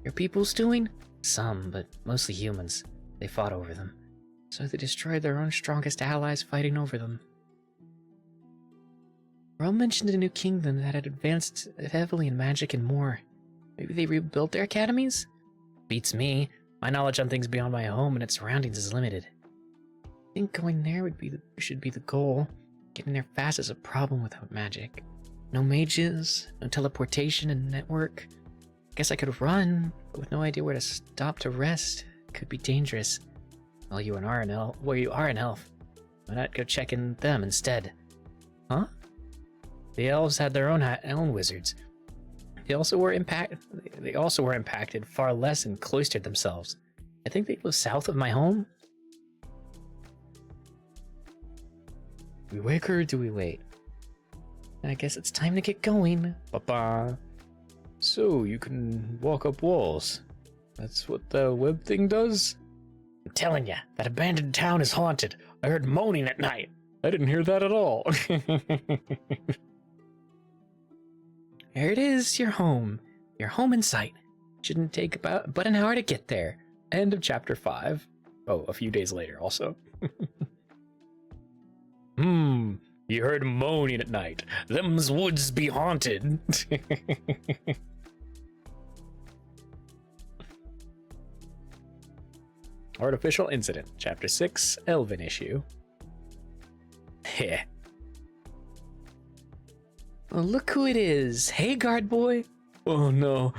Your people's doing? Some, but mostly humans. They fought over them. So they destroyed their own strongest allies fighting over them. Rome mentioned a new kingdom that had advanced heavily in magic and more. Maybe they rebuilt their academies? Beats me. My knowledge on things beyond my home and its surroundings is limited. I think going there should be the goal. Getting there fast is a problem without magic. No mages, no teleportation and network. Guess I could run, but with no idea where to stop to rest, it could be dangerous. Well, you are an elf. Why not go check in them instead? Huh? The elves had their own wizards. They also were impacted far less and cloistered themselves. I think they live south of my home. Do we wake or do we wait? I guess it's time to get going. Papa. So, you can walk up walls. That's what the web thing does? I'm telling ya, that abandoned town is haunted. I heard moaning at night. I didn't hear that at all. There it is, your home. Your home in sight. Shouldn't take but an hour to get there. End of chapter 5. Oh, a few days later also. You heard moaning at night. Them's woods be haunted. Artificial Incident, Chapter 6, Elven Issue. Heh. Well, look who it is. Hey, guard boy. Oh no.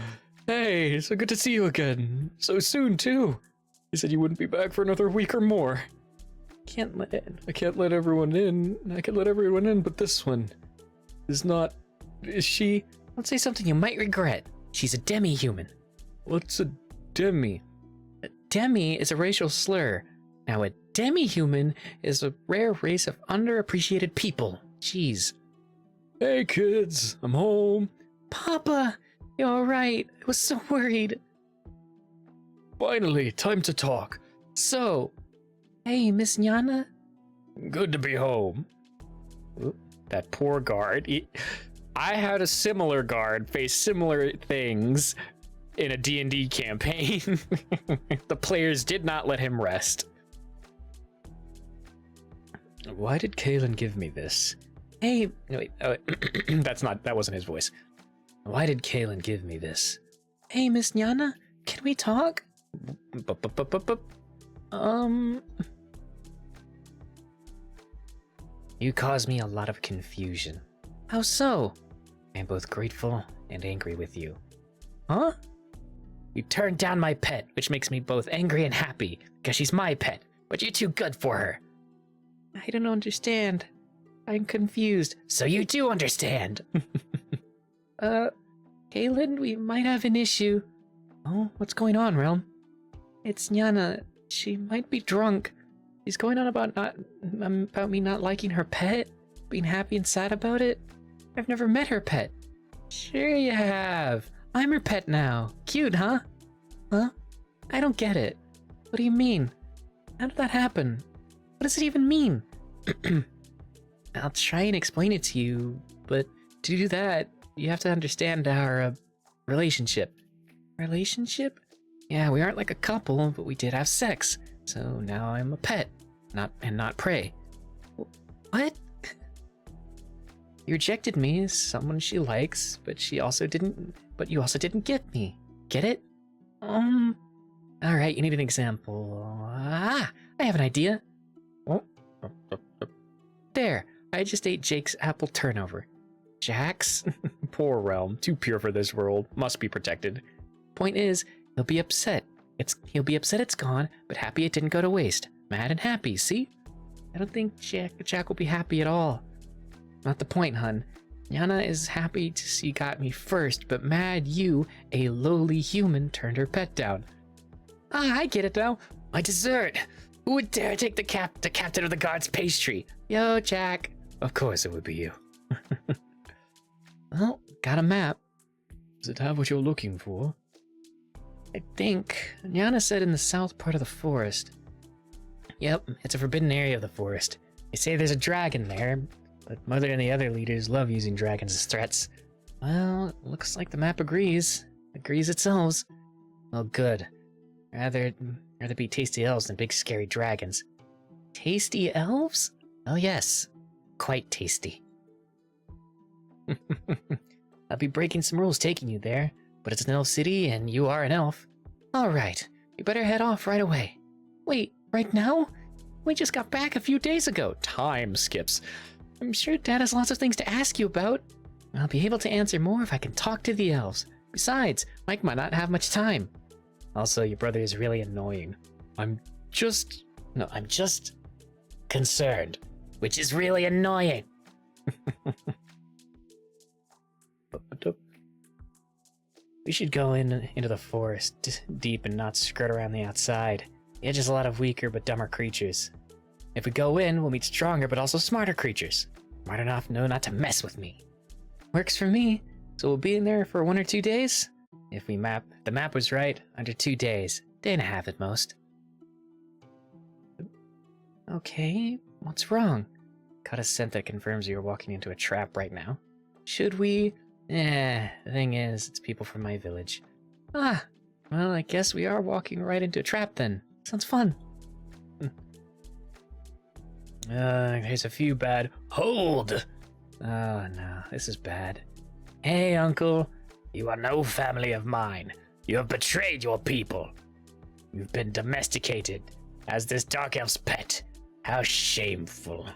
Hey, so good to see you again. So soon, too. You said you wouldn't be back for another week or more. I can't let everyone in. I can let everyone in, but this one is not. Is she? Don't say something you might regret. She's a demi-human. What's a demi? A demi is a racial slur. Now, a demi-human is a rare race of underappreciated people. Jeez. Hey, kids, I'm home. Papa, you're all right. I was so worried. Finally, time to talk. So, hey, Miss Nyana? Good to be home. Oop, that poor guard. I had a similar guard face similar things in a D&D campaign. The players did not let him rest. Why did Kalen give me this? Hey, No, wait, that wasn't his voice. Why did Kalen give me this? hey, Miss Nyana? Can we talk? You caused me a lot of confusion. How so? I'm both grateful and angry with you. Huh? You turned down my pet, which makes me both angry and happy, because she's my pet, but you're too good for her. I don't understand. I'm confused. So you do understand. Kaylin, we might have an issue. Oh, what's going on, Realm? It's Nyana. She might be drunk. She's going on about me not liking her pet, being happy and sad about it. I've never met her pet. Sure you have. I'm her pet now. Cute, huh? Huh? I don't get it. What do you mean? How did that happen? What does it even mean? I'll try and explain it to you, but to do that, you have to understand our relationship. Relationship? Yeah, we aren't like a couple, but we did have sex. So now I'm a pet, not prey. What? You rejected me as someone she likes, but you also didn't get me. Get it? Alright, you need an example. I have an idea. Oh. There, I just ate Jake's apple turnover. Jack's? Poor Realm, too pure for this world, must be protected. Point is, he'll be upset. He'll be upset it's gone, but happy it didn't go to waste. Mad and happy, see? I don't think Jack will be happy at all. Not the point, hun. Yana is happy to see got me first, but mad you, a lowly human, turned her pet down. Ah, I get it now. My dessert. Who would dare take the captain of the guard's pastry? Yo, Jack. Of course it would be you. Well, got a map. Does it have what you're looking for? I think. Yana said in the south part of the forest. Yep, it's a forbidden area of the forest. They say there's a dragon there, but Mother and the other leaders love using dragons as threats. Well, looks like the map agrees. Agrees it sells. Well, good. Rather be tasty elves than big scary dragons. Tasty elves? Oh yes, quite tasty. I'll be breaking some rules taking you there, but it's an elf city and you are an elf. Alright, you better head off right away. Wait, right now? We just got back a few days ago. Time skips. I'm sure Dad has lots of things to ask you about. I'll be able to answer more if I can talk to the elves. Besides, Mike might not have much time. Also, your brother is really annoying. I'm just concerned, which is really annoying. We should go into the forest deep and not skirt around the outside. The edge is a lot of weaker but dumber creatures. If we go in, we'll meet stronger but also smarter creatures. Smart enough know not to mess with me. Works for me. So we'll be in there for 1 or 2 days? If the map was right, under 2 days. Day and a half at most. Okay, what's wrong? Got a scent that confirms you're walking into a trap right now. Should we? The thing is, it's people from my village. Ah, well, I guess we are walking right into a trap then. Sounds fun. There's a few bad. Hold! Oh no, this is bad. Hey, Uncle. You are no family of mine. You have betrayed your people. You've been domesticated as this dark elf's pet. How shameful.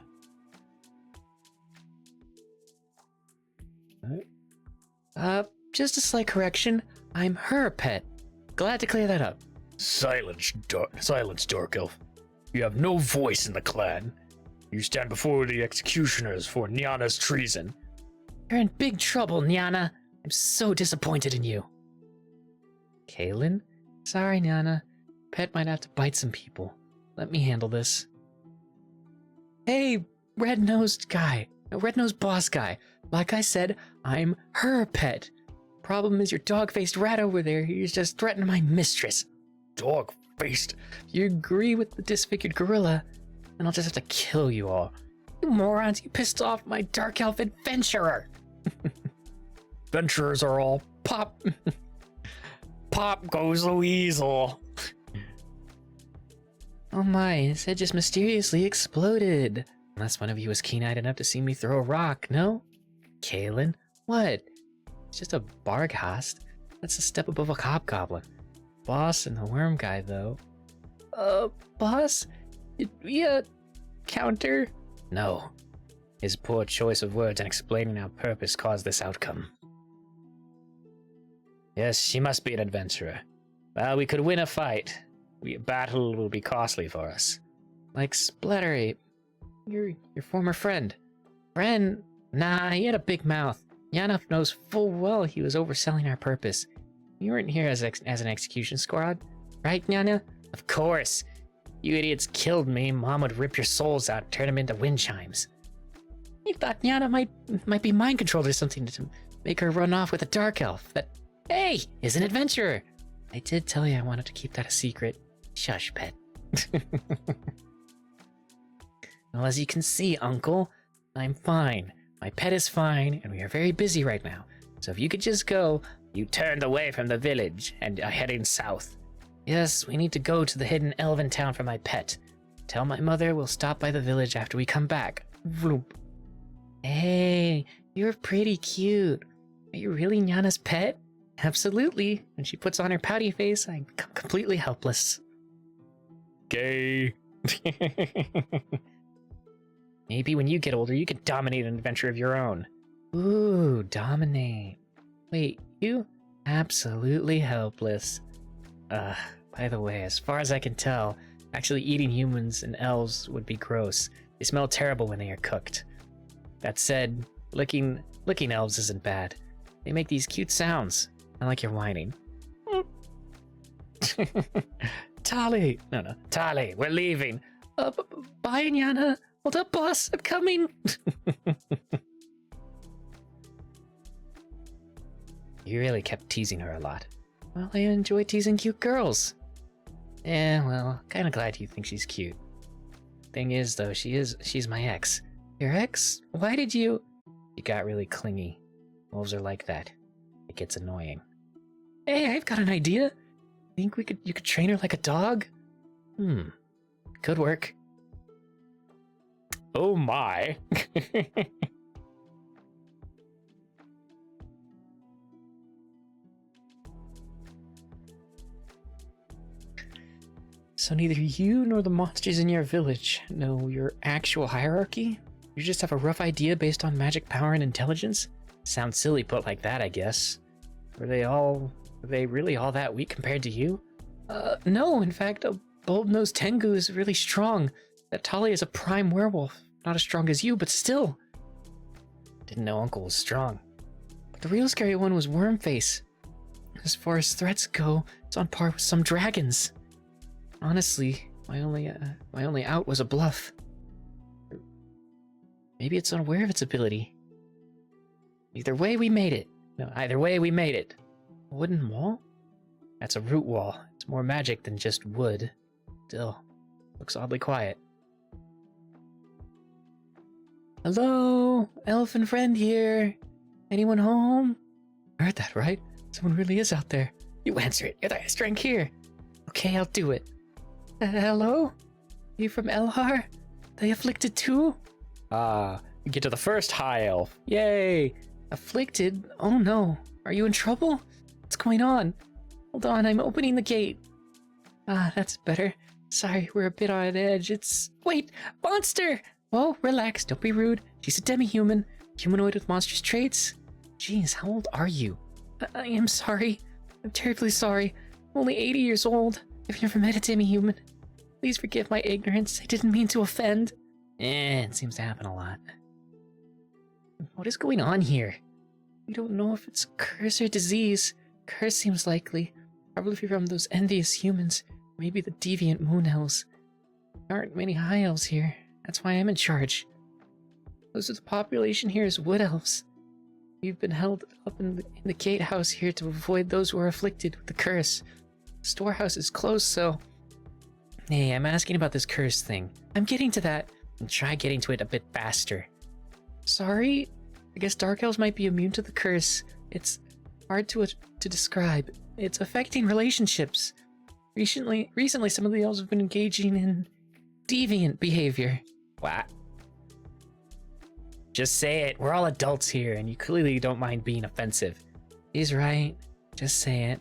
Just a slight correction. I'm her pet. Glad to clear that up. Silence, Dark Elf. You have no voice in the clan. You stand before the executioners for Nyana's treason. You're in big trouble, Nyana. I'm so disappointed in you. Kaylin? Sorry, Nyana. Pet might have to bite some people. Let me handle this. Hey, red-nosed boss guy. Like I said, I'm her pet. Problem is your dog-faced rat over there. He's just threatening my mistress. Dog-faced? If you agree with the disfigured gorilla, then I'll just have to kill you all. You morons, you pissed off my dark elf adventurer. Adventurers are all pop. Pop goes the weasel. Oh my, his head just mysteriously exploded. Unless one of you was keen-eyed enough to see me throw a rock, no? Kaylin? What? It's just a Barghast. That's a step above a hobgoblin. Boss and the worm guy, though. Boss? Did we, counter? No. His poor choice of words and explaining our purpose caused this outcome. Yes, she must be an adventurer. Well, we could win a fight. Battle will be costly for us. Like Splatterate. Your former friend. Friend? Nah, he had a big mouth. Yana knows full well he was overselling our purpose. You weren't here as an execution squad, right, Yana? Of course. You idiots killed me. Mom would rip your souls out and turn them into wind chimes. You thought Yana might be mind controlled or something to make her run off with a dark elf that, hey, is an adventurer. I did tell you I wanted to keep that a secret. Shush, pet. Well, as you can see, Uncle, I'm fine. My pet is fine, and we are very busy right now. So if you could just go... You turned away from the village and are heading south. Yes, we need to go to the hidden elven town for my pet. Tell my mother we'll stop by the village after we come back. Vroom. Hey, you're pretty cute. Are you really Nyana's pet? Absolutely. When she puts on her pouty face, I become completely helpless. Gay. Maybe when you get older, you can dominate an adventure of your own. Ooh, dominate. Wait, you? Absolutely helpless. By the way, as far as I can tell, actually eating humans and elves would be gross. They smell terrible when they are cooked. That said, licking elves isn't bad. They make these cute sounds. I like your whining. Tali! No. Tali, we're leaving. Bye, Nyana. Hold up, boss. I'm coming. You really kept teasing her a lot. Well, I enjoy teasing cute girls. Yeah, well, kinda glad you think she's cute. Thing is, though, she's my ex. Your ex? Why did you... You got really clingy. Wolves are like that. It gets annoying. Hey, I've got an idea. Think you could train her like a dog? Could work. Oh my. So neither you nor the monsters in your village know your actual hierarchy? You just have a rough idea based on magic power and intelligence? Sounds silly put like that, I guess. Were they really all that weak compared to you? No, in fact, a bulb-nosed Tengu is really strong. That Tali is a prime werewolf. Not as strong as you, but still. Didn't know Uncle was strong. But the real scary one was Wormface. As far as threats go, it's on par with some dragons. Honestly, my only out was a bluff. Maybe it's unaware of its ability. Either way, we made it. A wooden wall? That's a root wall. It's more magic than just wood. Still, looks oddly quiet. Hello? Elfin friend here. Anyone home? Heard that, right? Someone really is out there. You answer it. You're the highest rank here. Okay, I'll do it. Hello? You from Elhar? They afflicted too? We get to the first high elf. Yay! Afflicted? Oh no. Are you in trouble? What's going on? Hold on, I'm opening the gate. That's better. Sorry, we're a bit on edge. Wait! Monster! Whoa, relax, don't be rude. She's a demi-human. Humanoid with monstrous traits. Jeez, how old are you? I am sorry. I'm terribly sorry. I'm only 80 years old. I've never met a demi-human. Please forgive my ignorance. I didn't mean to offend. It seems to happen a lot. What is going on here? We don't know if it's a curse or disease. Curse seems likely. Probably from those envious humans. Maybe the deviant moon elves. There aren't many high elves here. That's why I'm in charge. Most of the population here is wood elves. We've been held up in the gatehouse here to avoid those who are afflicted with the curse. The storehouse is closed, so... Hey, I'm asking about this curse thing. I'm getting to that. And try getting to it a bit faster. Sorry? I guess dark elves might be immune to the curse. It's hard to describe. It's affecting relationships. Recently, some of the elves have been engaging in deviant behavior. What? Just say it. We're all adults here, and you clearly don't mind being offensive. He's right. Just say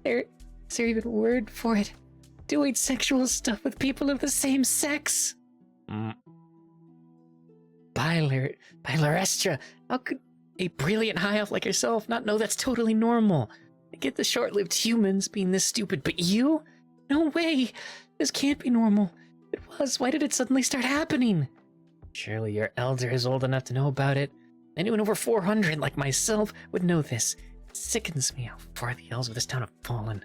it. Is there even a word for it? Doing sexual stuff with people of the same sex. Bylerestra, how could a brilliant high elf like yourself not know that's totally normal? I get the short-lived humans being this stupid, but you? No way! This can't be normal. It was. Why did it suddenly start happening? Surely your elder is old enough to know about it. Anyone over 400 like myself would know this. It sickens me how far the elves of this town have fallen.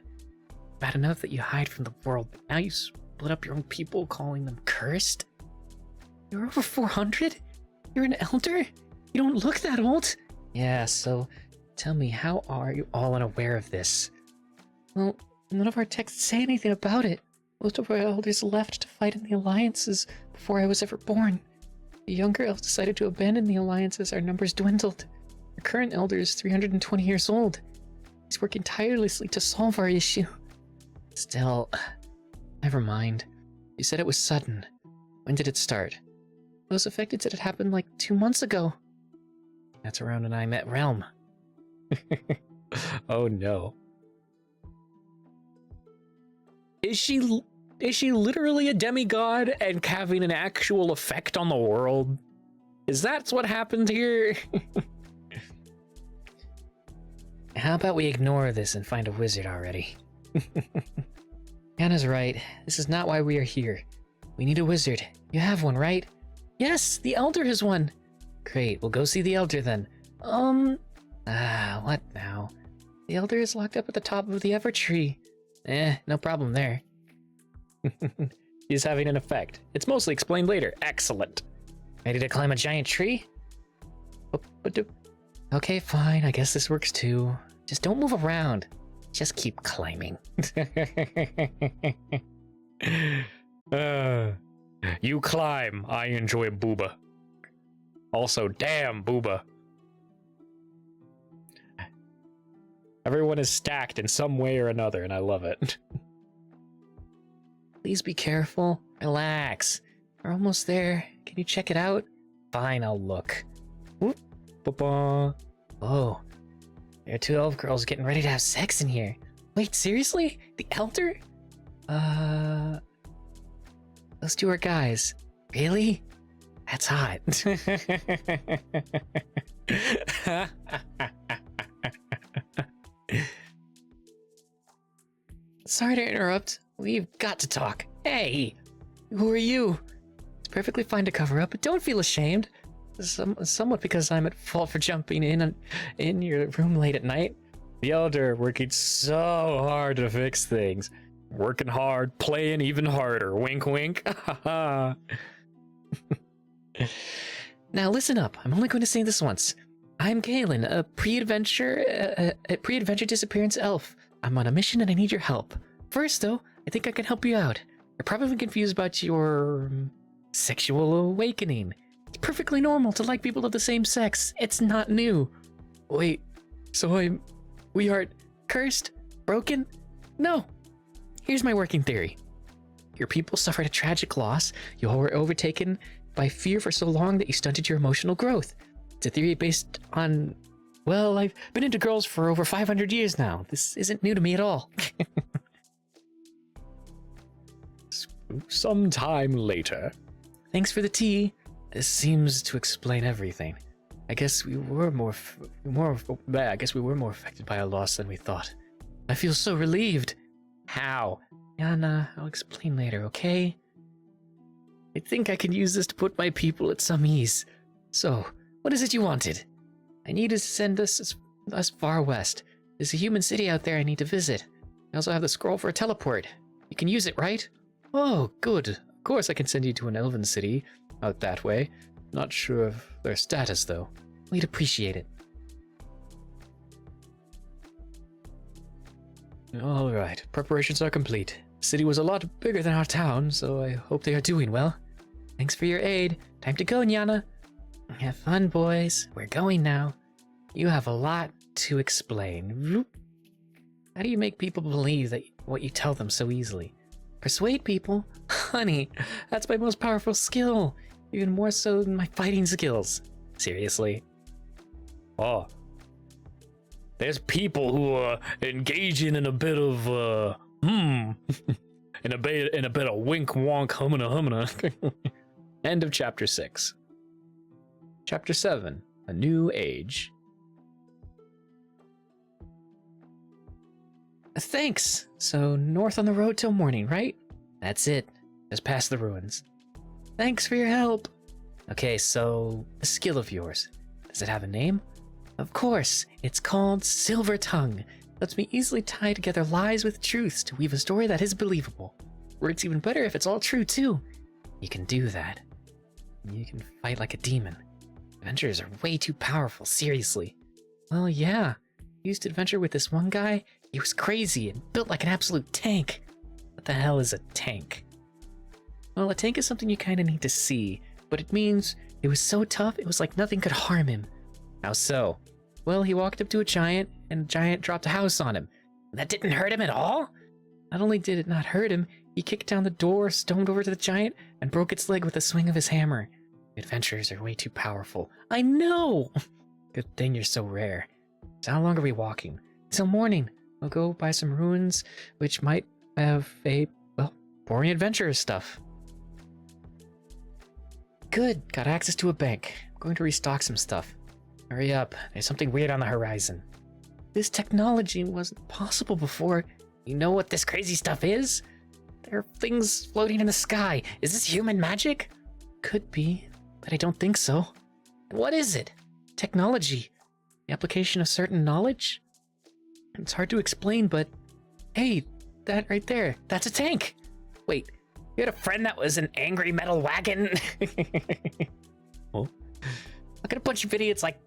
Bad enough that you hide from the world, but now you split up your own people, calling them cursed? You're over 400? You're an elder? You don't look that old. Yeah, so tell me, how are you all unaware of this? Well, none of our texts say anything about it. Most of our elders left to fight in the alliances before I was ever born. The younger elves decided to abandon the alliance as our numbers dwindled. Our current elder is 320 years old. He's working tirelessly to solve our issue. Still, never mind. You said it was sudden. When did it start? Those affected said it happened like 2 months ago. That's around when I met Realm. Oh no. Is she literally a demigod and having an actual effect on the world? Is that what happened here? How about we ignore this and find a wizard already? Anna's right. This is not why we are here. We need a wizard. You have one, right? Yes, the Elder has one. Great, we'll go see the Elder then. What now? The Elder is locked up at the top of the Evertree. No problem there. He's having an effect. It's mostly explained later. Excellent. Ready to climb a giant tree? Okay, fine. I guess this works too. Just don't move around. Just keep climbing. You climb. I enjoy booba. Also, damn booba. Everyone is stacked in some way or another, and I love it. Please be careful. Relax. We're almost there. Can you check it out? Fine, I'll look. Whoop. Ba-ba. Oh, there are two elf girls getting ready to have sex in here. Wait, seriously? The Elder? Those two are guys. Really? That's hot. Sorry to interrupt. We've got to talk. Hey, who are you? It's perfectly fine to cover up, but don't feel ashamed. Somewhat because I'm at fault for jumping in your room late at night. The Elder working so hard to fix things. Working hard, playing even harder. Wink, wink. Now listen up. I'm only going to say this once. I'm Galen, a pre-adventure disappearance elf. I'm on a mission and I need your help. First, though, I think I can help you out. You're probably confused about your sexual awakening. It's perfectly normal to like people of the same sex. It's not new. Wait, so we are cursed? Broken? No. Here's my working theory. Your people suffered a tragic loss. You all were overtaken by fear for so long that you stunted your emotional growth. It's a theory based on, well, I've been into girls for over 500 years now. This isn't new to me at all. Sometime later. Thanks for the tea. This seems to explain everything. I guess we were more affected by a loss than we thought. I feel so relieved. How? Yana, I'll explain later, okay? I think I can use this to put my people at some ease. So, what is it you wanted? I need to send us far west. There's a human city out there I need to visit. I also have the scroll for a teleport. You can use it, right? Oh, good. Of course I can send you to an elven city out that way. Not sure of their status, though. We'd appreciate it. Alright, preparations are complete. The city was a lot bigger than our town, so I hope they are doing well. Thanks for your aid. Time to go, Nyana. Have fun, boys. We're going now. You have a lot to explain. How do you make people believe that what you tell them so easily? Persuade people? Honey, that's my most powerful skill. Even more so than my fighting skills. Seriously. Oh. There's people who are engaging in a bit of, in a bit of wink wonk humana. End of chapter 6. Chapter 7, A New Age. Thanks. So north on the road till morning, right? That's it. Just past the ruins. Thanks for your help. Okay, so the skill of yours. Does it have a name? Of course. It's called Silver Tongue. Lets me easily tie together lies with truths to weave a story that is believable. Works even better if it's all true too. You can do that. You can fight like a demon. Adventurers are way too powerful, seriously. Well, yeah. Used to adventure with this one guy. He was crazy and built like an absolute tank. What the hell is a tank? Well, a tank is something you kind of need to see, but it means it was so tough it was like nothing could harm him. How so? Well, he walked up to a giant, and the giant dropped a house on him. That didn't hurt him at all? Not only did it not hurt him, he kicked down the door, stormed over to the giant, and broke its leg with a swing of his hammer. Adventurers are way too powerful. I know! Good thing you're so rare. So how long are we walking? Till morning. We'll go by some ruins, which might have boring adventurous stuff. Good, got access to a bank. I'm going to restock some stuff. Hurry up, there's something weird on the horizon. This technology wasn't possible before. You know what this crazy stuff is? There are things floating in the sky. Is this human magic? Could be, but I don't think so. What is it? Technology? The application of certain knowledge? It's hard to explain, but hey, that right there, that's a tank. Wait, you had a friend that was an angry metal wagon? Oh. Look at a bunch of idiots like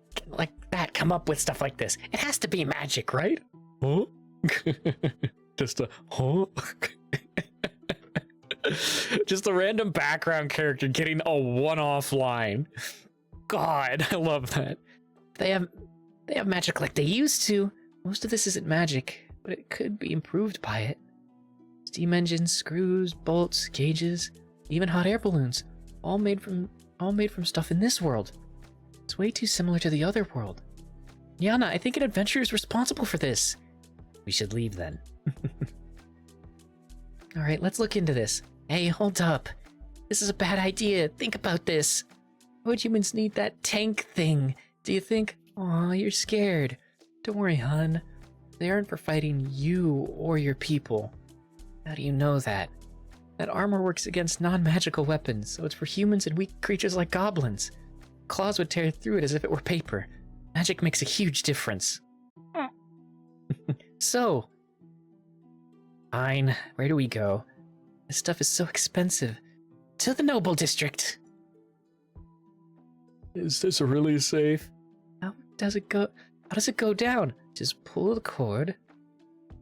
that come up with stuff like this. It has to be magic, right? Huh? Just a huh? Just a random background character getting a one-off line. God, I love that. They have magic like they used to. Most of this isn't magic, but it could be improved by it. Steam engines, screws, bolts, gauges, even hot air balloons, all made from stuff in this world. It's way too similar to the other world. Yana, I think an adventurer is responsible for this. We should leave then. All right, let's look into this. Hey, hold up. This is a bad idea. Think about this. Why would humans need that tank thing? Do you think, aw, you're scared? Don't worry, hun. They aren't for fighting you or your people. How do you know that? That armor works against non-magical weapons, so it's for humans and weak creatures like goblins. Claws would tear through it as if it were paper. Magic makes a huge difference. So, fine, where do we go? This stuff is so expensive. To the Noble District. Is this really safe? How does it go? How does it go down? Just pull the cord.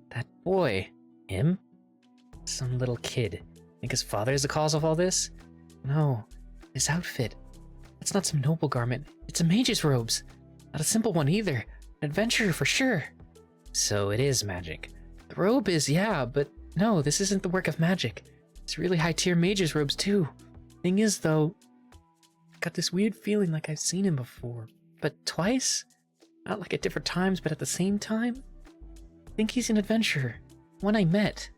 That boy, him? Some little kid. Think his father is the cause of all this? No, his outfit. That's not some noble garment. It's a mage's robes. Not a simple one either. An adventurer for sure. So it is magic. The robe is, yeah, but no, this isn't the work of magic. It's really high-tier mage's robes too. Thing is, though, I got this weird feeling like I've seen him before. But twice? Not like at different times, but at the same time? I think he's an adventurer. One I met.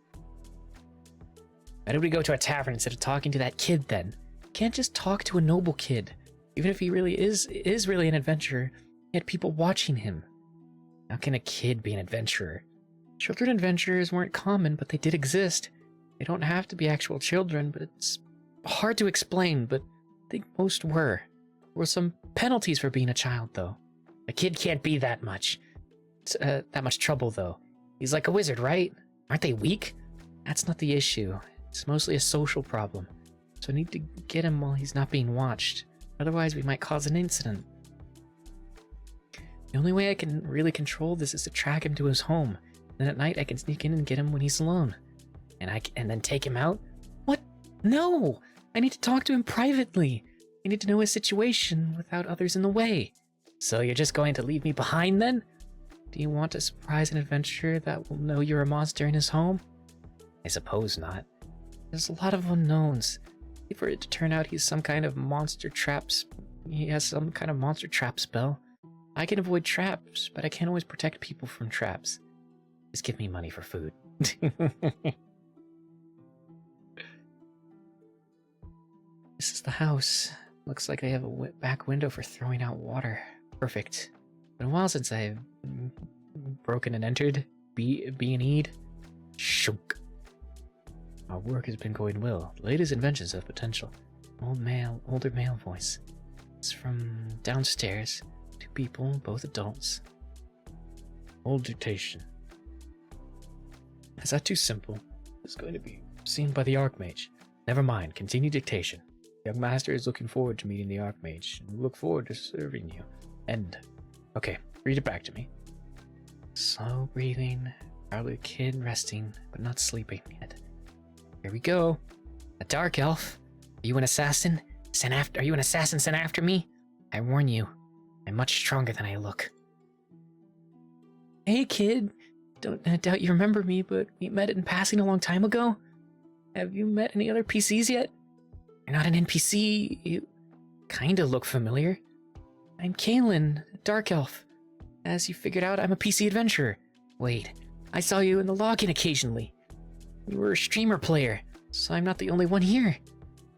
Why did we go to a tavern instead of talking to that kid then? Can't just talk to a noble kid. Even if he really is really an adventurer, he had people watching him. How can a kid be an adventurer? Children adventurers weren't common, but they did exist. They don't have to be actual children, but it's hard to explain, but I think most were. There were some penalties for being a child, though. A kid can't be that much trouble, though. He's like a wizard, right? Aren't they weak? That's not the issue. It's mostly a social problem. So I need to get him while he's not being watched. Otherwise, we might cause an incident. The only way I can really control this is to track him to his home. Then at night, I can sneak in and get him when he's alone. And then take him out? What? No! I need to talk to him privately. I need to know his situation without others in the way. So you're just going to leave me behind then? Do you want to surprise an adventurer that will know you're a monster in his home? I suppose not. There's a lot of unknowns. For it to turn out he's some kind of monster traps. He has some kind of monster trap spell. I can avoid traps, but I can't always protect people from traps. Just give me money for food. This is the house. Looks like I have a back window for throwing out water. Perfect. Been a while since I've broken and entered. B&E'd. Shunk. Our work has been going well. The latest inventions have potential. Older male voice. It's from downstairs. 2 people, both adults. Old dictation. Is that too simple? It's going to be seen by the Archmage. Never mind, continue dictation. Young Master is looking forward to meeting the Archmage, and we look forward to serving you. End. Okay, read it back to me. Slow breathing, probably a kid resting, but not sleeping yet. Here we go. A dark elf. Are you an assassin? Are you an assassin sent after me? I warn you, I'm much stronger than I look. Hey kid, don't doubt you remember me, but we met in passing a long time ago. Have you met any other PCs yet? You're not an NPC. You kinda look familiar. I'm Kaylin, a dark elf. As you figured out, I'm a PC adventurer. Wait, I saw you in the login occasionally. You were a streamer player, so I'm not the only one here.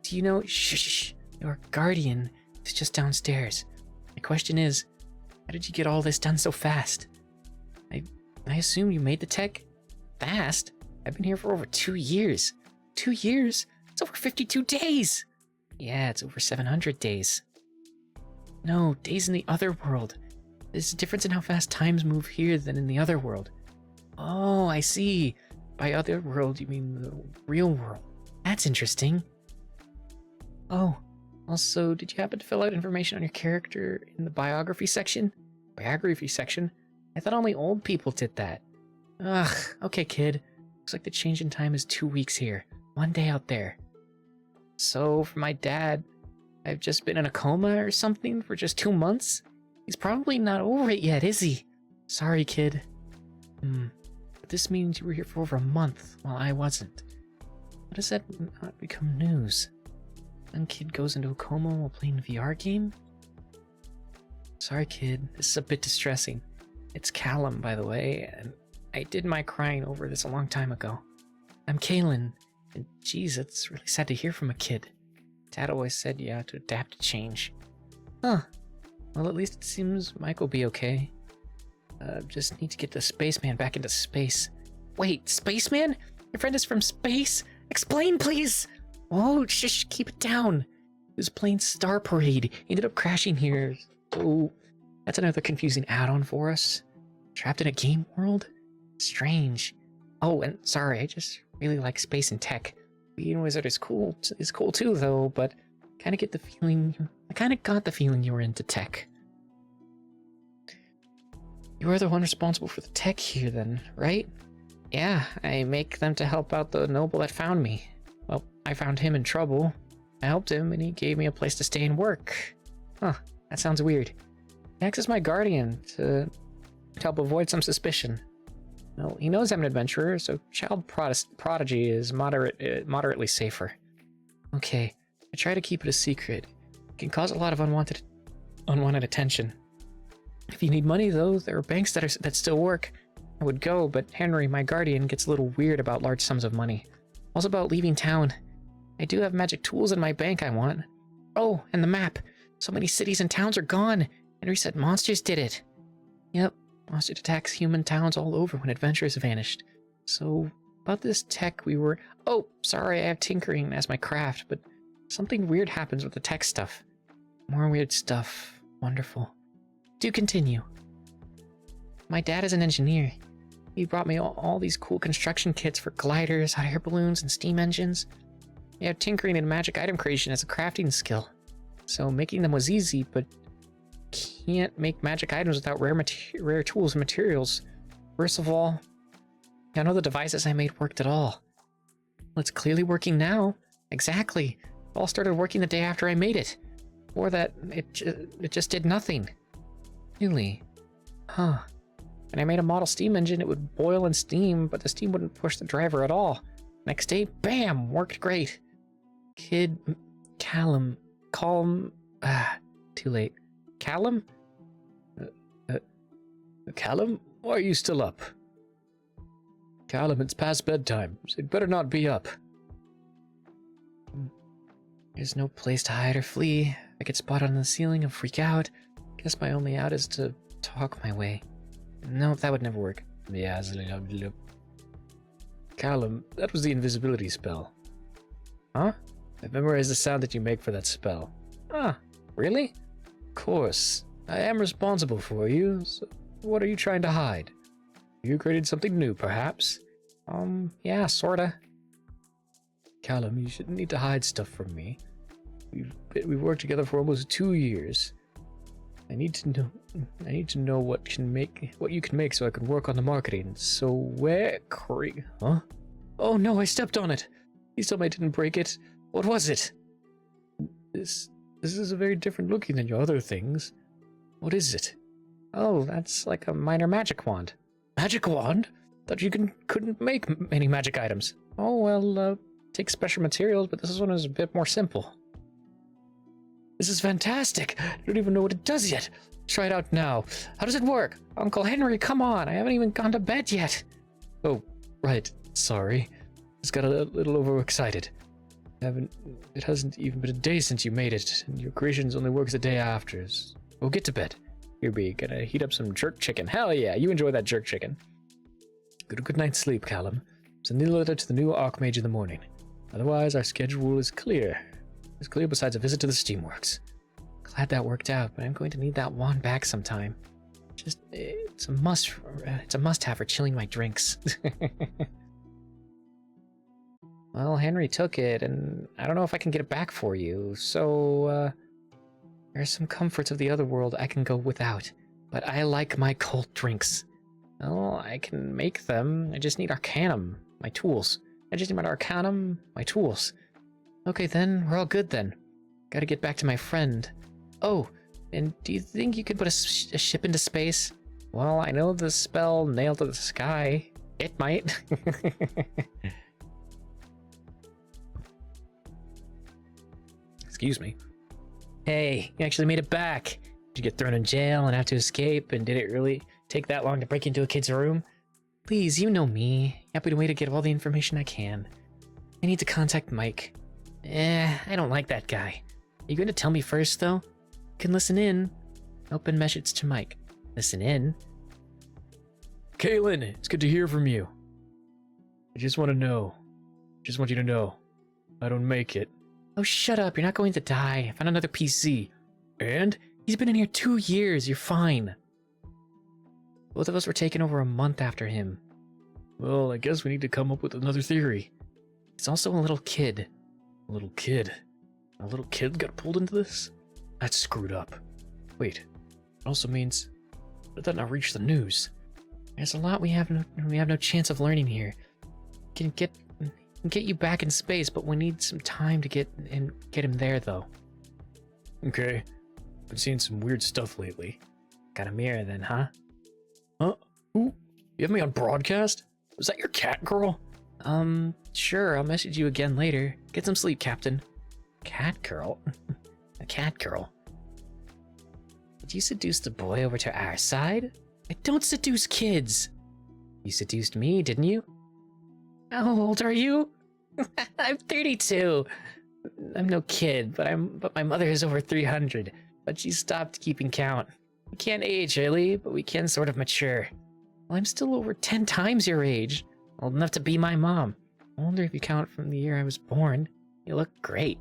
Do you know? Shh. Your guardian is just downstairs. My question is, how did you get all this done so fast? I assume you made the tech fast. I've been here for over 2 years. 2 years? It's over 52 days! Yeah, it's over 700 days. No, days in the other world. There's a difference in how fast times move here than in the other world. Oh, I see. By other world, you mean the real world. That's interesting. Oh, also, did you happen to fill out information on your character in the biography section? Biography section? I thought only old people did that. Ugh, okay, kid. Looks like the change in time is 2 weeks here. 1 day out there. So, for my dad, I've just been in a coma or something for just 2 months? He's probably not over it yet, is he? Sorry, kid. But this means you were here for over a month, while I wasn't. How does that not become news? One kid goes into a coma while playing a VR game? Sorry, kid. This is a bit distressing. It's Callum, by the way, and I did my crying over this a long time ago. I'm Kaylin, and geez, it's really sad to hear from a kid. Dad always said you have to adapt to change. Huh. Well, at least it seems Mike will be okay. Just need to get the spaceman back into space. Wait, spaceman? Your friend is from space? Explain, please! Whoa, shush, keep it down. He was playing Star Parade. He ended up crashing here. So, that's another confusing add-on for us. Trapped in a game world? Strange. Oh, and sorry, I just really like space and tech. Being a wizard is cool too, though, but I kind of got the feeling you were into tech. You are the one responsible for the tech here then, right? Yeah, I make them to help out the noble that found me. Well, I found him in trouble. I helped him, and he gave me a place to stay and work. Huh, that sounds weird. He acts as my guardian to help avoid some suspicion. Well, he knows I'm an adventurer, so child prodigy is moderately safer. Okay, I try to keep it a secret. It can cause a lot of unwanted attention. If you need money, though, there are banks that still work. I would go, but Henry, my guardian, gets a little weird about large sums of money. Also about leaving town. I do have magic tools in my bank I want. Oh, and the map. So many cities and towns are gone. Henry said monsters did it. Yep, monsters attacks human towns all over when adventurers vanished. So, about this tech we were... Oh, sorry, I have tinkering as my craft, but something weird happens with the tech stuff. More weird stuff. Wonderful. Do continue. My dad is an engineer. He brought me all these cool construction kits for gliders, hot air balloons, and steam engines. I have tinkering and magic item creation as a crafting skill. So making them was easy, but can't make magic items without rare tools and materials. Worst of all, none of the devices I made worked at all. Well, it's clearly working now. Exactly. It all started working the day after I made it. Before that, it just did nothing. Really? Huh. When I made a model steam engine, it would boil in steam, but the steam wouldn't push the driver at all. Next day, bam! Worked great. Callum. Too late. Callum? Callum? Why are you still up? Callum, it's past bedtime, so you'd better not be up. There's no place to hide or flee. I get spotted on the ceiling and freak out. Guess my only out is to talk my way. No, that would never work. Yeah, Callum, that was the invisibility spell. Huh? I've memorized the sound that you make for that spell. Ah, really? Of course. I am responsible for you, so what are you trying to hide? You created something new, perhaps? Yeah, sorta. Callum, you shouldn't need to hide stuff from me. We've worked together for almost 2 years. I need to know what you can make so I can work on the marketing. So where... Huh? Oh no, I stepped on it! Please tell me I didn't break it. What was it? This is a very different looking than your other things. What is it? Oh, that's like a minor magic wand. Magic wand? Thought you couldn't make any magic items. Oh, well, take special materials, but this one is a bit more simple. This is fantastic! I don't even know what it does yet. Try it out now. How does it work? Uncle Henry, come on! I haven't even gone to bed yet! Oh, right. Sorry. Just got a little overexcited. It hasn't even been a day since you made it, and your creations only works the day after. Well, get to bed. Here be gonna heat up some jerk chicken. Hell yeah, you enjoy that jerk chicken. Good night's sleep, Callum. Send the letter to the new Archmage in the morning. Otherwise, our schedule is clear. It's clear besides a visit to the Steamworks. Glad that worked out, but I'm going to need that wand back sometime. Just, it's a must-have for chilling my drinks. Well, Henry took it, and I don't know if I can get it back for you, so, there are some comforts of the other world I can go without, but I like my cold drinks. Well, I can make them, I just need Arcanum, my tools. I just need my Arcanum, my tools. Okay then, we're all good then. Gotta get back to my friend. Oh, and do you think you could put a ship into space? Well, I know the spell Nail to the Sky. It might. Excuse me. Hey, you actually made it back. Did you get thrown in jail and have to escape? And did it really take that long to break into a kid's room? Please, you know me. Happy to wait to get all the information I can. I need to contact Mike. I don't like that guy. Are you going to tell me first, though? You can listen in. Open message to Mike. Listen in. Kaylin, it's good to hear from you. I just want to know. Just want you to know. I don't make it. Oh, shut up. You're not going to die. I found another PC. And? He's been in here 2 years. You're fine. Both of us were taken over a month after him. Well, I guess we need to come up with another theory. He's also a little kid. A little kid? A little kid got pulled into this? That's screwed up. Wait, it also means that that not reach the news. There's a lot we have no chance of learning here. Can get you back in space, but we need some time to get him there, though. Okay, been seeing some weird stuff lately. Got a mirror then, huh? Huh? Who? You have me on broadcast? Was that your cat girl? Sure, I'll message you again later. Get some sleep, Captain. Cat girl? A cat girl? Did you seduce the boy over to our side? I don't seduce kids. You seduced me, didn't you? How old are you? I'm 32. I'm no kid, but my mother is over 300. But she stopped keeping count. We can't age, really, but we can sort of mature. Well, I'm still over 10 times your age. Old enough to be my mom. I wonder if you count from the year I was born. You look great.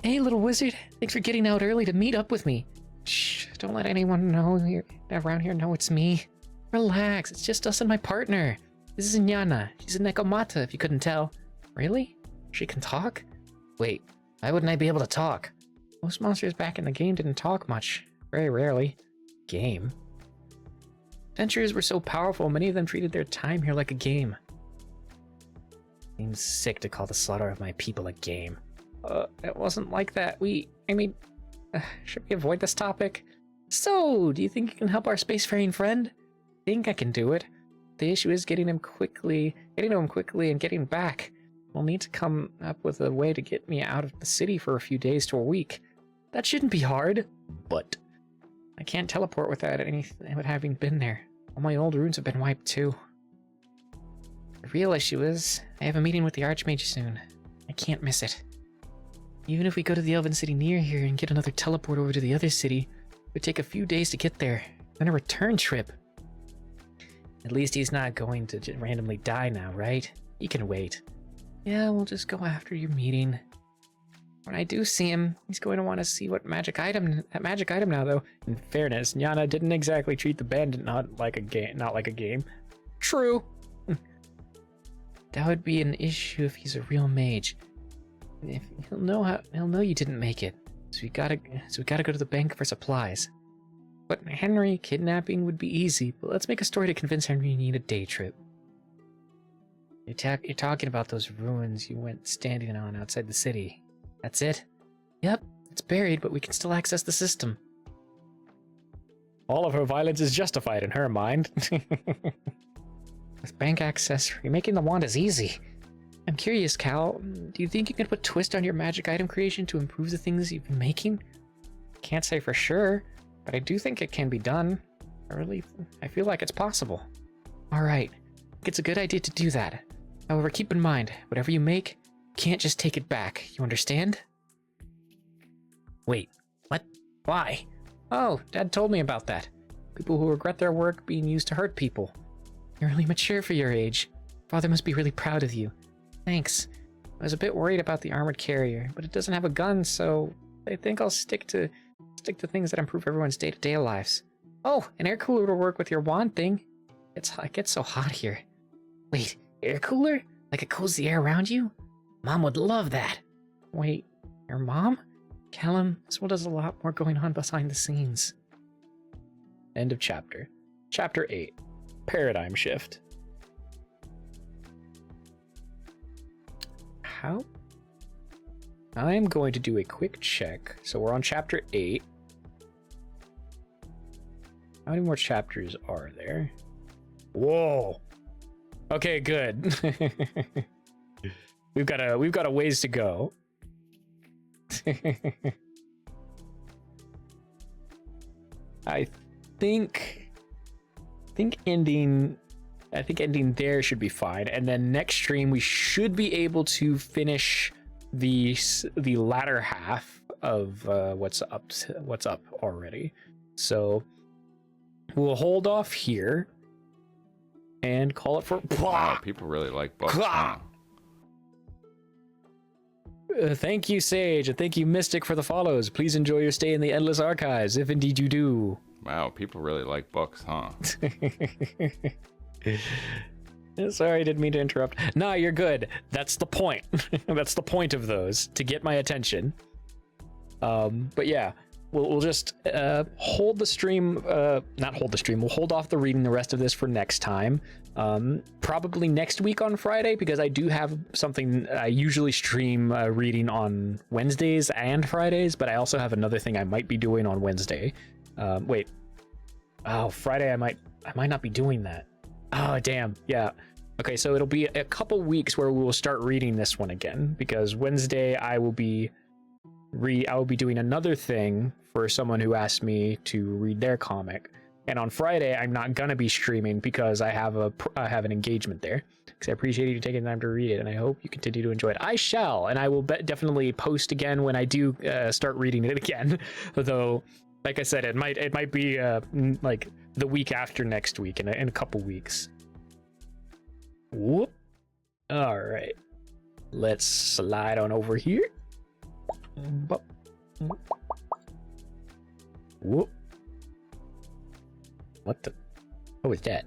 Hey, little wizard. Thanks for getting out early to meet up with me. Shh, don't let anyone around here know it's me. Relax, it's just us and my partner. This is Nyana. She's a Nekomata, if you couldn't tell. Really? She can talk? Wait, why wouldn't I be able to talk? Most monsters back in the game didn't talk much. Very rarely. Game? Adventurers were so powerful, many of them treated their time here like a game. Seems sick to call the slaughter of my people a game. It wasn't like that. Should we avoid this topic? So, do you think you can help our spacefaring friend? I think I can do it. The issue is getting to him quickly and getting back. We'll need to come up with a way to get me out of the city for a few days to a week. That shouldn't be hard. But I can't teleport without having been there. All my old runes have been wiped too. The real issue is, I have a meeting with the Archmage soon. I can't miss it. Even if we go to the Elven City near here and get another teleport over to the other city, it would take a few days to get there, then a return trip. At least he's not going to just randomly die now, right? He can wait. Yeah, we'll just go after your meeting. When I do see him, he's going to want to see that magic item now, though. In fairness, Nyana didn't exactly treat the bandit not like a game. True. That would be an issue if he's a real mage. If he'll know you didn't make it. So we gotta go to the bank for supplies. But Henry, kidnapping would be easy, but let's make a story to convince Henry you need a day trip. You're talking about those ruins you went standing on outside the city. That's it? Yep, it's buried, but we can still access the system. All of her violence is justified in her mind. With bank access, remaking the wand is easy. I'm curious, Cal, do you think you can put twist on your magic item creation to improve the things you've been making? Can't say for sure, but I do think it can be done. I feel like it's possible. Alright, it's a good idea to do that. However, keep in mind, whatever you make, you can't just take it back, you understand? Wait, what? Why? Oh, Dad told me about that. People who regret their work being used to hurt people. You're really mature for your age. Father must be really proud of you. Thanks. I was a bit worried about the armored carrier, but it doesn't have a gun, so I think I'll stick to things that improve everyone's day-to-day lives. Oh, an air cooler to work with your wand thing. It gets so hot here. Wait, air cooler? Like it cools the air around you? Mom would love that. Wait, your mom? Callum, this one does a lot more going on behind the scenes. End of chapter. Chapter 8. Paradigm shift. How? I'm going to do a quick check. So we're on chapter 8. How many more chapters are there? Whoa. Okay, good. we've got a ways to go. I think ending there should be fine, and then next stream we should be able to finish the latter half of what's up already. So we'll hold off here and call it for. Wow, people really like books. Huh? Thank you, Sage, and thank you, Mystic, for the follows. Please enjoy your stay in the Endless Archives, if indeed you do. Wow, people really like books, huh? Sorry, didn't mean to interrupt. Nah, you're good. That's the point. That's the point of those, to get my attention. But yeah, we'll just hold the stream. Not hold the stream. We'll hold off the reading the rest of this for next time. Probably next week on Friday, because I do have something. I usually stream reading on Wednesdays and Fridays, but I also have another thing I might be doing on Wednesday. Wait. Oh, Friday I might not be doing that. Oh, damn. Yeah. Okay, so it'll be a couple weeks where we will start reading this one again, because Wednesday I will be doing another thing for someone who asked me to read their comic. And on Friday I'm not gonna be streaming because I have an engagement there. Because I appreciate you taking the time to read it, and I hope you continue to enjoy it. I shall, and I will definitely post again when I do start reading it again. Although, like I said, it might be like the week after next week, in a couple weeks. Whoop. All right, let's slide on over here. Whoop. What the? What was that?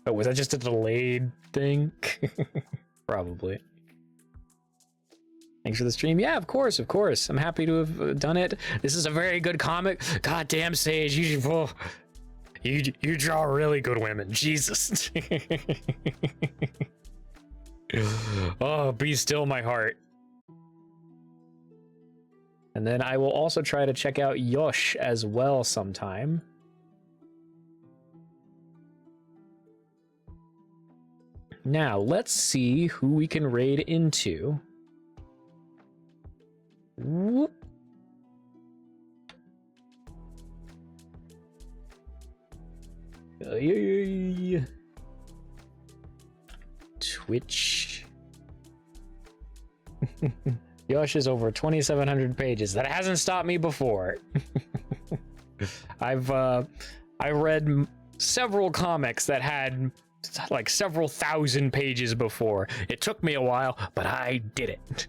Oh, was that just a delayed thing? Probably. Thanks for the stream. Yeah, of course. I'm happy to have done it. This is a very good comic. God damn, Sage, you draw really good women. Jesus. Oh, be still my heart. And then I will also try to check out Yosh as well sometime. Now, let's see who we can raid into. Whoop. Twitch. Yosh is over 2,700 pages. That hasn't stopped me before. I read several comics that had like several thousand pages before. It took me a while, but I did it.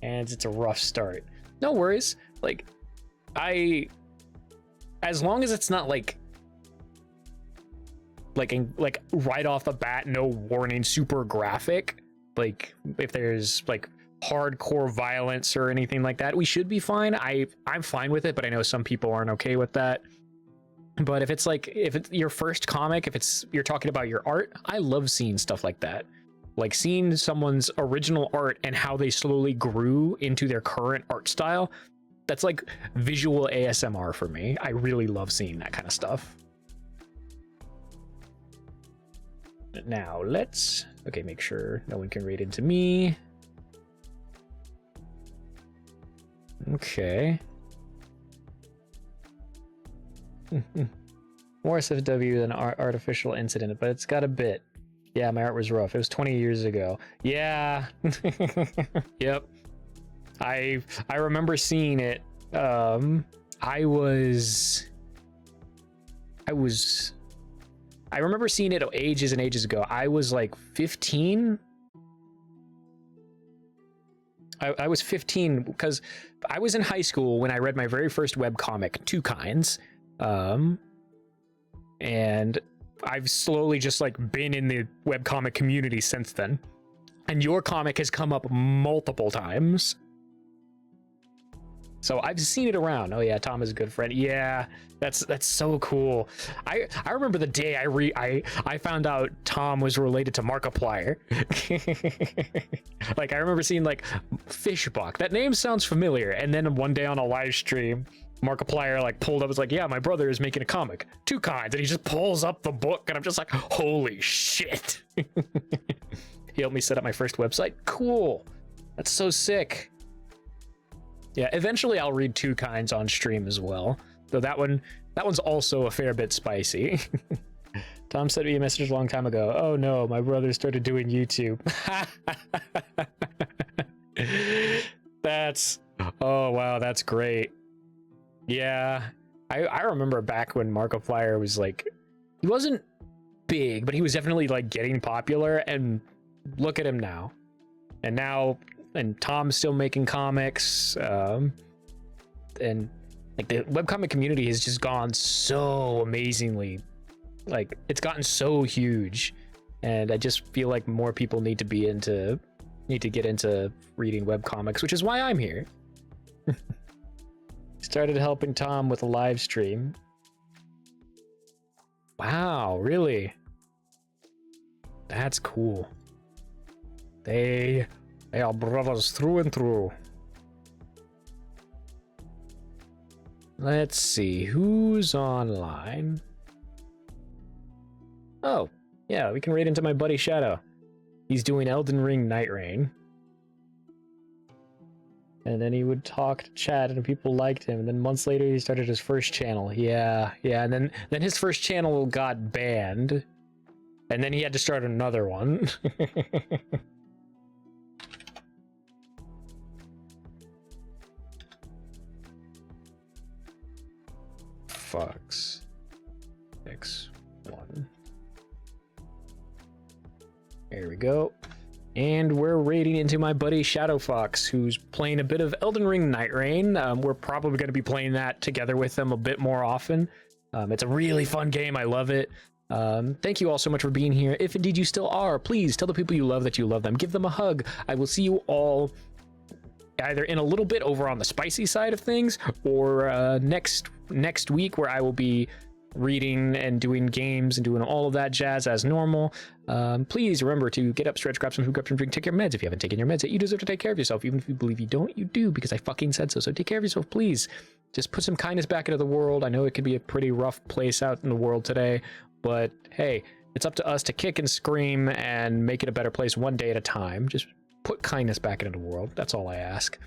And it's a rough start. No worries. Like, as long as it's not like right off the bat, no warning, super graphic, like if there's like hardcore violence or anything like that, we should be fine. I'm fine with it, but I know some people aren't okay with that. But if it's your first comic, if you're talking about your art, I love seeing stuff like that. Like seeing someone's original art and how they slowly grew into their current art style. That's like visual ASMR for me. I really love seeing that kind of stuff. Now let's, make sure no one can raid into me. Okay. More SFW than artificial incident, but it's got a bit. Yeah, my art was rough. It was 20 years ago. Yeah. Yep. I remember seeing it. I I remember seeing it ages and ages ago. I was like 15. I was 15 because I was in high school when I read my very first webcomic, Two Kinds. And I've slowly just like been in the webcomic community since then. And your comic has come up multiple times. So I've seen it around. Oh yeah, Tom is a good friend. Yeah, that's so cool. I remember the day I found out Tom was related to Markiplier. Like I remember seeing like Fishbuck. That name sounds familiar. And then one day on a live stream, Markiplier like pulled up, was like, yeah, my brother is making a comic, Two Kinds, and he just pulls up the book, and I'm just like, holy shit. He helped me set up my first website. Cool. That's so sick. Yeah, eventually I'll read Two Kinds on stream as well. Though that one's also a fair bit spicy. Tom sent me a message a long time ago. Oh no, my brother started doing YouTube. Oh wow, that's great. Yeah, I remember back when Markiplier was like, he wasn't big, but he was definitely like getting popular, and look at him now. And Tom's still making comics, and like the webcomic community has just gone so amazingly, like it's gotten so huge, and I just feel like more people need to get into reading webcomics, which is why I'm here. Started helping Tom with a live stream. Wow, really? That's cool. They are brothers through and through. Let's see, who's online? Oh, yeah, we can raid into my buddy Shadow. He's doing Elden Ring Night Rain. And then he would talk to chat and people liked him. And then months later he started his first channel. Yeah, and then his first channel got banned. And then he had to start another one. Fox X1. There we go. And we're raiding into my buddy Shadow Fox, who's playing a bit of Elden Ring Night Rain. We're probably going to be playing that together with him a bit more often. It's a really fun game. I love it. Thank you all so much for being here. If indeed you still are, please tell the people you love that you love them. Give them a hug. I will see you all either in a little bit over on the spicy side of things, or next week, where I will be reading and doing games and doing all of that jazz as normal. Please remember to get up, stretch, grab some food, grab some drink, take your meds. If you haven't taken your meds yet, you deserve to take care of yourself. Even if you believe you don't, you do, because I fucking said so. So take care of yourself, please. Just put some kindness back into the world. I know it could be a pretty rough place out in the world today, but hey, it's up to us to kick and scream and make it a better place one day at a time. Just put kindness back into the world. That's all I ask.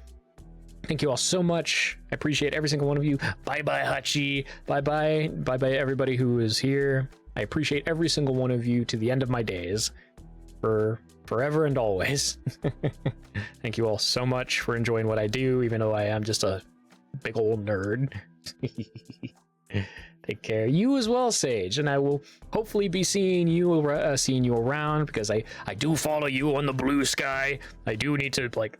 Thank you all so much. I appreciate every single one of you. Bye-bye, Hachi. Bye-bye. Bye-bye, everybody who is here. I appreciate every single one of you to the end of my days. For forever and always. Thank you all so much for enjoying what I do, even though I am just a big old nerd. Take care. You as well, Sage. And I will hopefully be seeing you around, because I do follow you on the blue sky. I do need to, like,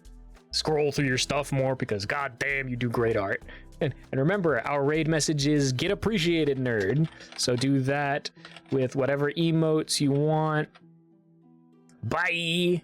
scroll through your stuff more, because goddamn, you do great art. And remember, our raid message is get appreciated, nerd. So do that with whatever emotes you want. Bye.